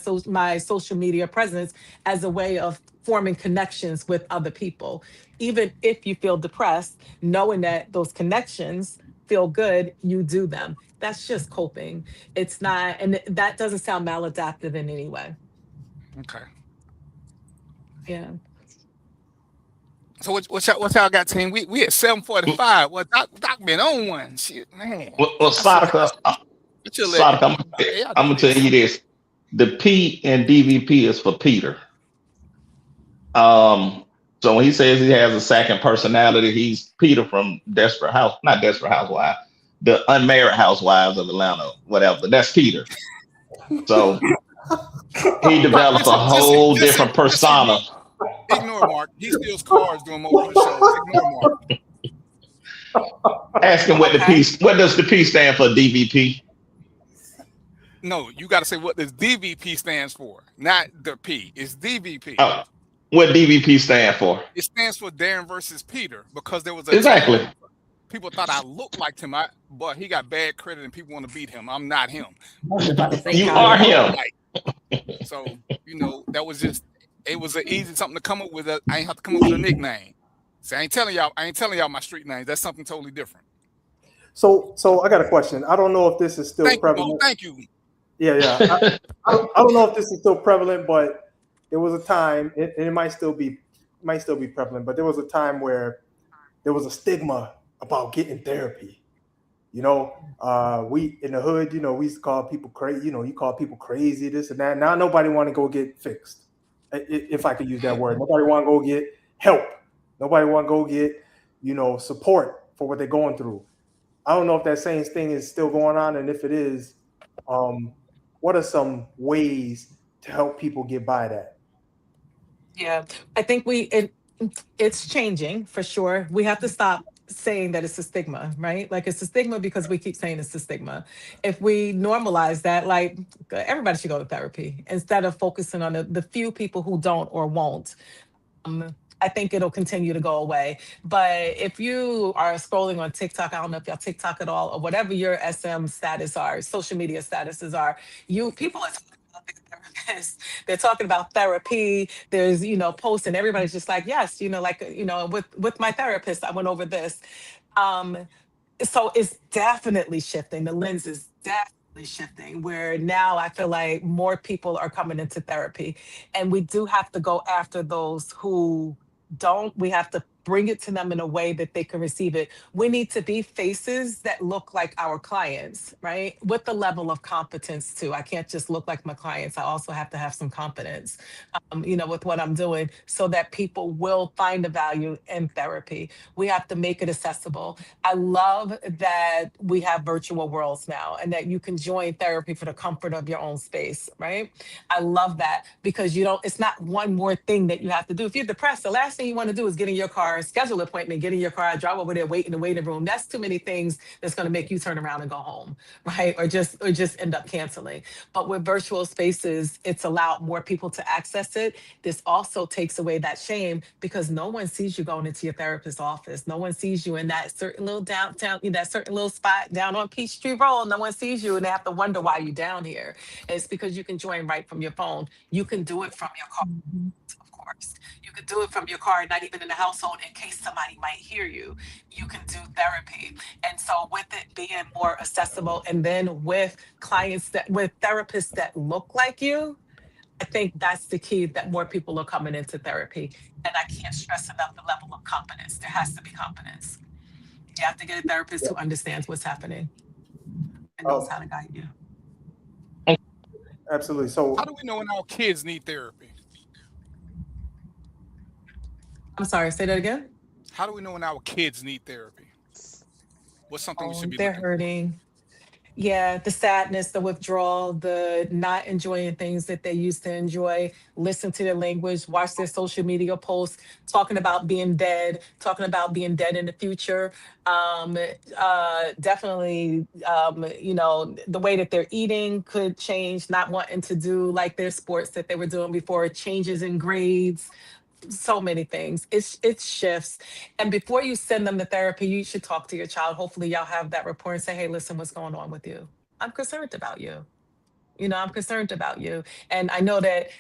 social media presence as a way of forming connections with other people. Even if you feel depressed, knowing that those connections feel good, you do them. That's just coping. It's not, and that doesn't sound maladaptive in any way. Okay. Yeah. So what y'all got, team? We at 7:45. Well, Doc been on one. Shit, man. Well, Sadaka, I'm gonna tell you this: the P in DVP is for Peter. So when he says he has a second personality, he's Peter from not Desperate Housewives, the Unmarried Housewives of Atlanta, whatever. That's Peter. So he developed a whole different persona. Ignore Mark. He steals cars doing most of the shows. Ignore Mark. Ask him what does the P stand for, DVP? No, you got to say what does DVP stands for, not the P. It's DVP. Oh, what DVP stand for? It stands for Darren versus Peter, because there was exactly. People thought I looked like him, but he got bad credit and people want to beat him. I'm not him. You are him. So that was just. It was an easy something to come up with. I ain't have to come up with a nickname. So I ain't telling y'all my street names. That's something totally different. So I got a question. I don't know if this is still prevalent. Thank you. Yeah. I don't know if this is still prevalent, but there was a time, and it might still be prevalent, but there was a time where there was a stigma about getting therapy. We in the hood, we used to call people crazy. You call people crazy, this and that. Now nobody want to go get fixed. If I could use that word. Nobody want to go get help. Nobody want to go get, support for what they're going through. I don't know if that same thing is still going on, and if it is, what are some ways to help people get by that? Yeah, I think it's changing for sure. We have to stop saying that it's a stigma, right? Like, it's a stigma because we keep saying it's a stigma. If we normalize that, like, everybody should go to therapy instead of focusing on the few people who don't or won't. I think it'll continue to go away. But if you are scrolling on TikTok, I don't know if y'all TikTok at all, or whatever your SM status are, social media statuses are, people are talking about their therapists. They're talking about therapy. There's, posts, and everybody's just like, yes, with my therapist, I went over this. So it's definitely shifting. The lens is definitely is shifting, where now I feel like more people are coming into therapy, and we do have to go after those who don't. We have to bring it to them in a way that they can receive it. We need to be faces that look like our clients, right? With the level of competence too. I can't just look like my clients. I also have to have some competence, with what I'm doing, so that people will find the value in therapy. We have to make it accessible. I love that we have virtual worlds now, and that you can join therapy for the comfort of your own space, right? I love that, because it's not one more thing that you have to do. If you're depressed, the last thing you want to do is get in your car, schedule an appointment, get in your car, drive over there, wait in the waiting room. That's too many things that's going to make you turn around and go home, right? Or just end up canceling. But with virtual spaces, it's allowed more people to access it. This also takes away that shame, because no one sees you going into your therapist's office. No one sees you in that certain little downtown, that certain little spot down on Peachtree Road. No one sees you, and they have to wonder why you're down here. And it's because you can join right from your phone. You can do it from your car, of course. You could do it from your car, not even in the household, in case somebody might hear you. You can do therapy. And so with it being more accessible, and then with therapists that look like you, I think that's the key, that more people are coming into therapy. And I can't stress enough the level of competence. There has to be competence. You have to get a therapist who understands what's happening and knows how to guide you. Absolutely. So how do we know when our kids need therapy? I'm sorry, say that again. How do we know when our kids need therapy? What's something we should be They're looking hurting. Yeah, the sadness, the withdrawal, the not enjoying things that they used to enjoy. Listen to their language, watch their social media posts, talking about being dead in the future. Definitely, the way that they're eating could change, not wanting to do like their sports that they were doing before, changes in grades. So many things. It shifts. And before you send them to therapy, you should talk to your child. Hopefully y'all have that rapport and say, hey, listen, what's going on with you? I'm concerned about you. I'm concerned about you. And I know that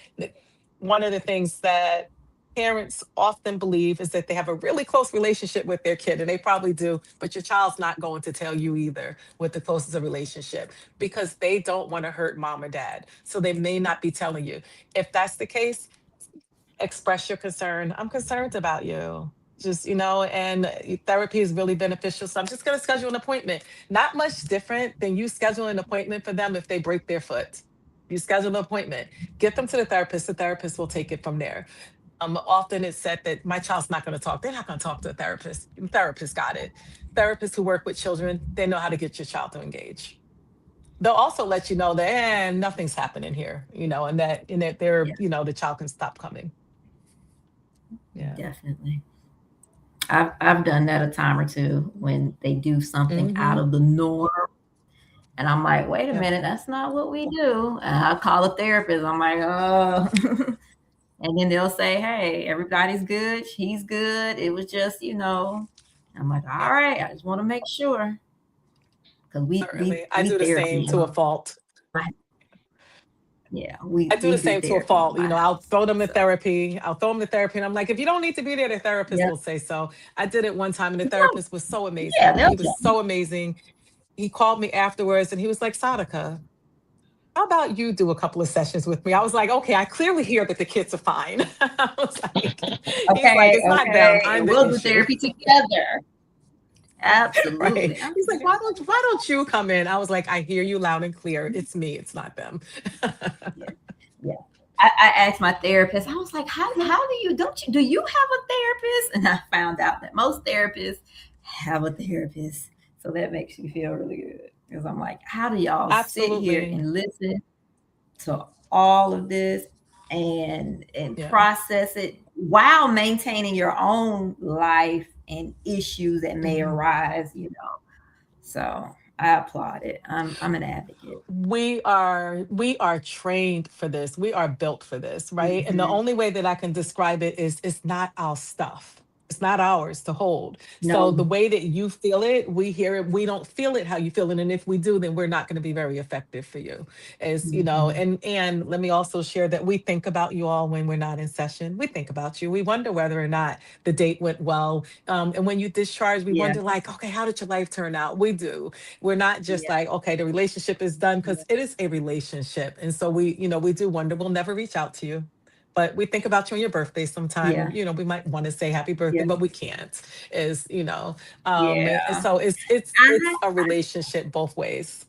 one of the things that parents often believe is that they have a really close relationship with their kid, and they probably do, but your child's not going to tell you either with the closest of relationship, because they don't want to hurt mom or dad. So they may not be telling you. If that's the case, express your concern. I'm concerned about you. Just, and therapy is really beneficial. So I'm just going to schedule an appointment. Not much different than you schedule an appointment for them if they break their foot. You schedule an appointment, get them to the therapist. The therapist will take it from there. Often it's said that my child's not going to talk. They're not going to talk to a therapist. The therapist got it. Therapists who work with children, they know how to get your child to engage. They'll also let you know that nothing's happening here, and that they're, the child can stop coming. Yeah, definitely. I've done that a time or two when they do something out of the norm, and I'm like, wait a minute, that's not what we do. And I'll call a therapist. I'm like, oh, and then they'll say, hey, everybody's good. He's good. It was just, I'm like, all right, I just want to make sure, because I do the same to a fault. Yeah, I do the same to a fault. I'll throw them to therapy. And I'm like, if you don't need to be there, the therapist will say so. I did it one time, and the therapist was so amazing. He was so amazing. He called me afterwards, and he was like, Sadaka, how about you do a couple of sessions with me? I was like, okay, I clearly hear that the kids are fine. I was like, he's like, it's not them. We'll do therapy together. Absolutely. Right. He's like, why don't you come in? I was like, I hear you loud and clear. It's me. It's not them. Yeah. I asked my therapist, I was like, how do you have a therapist? And I found out that most therapists have a therapist. So that makes me feel really good, because I'm like, how do y'all sit here and listen to all of this and process it while maintaining your own life and issues that may arise, So I applaud it. I'm an advocate. We are trained for this. We are built for this, right? And the only way that I can describe it is it's not our stuff. It's not ours to hold. So No. the way that you feel it, we hear it. We don't feel it how you feel it, and if we do, then we're not going to be very effective for you. As you know, Mhm. and let me also share that we think about you all when we're not in session. We think about you. We wonder whether or not the date went well. And when you discharge, we Yeah. wonder like, okay, how did your life turn out? We do. We're not just Yeah. like, okay, the relationship is done, Yeah. because it is a relationship, and so we do wonder. We'll never reach out to you. But we think about you on your birthday sometime, Yeah. and we might want to say happy birthday, Yeah. but we can't. Is and Yeah. so it's a relationship both ways.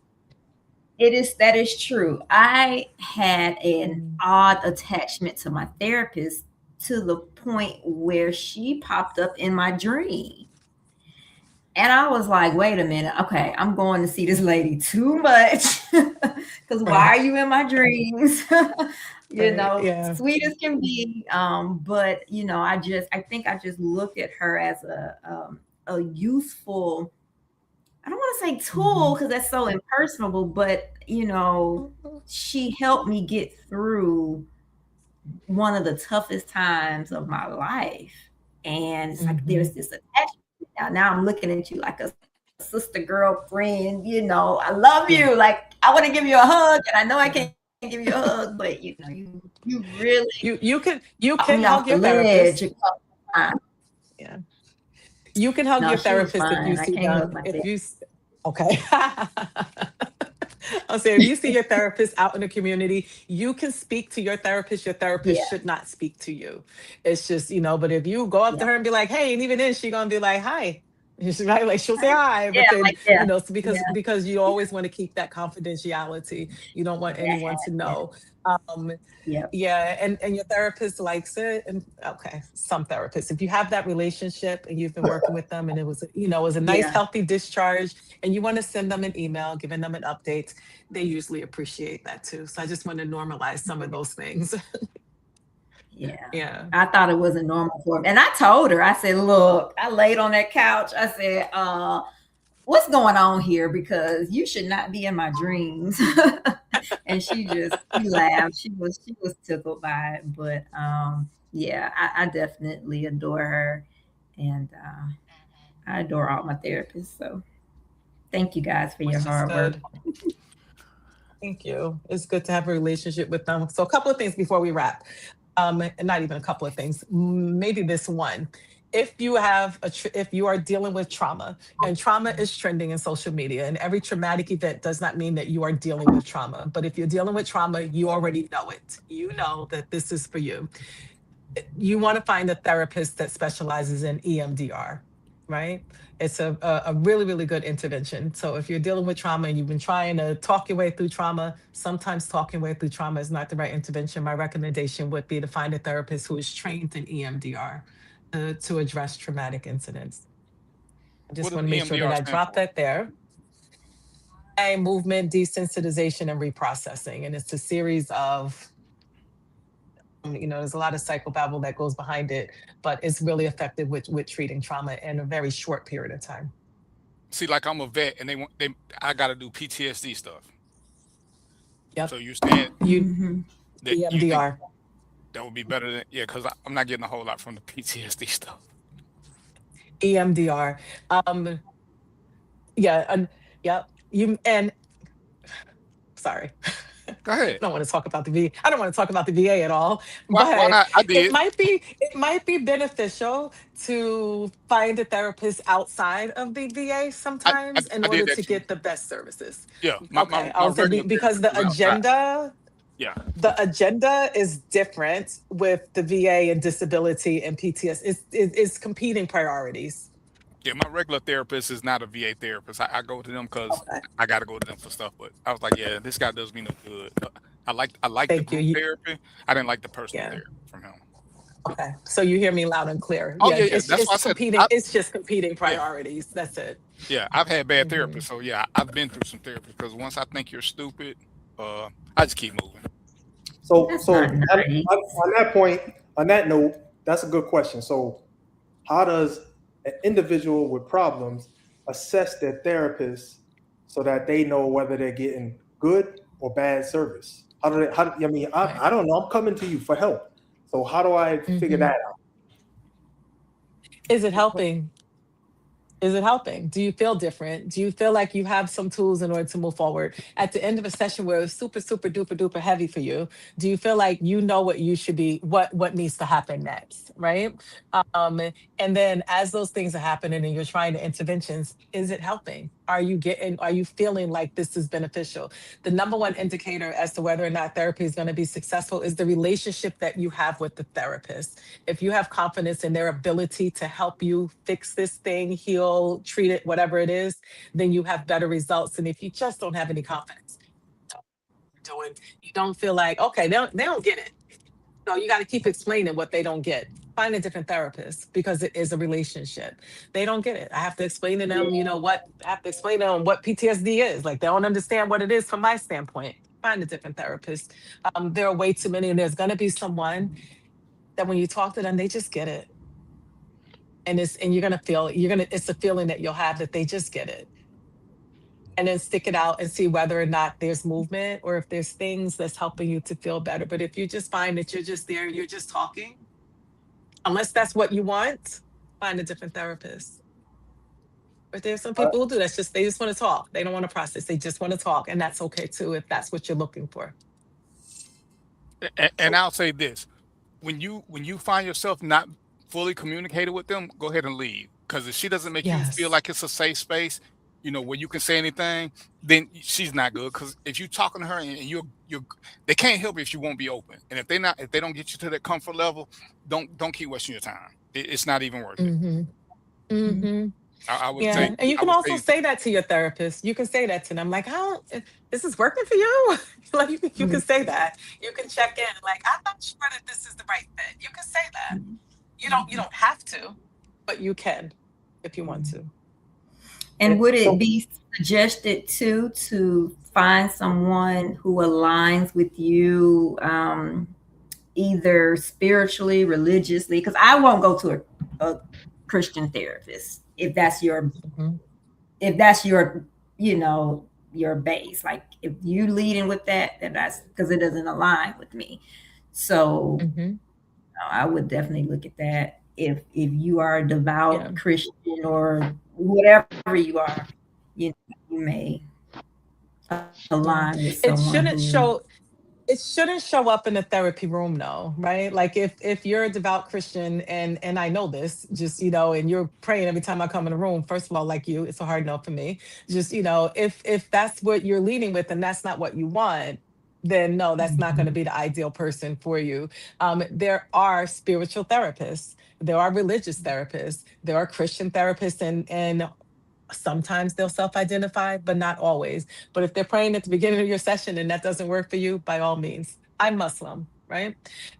That is true. I had an Mhm. odd attachment to my therapist to the point where she popped up in my dream. And I was like, wait a minute. Okay, I'm going to see this lady too much. Because why Right. are you in my dreams? Right. Yeah. Sweet as can be. But I think I just looked at her as a useful, I don't want to say tool Mhm. because that's so impersonal, but she helped me get through one of the toughest times of my life. And it's like there's Mhm. this attachment. Now I'm looking at you like a sister girlfriend, I love Yeah. you. Like I want to give you a hug, and I know I can't give you a hug, but you really You got can me off hug the your ledge therapist. a couple times. Yeah. You can hug No, your she was therapist if you fine. I see can't hug them. my If therapist. you okay. I'll say if you see your therapist out in the community, you can speak to your therapist. Your therapist Yeah, should not speak to you. It's just, but if you go up to yeah, her and be like, hey, and even then she's gonna be like, hi. She's right, like she'll say hi, yeah, but then, like yeah, so because you always want to keep that confidentiality. You don't want yeah, anyone to yeah, know. Um, yeah, yeah, and your therapist likes it. And okay, some therapists, if you have that relationship and you've been working with them and it was a nice, yeah, healthy discharge, and you want to send them an email, giving them an update, they usually appreciate that too. So I just want to normalize some of those things. yeah. Yeah. I thought it wasn't normal for me, and I told her. I said, "Look, I laid on that couch. I said, what's going on here? Because you should not be in my dreams." And she laughed. She was tickled by it. But yeah, I definitely adore her, and I adore all my therapists. So thank you guys for your Which is hard work. good. Thank you. It's good to have a relationship with them. So a couple of things before we wrap. And not even a couple of things, maybe this one. If you have if you are dealing with trauma, and trauma is trending in social media, and every traumatic event does not mean that you are dealing with trauma. But if you're dealing with trauma, you already know it. You know that this is for you. You want to find a therapist that specializes in EMDR, right? It's a really, really good intervention. So if you're dealing with trauma and you've been trying to talk your way through trauma, sometimes talking your way through trauma is not the right intervention. My recommendation would be to find a therapist who is trained in EMDR to address traumatic incidents. I What just does want to make sure that EMDR I stand drop for? that there. A movement desensitization and reprocessing. And it's a series of there's a lot of psychobabble that goes behind it, but it's really effective with treating trauma in a very short period of time. See, like I'm a vet, and I got to do PTSD stuff. So Yep. you're saying You Mm-hmm. that you think EMDR. that would be better than because I'm not getting a whole lot from the PTSD stuff. EMDR. Um, yeah, and yep. You and sorry. Go I ahead. don't want to talk about the VA. I don't want to talk about the VA at all, Why but not? I it did. might be beneficial to find a therapist outside of the VA sometimes in I order did to that too. get the best services. Yeah, Okay, my I'll say regular because therapist was outside. Yeah. the agenda is different with the VA and disability and PTS. It's competing priorities. Yeah, my regular therapist is not a VA therapist. I go to them because Okay, I got to go to them for stuff. But I was like, yeah, this guy does me no good. I like the thank you. group therapy. I didn't like the personal Yeah. therapy from him. Okay. So you hear me loud and clear. Oh Yeah, yeah, yeah. That's why I it's said, competing. It's just competing yeah, priorities. That's it. yeah. I've had bad Hmm. therapists, so yeah, I've been through some therapy because once I think you're stupid, I just keep moving. So, That's so not on, nice. on that point, on that note, that's a good question. So, how does an individual with problems assess their therapist so that they know whether they're getting good or bad service? How do they? I mean, Right. I don't know. I'm coming to you for help. So, how do I figure Mhm. that out? Is it helping? Is it helping? Do you feel different? Do you feel like you have some tools in order to move forward? At the end of a session where it's super, super duper duper heavy for you, do you feel like you know what you should be, what needs to happen next, right? And then as those things are happening and you're trying the interventions, is it helping? Are you feeling like this is beneficial? The number one indicator as to whether or not therapy is going to be successful is the relationship that you have with the therapist. If you have confidence in their ability to help you fix this thing, heal, treat it, whatever it is, then you have better results. And if you just don't have any confidence, you don't feel like, okay, they don't get it. So you got to keep explaining what they don't get. Find a different therapist because it is a relationship. They don't get it. I have to explain to them, I have to explain to them what PTSD is. Like they don't understand what it is from my standpoint. Find a different therapist. There are way too many, and there's going to be someone that when you talk to them, they just get it. And it's a feeling that you'll have that they just get it. And then stick it out and see whether or not there's movement or if there's things that's helping you to feel better. But if you just find that you're just there, you're just talking, unless that's what you want, find a different therapist. But there's some people who do they just want to talk. They don't want to process. They just want to talk. And that's okay too, if that's what you're looking for. And I'll say this, when you find yourself not fully communicated with them, go ahead and leave. Because if she doesn't make you feel like it's a safe space, where you can say anything, then she's not good. Because if you're talking to her and they can't help you if you won't be open. And if they don't get you to that comfort level, don't keep wasting your time. It's not even worth it. Mm-hmm. I would say, and you can also say that to your therapist. You can say that to them, like, "How this is working for you?" Like you can say that. You can check in, like, "I'm not sure that this is the right fit." You can say that. You don't have to, but you can if you want to. And would it be suggested too to find someone who aligns with you, either spiritually, religiously? Because I won't go to a Christian therapist if that's your your base. Like if you leading with that, then that's because it doesn't align with me. So I would definitely look at that. If you are a devout Christian or whatever you are, you may align with someone. It shouldn't show up in the therapy room, though, right? Like if you're a devout Christian and I know this, just and you're praying every time I come in the room. First of all, like you, it's a hard no for me. Just if that's what you're leading with and that's not what you want, then no, that's not going to be the ideal person for you. There are spiritual therapists, there are religious therapists, there are Christian therapists, and sometimes they'll self-identify, but not always. But if they're praying at the beginning of your session and that doesn't work for you, by all means. I'm Muslim, right?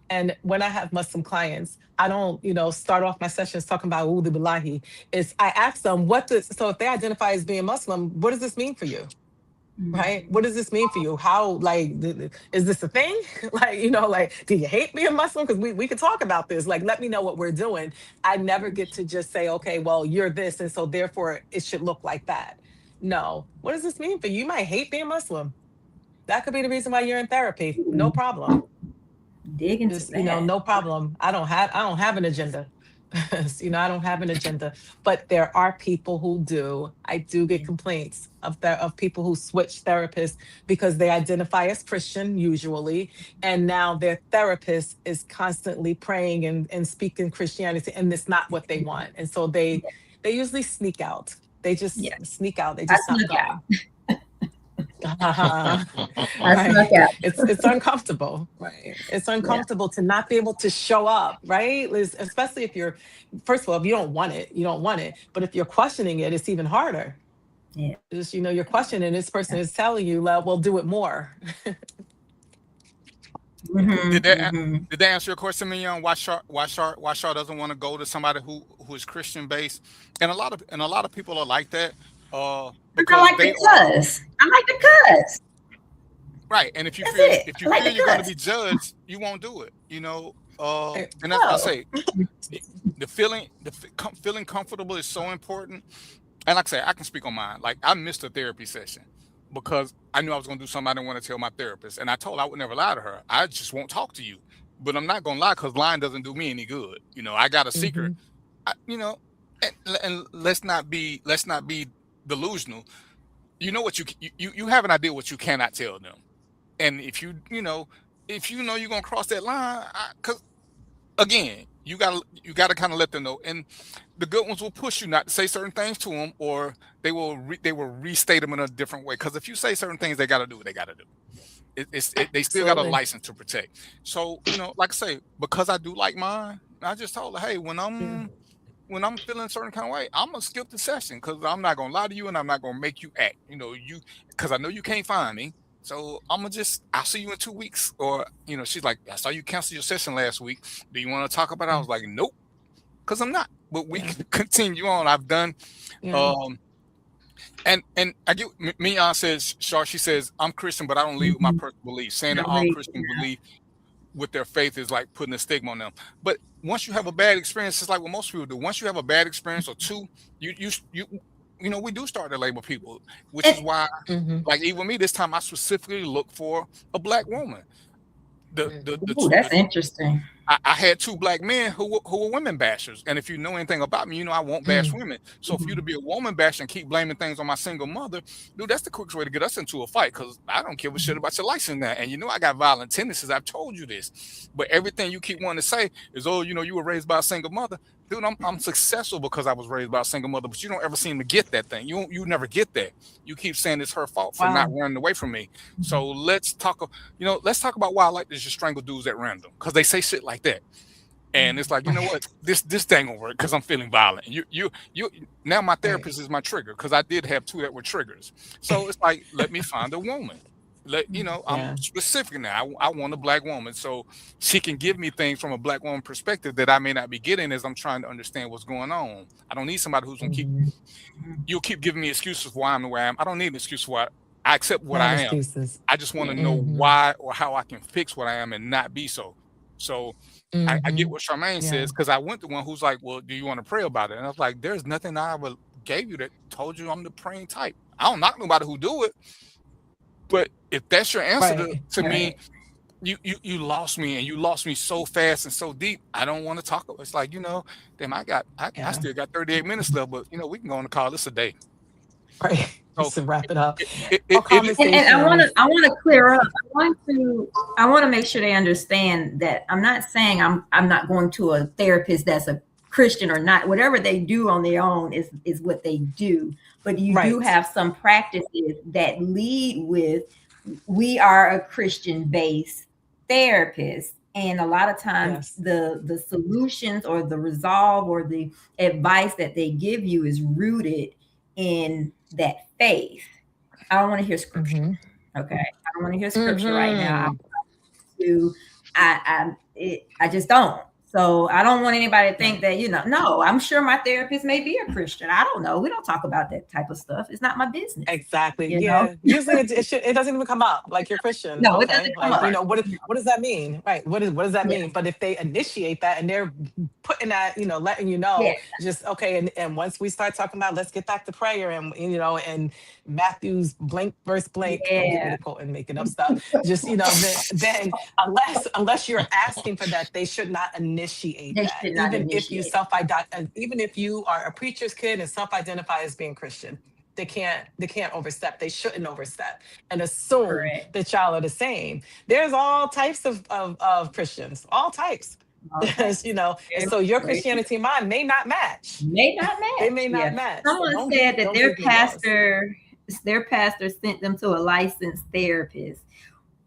And when I have Muslim clients, I don't, start off my sessions talking about Udu Billahi. I ask them, so if they identify as being Muslim, what does this mean for you? Right? What does this mean for you? How, is this a thing? Do you hate being Muslim? Because we could talk about this. Like, let me know what we're doing. I never get to just say, okay, well, you're this, and so therefore it should look like that. No. What does this mean for you? You might hate being Muslim. That could be the reason why you're in therapy. No problem. Dig into that. No problem. I don't have an agenda. I don't have an agenda, but there are people who do. I do get complaints of people who switch therapists because they identify as Christian usually, and now their therapist is constantly praying and speaking Christianity, and it's not what they want, and so they usually sneak out. They just sneak out. They just stop going. Right. It's uncomfortable, right? It's uncomfortable to not be able to show up, right? Especially if you're, first of all, if you don't want it. But if you're questioning it, it's even harder. Yeah. Just, you're questioning, this person is telling you, well, do it more. Did that answer your question, Mignon? Why Shar doesn't want to go to somebody who is Christian based? And a lot of people are like that. Because I like the cuss. Right, and if you feel you're going to be judged, you won't do it. And that's what I say. The feeling comfortable is so important. And like I say, I can speak on mine. Like I missed a therapy session because I knew I was going to do something I didn't want to tell my therapist, and I told her I would never lie to her. I just won't talk to you. But I'm not going to lie because lying doesn't do me any good. I got a secret. you know, and let's not be delusional. You know what you have an idea what you cannot tell them, and if you know you're gonna cross that line, because again, you gotta kind of let them know, and the good ones will push you not to say certain things to them, or they will restate them in a different way. Because if you say certain things, they gotta do what they gotta do. They still got a Absolutely. license to protect. So like I say, because I do like mine, I just told her, hey, when I'm feeling a certain kind of way, I'm gonna skip the session because I'm not gonna lie to you and I'm not gonna make you act. Because I know you can't find me. So I'll see you in 2 weeks. Or she's like, I saw you cancel your session last week. Do you want to talk about it? I was like, nope, because I'm not. But we can continue on. I've done. Yeah. And I get Mignon says, she says, I'm Christian, but I don't lead with my personal beliefs. Saying that all Christians believe with their faith is like putting a stigma on them. But once you have a bad experience, it's like what most people do. Once you have a bad experience or two, we do start to label people, which is why, like even me, this time I specifically look for a black woman. That's interesting. I had 2 black men who were women bashers, and if you know anything about me, I won't bash women. So for you to be a woman basher and keep blaming things on my single mother, dude, that's the quickest way to get us into a fight. Because I don't give a shit about your license now, and I got violent tendencies. I've told you this, but everything you keep wanting to say is, oh, you were raised by a single mother, dude. I'm successful because I was raised by a single mother, but you don't ever seem to get that thing. You never get that. You keep saying it's her fault for not running away from me. So let's talk about why I like to just strangle dudes at random, because they say shit like that, and it's like, you know what, this thing will work because I'm feeling violent. You now my therapist is my trigger, because I did have 2 that were triggers. So it's like, let me find a woman. I'm specific now. I want a black woman, so she can give me things from a black woman perspective that I may not be getting as I'm trying to understand what's going on. I don't need somebody who's gonna keep giving me excuses for why I'm the way I am. I don't need an excuse for why I accept what I am. Excuses. I just want to know why or how I can fix what I am and not be so. So I get what Charmaine says, because I went to one who's like, well, do you want to pray about it? And I was like, there's nothing I ever gave you that told you I'm the praying type. I don't knock nobody who do it. But if that's your answer to me, you lost me, and you lost me so fast and so deep. I don't want to talk about it. It's like, damn, I still got 38 minutes left, but we can go on and call this a day. Right. So to wrap it up. And I want to clear up. I want to make sure they understand that I'm not saying I'm not going to a therapist that's a Christian or not. Whatever they do on their own is what they do. But you do have some practices that lead with, we are a Christian-based therapist. And a lot of times the solutions or the resolve or the advice that they give you is rooted in that faith. I don't want to hear scripture. Okay. I don't want to hear scripture right now. I just don't. So I don't want anybody to think that, no, I'm sure my therapist may be a Christian. I don't know. We don't talk about that type of stuff. It's not my business. Exactly. You know? Usually it doesn't even come up. Like, you're Christian. No, it doesn't come up. What does that mean? Right. What does that mean? But if they initiate that and they're putting that, letting you know, just okay. And once we start talking about, let's get back to prayer and Matthew's blank verse blank, and making up stuff. Just, then unless you're asking for that, they should not initiate that. Even if you are a preacher's kid and self-identify as being Christian, they can't overstep. They shouldn't overstep and assume that y'all are the same. There's all types of Christians, all types. And so your Christianity and mine may not match. They may not match. Someone said that their pastor sent them to a licensed therapist,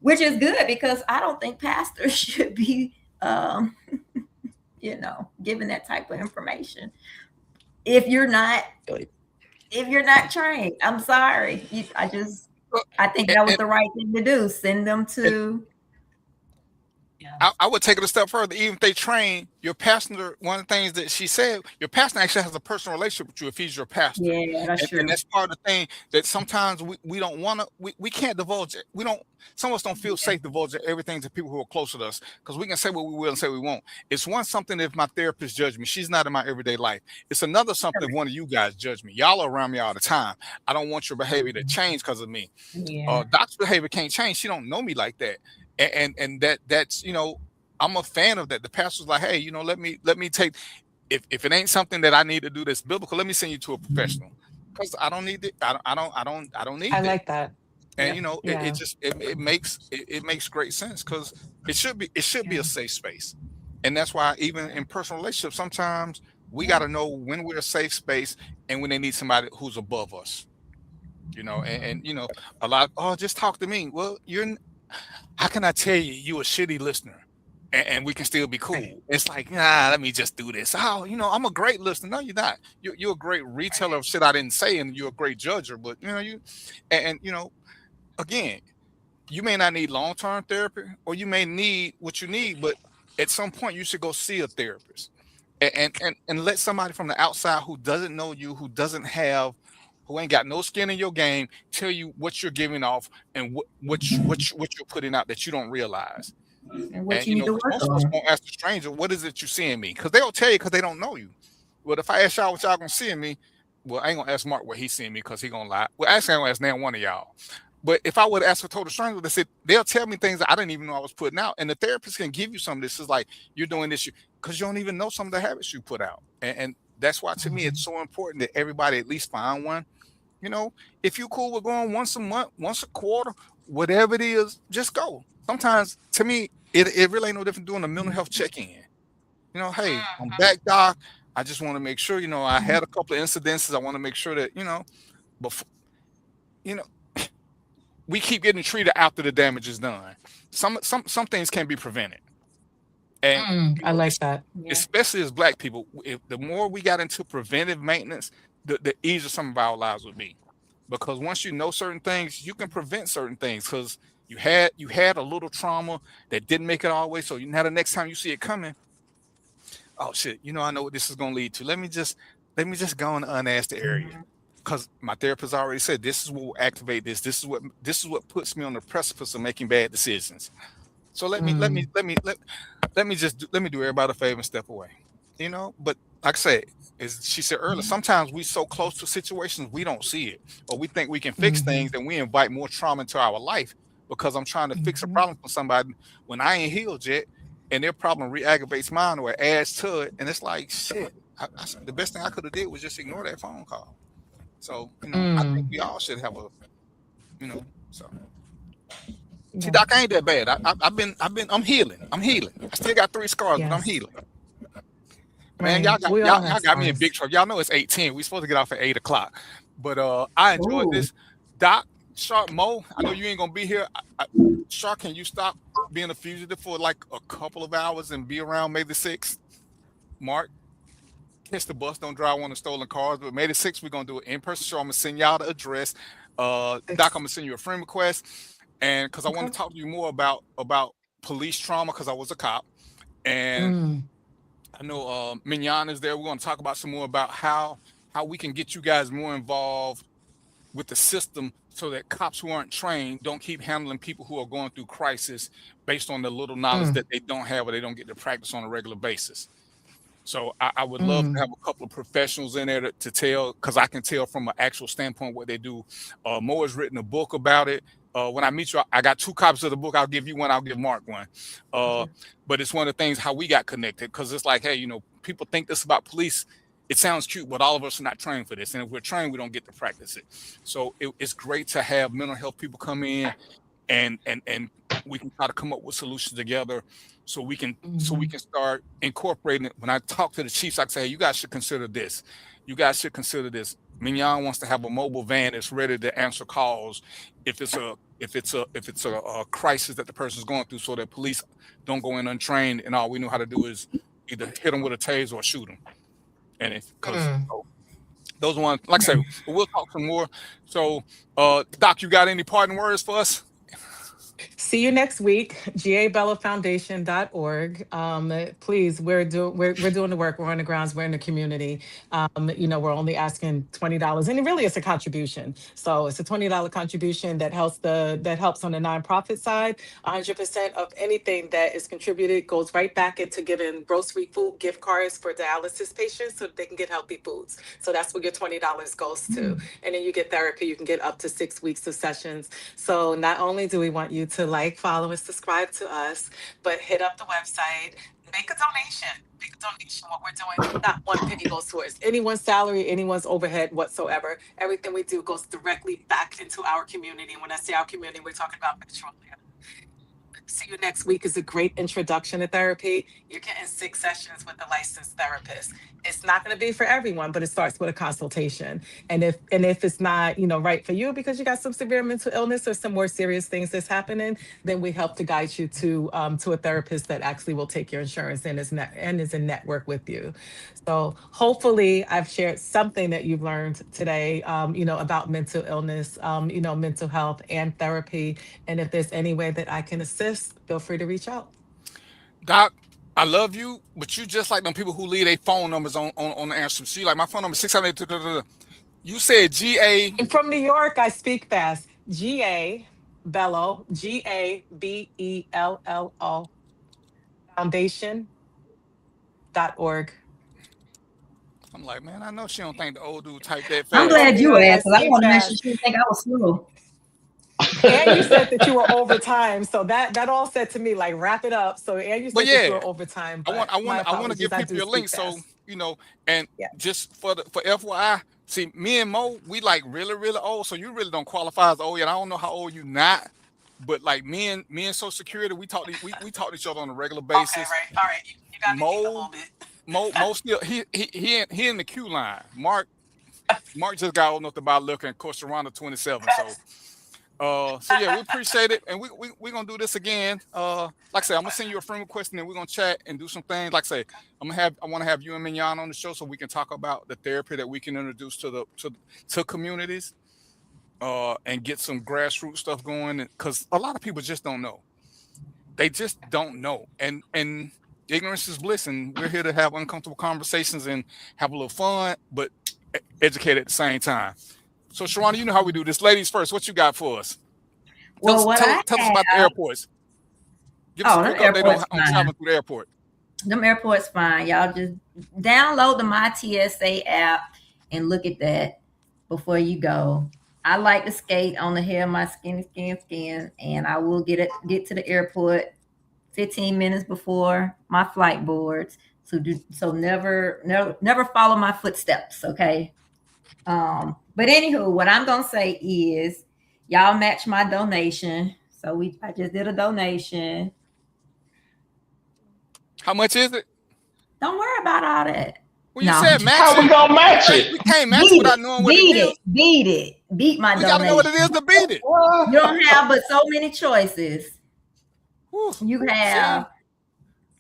which is good, because I don't think pastors should be given that type of information. If you're not trained, I'm sorry. I think that was the right thing to do. Send them to. I would take it a step further. Even if they train your pastor, one of the things that she said, your pastor actually has a personal relationship with you if he's your pastor. Yeah, that's true. And that's part of the thing that sometimes we don't want to, we can't divulge. Some of us don't feel safe divulging everything to people who are closer to us, because we can say what we will and say we won't. It's one something if my therapist judged me. She's not in my everyday life. It's another something if one of you guys judge me. Y'all are around me all the time. I don't want your behavior to change because of me. Doc's behavior can't change. She don't know me like that. And that's I'm a fan of that. The pastor's like, hey, let me take. if it ain't something that I need to do that's biblical, let me send you to a professional, because I don't need it. I don't need I that. like that. And Yeah. you know, Yeah. it just it makes great sense, because it should be a safe space. And that's why even in personal relationships, sometimes we got to know when we're a safe space and when they need somebody who's above us. You know, and you know, a lot, oh, just talk to me. Well, how can I tell you a shitty listener, and we can still be cool? It's like, nah, let me just do this. Oh, you know, I'm a great listener. No, you're not. You're a great reteller of shit I didn't say, and you're a great judger. But you know, and you know, again, you may not need long-term therapy, or you may need what you need, but at some point you should go see a therapist, and let somebody from the outside who doesn't know you, who ain't got no skin in your game, tell you what you're giving off and what you're putting out that you don't realize. And what And you you need know, to 'cause work most of us on. won't ask the stranger, what is it you see in me? Because they'll tell you, because they don't know you. Well, if I ask y'all what y'all gonna see in me, well, I ain't gonna ask Mark what he's seeing me, because he gonna lie. Well, actually, I ain't gonna ask now one of y'all. But if I would ask a total stranger, they'll tell me things that I didn't even know I was putting out. And the therapist can give you some of this. Is like, you're doing this because you don't even know some of the habits you put out. And that's why, to me, it's so important that everybody at least find one. You know, if you cool with going once a month, once a quarter, whatever it is, just go. Sometimes, to me, it really ain't no different doing a mental health check-in. You know, hey, I'm back, doc. I just want to make sure, you know, I had a couple of incidences. I want to make sure that, you know, before, you know, we keep getting treated after the damage is done. Some things can be prevented. And you I know, like that. especially as Black people, if the more we got into preventive maintenance, the easier some of our lives would be. Because once you know certain things, you can prevent certain things, because you had a little trauma that didn't make it all the way. So now the next time you see it coming, oh shit, you know, I know what this is gonna lead to. Let me just go and unask the area. Because my therapist already said this is what will activate this. This is what puts me on the precipice of making bad decisions. So let me do everybody a favor and step away. You know, but like I said, as she said earlier, sometimes we so close to situations we don't see it, or we think we can fix things, and we invite more trauma into our life because I'm trying to fix a problem for somebody when I ain't healed yet, and their problem re-aggravates mine or adds to it, and it's like shit. The best thing I could have did was just ignore that phone call. So you know, I think we all should have a, you know, so. See, doc, I ain't that bad. I'm healing. I still got 3 scars, but I'm healing. Man, Right. We all have y'all got me in scars. big trouble. Y'all know it's 8:10. We supposed to get off at 8 o'clock. But I enjoyed Ooh. this. Doc, Shark, Mo, I know you ain't gonna be here. Shark, can you stop being a fugitive for like a couple of hours and be around May the 6th? Mark, catch the bus, don't drive one of the stolen cars. But May the 6th, we're gonna do an in-person show. I'm gonna send y'all the address. Doc, I'm gonna send you a friend request. And because I want to talk to you more about police trauma, because I was a cop. And I know Mignon is there. We're going to talk about some more about how we can get you guys more involved with the system, so that cops who aren't trained don't keep handling people who are going through crisis based on the little knowledge that they don't have, or they don't get to practice on a regular basis. So I would love to have a couple of professionals in there to tell, because I can tell from an actual standpoint what they do. Mo has written a book about it. When I meet you, I got 2 copies of the book. I'll give you one. I'll give Mark one. But it's one of the things how we got connected, because it's like, hey, you know, people think this about police. It sounds cute, but all of us are not trained for this. And if we're trained, we don't get to practice it. So it's great to have mental health people come in, and we can try to come up with solutions together, so we can start incorporating it. When I talk to the chiefs, I say, hey, you guys should consider this. You guys should consider this. Mignon wants to have a mobile van that's ready to answer calls if it's a crisis that the person's going through, so that police don't go in untrained and all we know how to do is either hit them with a taser or shoot them. And because those ones, like I said, we'll talk some more. So, Doc, you got any parting words for us? See you next week. GABellaFoundation.org. Please, we're doing the work. We're on the grounds. We're in the community. You know, we're only asking $20, and it really is a contribution. So it's a $20 contribution that helps on the nonprofit side. 100% of anything that is contributed goes right back into giving grocery food gift cards for dialysis patients, so that they can get healthy foods. So that's what your $20 goes to. And then you get therapy. You can get up to 6 weeks of sessions. So not only do we want you to like, follow, and subscribe to us, but hit up the website, make a donation. Make a donation. What we're doing, not one penny goes towards anyone's salary, anyone's overhead whatsoever. Everything we do goes directly back into our community. When I say our community, we're talking about Metro Atlanta. See You Next Week is a great introduction to therapy. You're getting 6 sessions with a licensed therapist. It's not going to be for everyone, but it starts with a consultation. And if it's not, right for you because you got some severe mental illness or some more serious things that's happening, then we help to guide you to a therapist that actually will take your insurance and is in network with you. So hopefully I've shared something that you've learned today, about mental illness, mental health and therapy. And if there's any way that I can assist, feel free to reach out. Doc, I love you, but you just like them people who leave their phone numbers on the answer. See, like my phone number 678. You said GA. I'm from New York. I speak fast. GA Bello, GABELLO Foundation.org. I'm like, man, I know she don't think the old dude typed that fast. I'm glad you asked, because I want to make sure she didn't think I was slow. And you said that you were overtime, so that all said to me like wrap it up. So and you said that you were overtime. I want to give people your link, so and just for FYI, see, me and Mo, we like really really old, so you really don't qualify as old yet. I don't know how old you not, but like me and Social Security, we talk to each other on a regular basis. Okay, right, all right, you got me a little bit. Mo still he in the queue line. Mark just got old enough to buy liquor, and of course Sharonda 27. So yeah, we appreciate it, and we're gonna do this again. Like I said, I'm gonna send you a friend request, and then we're gonna chat and do some things. Like I say, I want to have you and Mignon on the show so we can talk about the therapy that we can introduce to communities, and get some grassroots stuff going. Because a lot of people just don't know. They just don't know, and ignorance is bliss, and we're here to have uncomfortable conversations and have a little fun, but educate at the same time. So, Sharonda, you know how we do this. Ladies first, what you got for us? Tell us about the airports. Give us a quick update on traveling through the airport. Them airports fine. Y'all just download the MyTSA app and look at that before you go. I like to skate on the hair of my skin, and I will get to the airport 15 minutes before my flight boards. So never follow my footsteps, okay? But anywho, what I'm gonna say is y'all match my donation. So I just did a donation. How much is it? Don't worry about all that. Well, you said match. How we gonna match it? We can't match it without knowing what it is. Beat my donation. We gotta know what it is to beat it. You don't have but so many choices. You have.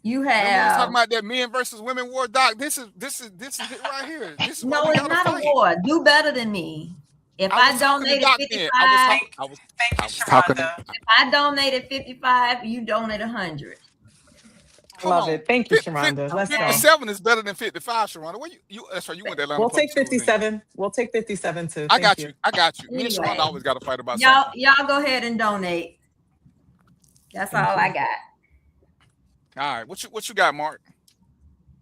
Talking about that men versus women war, Doc. This is it right here. This is no, it's not a war. Do better than me. If I donated 55, if I donated 55, you donate 100. Love it. Thank you, Sharonda. Let's go. 57 is better than 55, Sharonda. That's right. You went that line. We'll take 57. We'll take 57 too. I got you. Me and Sharonda always got to fight about something. Y'all go ahead and donate. That's all I got. All right, what you got, Mark?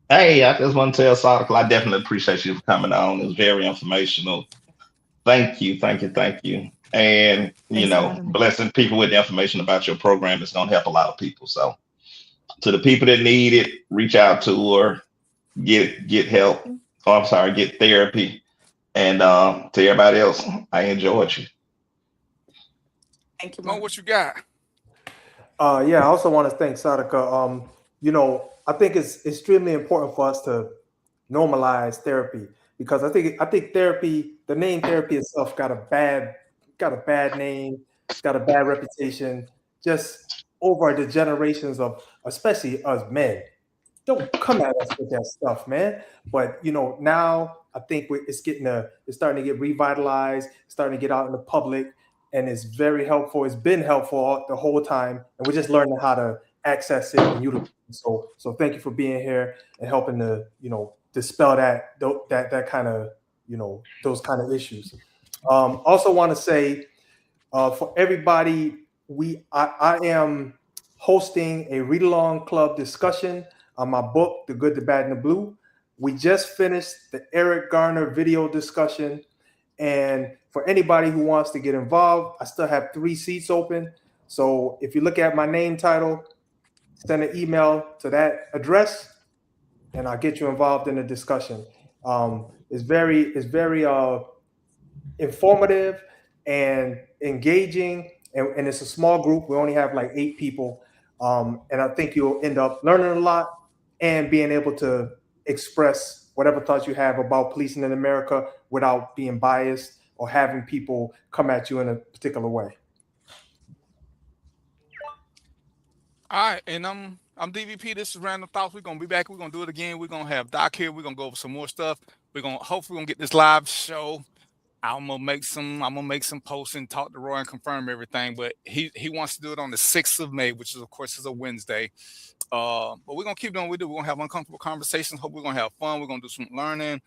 Hey, I just want to tell Sadiq, I definitely appreciate you for coming on. It was very informational. Thank you. And blessing people with the information about your program is going to help a lot of people. So, to the people that need it, reach out to her, get help. Get therapy. And to everybody else, I enjoyed you. Thank you, Mo. What you got? I also want to thank Sadaka. I think it's extremely important for us to normalize therapy, because I think therapy, the name therapy itself, got a bad name, it's got a bad reputation, just over the generations of, especially us men. Don't come at us with that stuff, man. But now I think it's starting to get revitalized, starting to get out in the public. And it's very helpful. It's been helpful the whole time, and we're just learning how to access it and utilize it. So thank you for being here and helping to dispel that kind of those kind of issues. Also want to say for everybody, I am hosting a read along club discussion on my book, The Good, the Bad, and the Blue. We just finished the Eric Garner video discussion. And for anybody who wants to get involved, I still have 3 seats open. So if you look at my name title, send an email to that address, and I'll get you involved in the discussion. It's very informative and engaging, and it's a small group. We only have like 8 people, and I think you'll end up learning a lot and being able to express whatever thoughts you have about policing in America without being biased or having people come at you in a particular way. All right, and I'm DVP. This is Random Thoughts. We're gonna be back. We're gonna do it again. We're gonna have Doc here. We're gonna go over some more stuff. Hopefully get this live show. I'm gonna make some posts and talk to Roy and confirm everything. But he wants to do it on the 6th of May, which is of course is a Wednesday. But we're gonna keep doing what we do. We're gonna have uncomfortable conversations. Hope we're gonna have fun. We're gonna do some learning,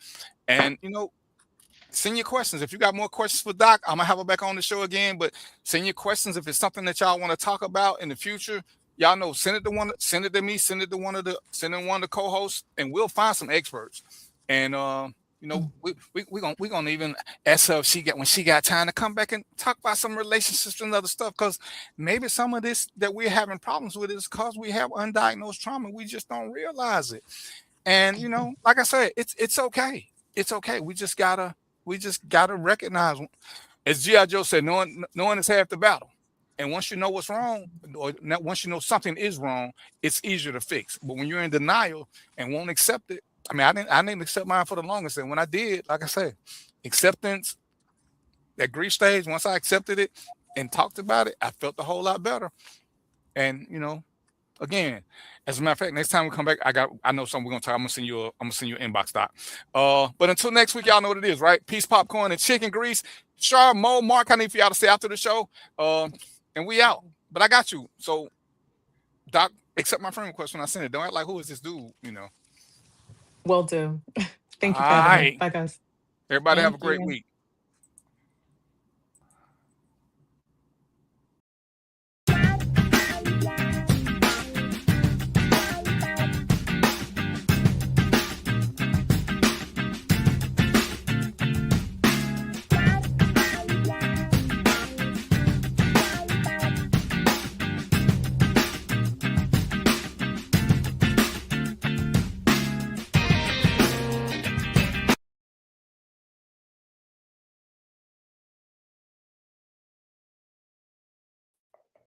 and send your questions. If you got more questions for Doc, I'm gonna have her back on the show again. But send your questions if it's something that y'all want to talk about in the future. Y'all know, send it to me, send it to one of the co-hosts, and we'll find some experts. And we're gonna even ask her if when she got time to come back and talk about some relationships and other stuff, because maybe some of this that we're having problems with is because we have undiagnosed trauma. We just don't realize it. And like I said, it's okay. It's okay. We just gotta recognize, as G.I. Joe said, knowing is half the battle. And once you know what's wrong, or once you know something is wrong, it's easier to fix. But when you're in denial and won't accept it, I mean, I didn't accept mine for the longest. And when I did, like I said, acceptance, that grief stage, once I accepted it and talked about it, I felt a whole lot better. And again, as a matter of fact, next time we come back, I know something we're gonna talk. I'm gonna send you an inbox, Doc. But until next week, y'all know what it is, right? Peace, popcorn, and chicken grease. Char, Mo, Mark, I need for y'all to stay after the show. And we out. But I got you. So, Doc, accept my friend request when I send it. Don't act like, who is this dude? Will do. Thank you. All right. Bye, guys. Everybody have a Thank great you. week.